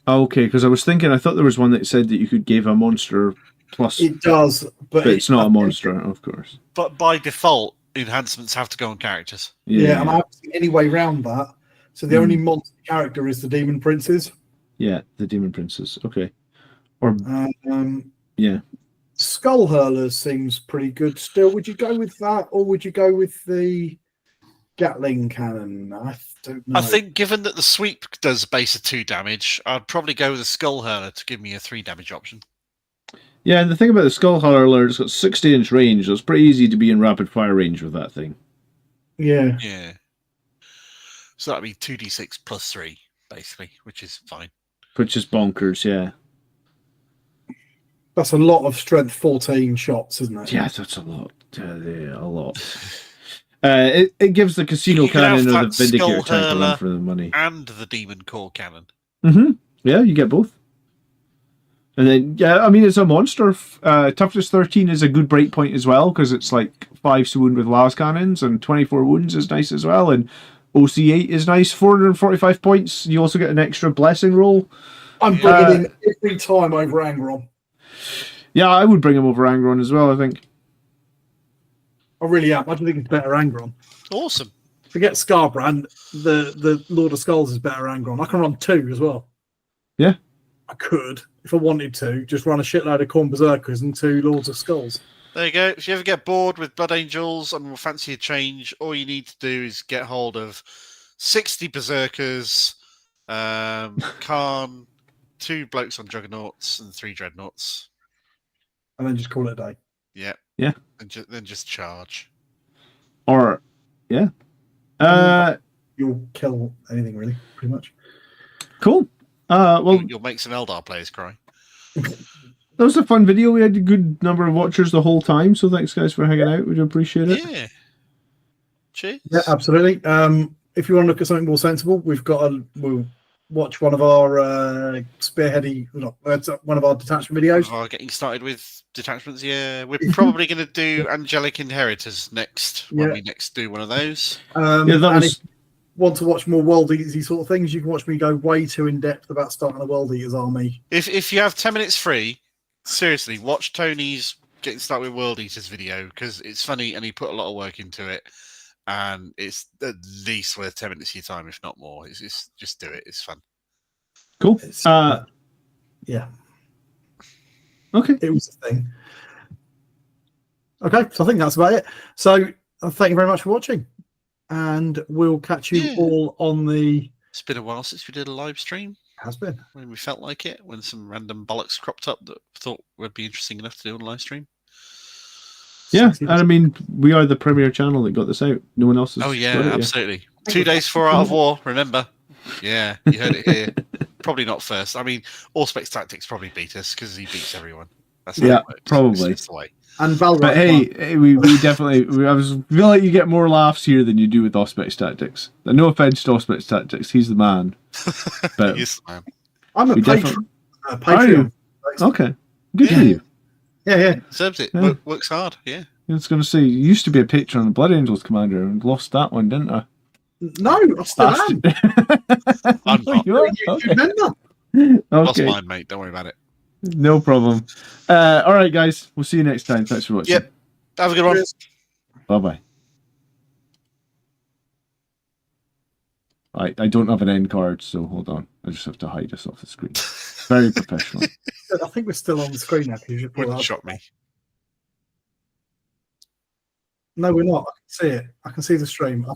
Okay, because I thought there was one that said that you could give a monster plus. It does, but it's not a monster, of course. But by default, enhancements have to go on characters. Yeah, and I haven't seen any way around that. So the only monster character is the demon princes. Yeah, the demon princes. Okay. Or yeah. Skull Hurlers seems pretty good still. Would you go with that, or would you go with the Gatling cannon? I don't know. I think given that the sweep does a base of 2 damage, I'd probably go with the Skull Hurler to give me a 3 damage option. Yeah, and the thing about the Skull Hurler, it's got 60-inch range, so it's pretty easy to be in rapid fire range with that thing. Yeah. Yeah. So that'd be 2d6 plus 3, basically, which is fine. Which is bonkers, yeah. That's a lot of strength 14 shots, isn't it? Yeah, that's a lot. A lot. It gives the Casino Cannon or the Vindicator tank a run for the money. And the Demon Core Cannon. Mm-hmm. Yeah, you get both. And then, yeah, I mean, it's a monster. Toughness 13 is a good breakpoint as well, because it's like 5 to wound with las cannons, and 24 wounds is nice as well, and OC8 is nice, 445 points. You also get an extra blessing roll. I'm bringing in every time over Angron. Yeah, I would bring him over Angron as well, I think. I really am. I don't think it's better Angron. Awesome. Forget Scarbrand. The Lord of Skulls is better Angron. I can run 2 as well. Yeah. I could, if I wanted to, just run a shitload of Khorne Berzerkers and 2 Lords of Skulls. There you go. If you ever get bored with Blood Angels and will fancy a change, all you need to do is get hold of 60 Berzerkers, Khorne, 2 blokes on Juggernauts, and 3 Dreadnoughts. And then just call it a day. Yeah. Yeah. And then just charge. Or, yeah. You'll kill anything, really, pretty much. Cool. Well, You'll make some Eldar players cry. That was a fun video. We had a good number of watchers the whole time, so thanks, guys, for hanging out. We'd appreciate it. Yeah. Cheers. Yeah, absolutely. If you want to look at something more sensible, we'll watch one of our one of our detachment videos. Getting started with detachments, yeah. We're probably going to do Angelic Inheritors next, when we next do one of those. If you want to watch more World Eatersy sort of things, you can watch me go way too in-depth about starting a World Eaters army. If you have 10 minutes free, seriously, watch Tony's Getting Started with World Eaters video, because it's funny and he put a lot of work into it. And it's at least worth 10 minutes of your time, if not more. It's just do it. It's fun. Cool. Yeah. Okay. It was a thing. Okay, so I think that's about it. So thank you very much for watching. And we'll catch you all on the... It's been a while since we did a live stream. It has been. When we felt like it, when some random bollocks cropped up that I thought would be interesting enough to do on a live stream. Yeah, and I mean, we are the premier channel that got this out. No one else has. Oh, yeah, absolutely. 2 days before Art of War, remember? Yeah, you heard it here. Probably not first. I mean, Allspex Tactics probably beat us because he beats everyone. That's how it works. Probably. It's the way. And Valorant. But hey, we definitely. Feel like you get more laughs here than you do with Allspex Tactics. And no offense to Allspex Tactics, he's the man. But he is the man. I'm a patron. Patreon. Okay, good for you. Yeah. Deserves it. Yeah. Works hard. Yeah. I was going to say, you used to be a patron of the Blood Angels Commander and lost that one, didn't I? No, I still am. I'm not. You are? Okay. Lost mine, mate. Don't worry about it. No problem. All right, guys. We'll see you next time. Thanks for watching. Yep. Have a good one. Bye-bye. I don't have an end card, so hold on. I just have to hide us off the screen. Very professional. I think we're still on the screen now. You Wouldn't shock me. No, we're not. I can see it. I can see the stream.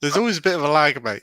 There's always a bit of a lag, mate.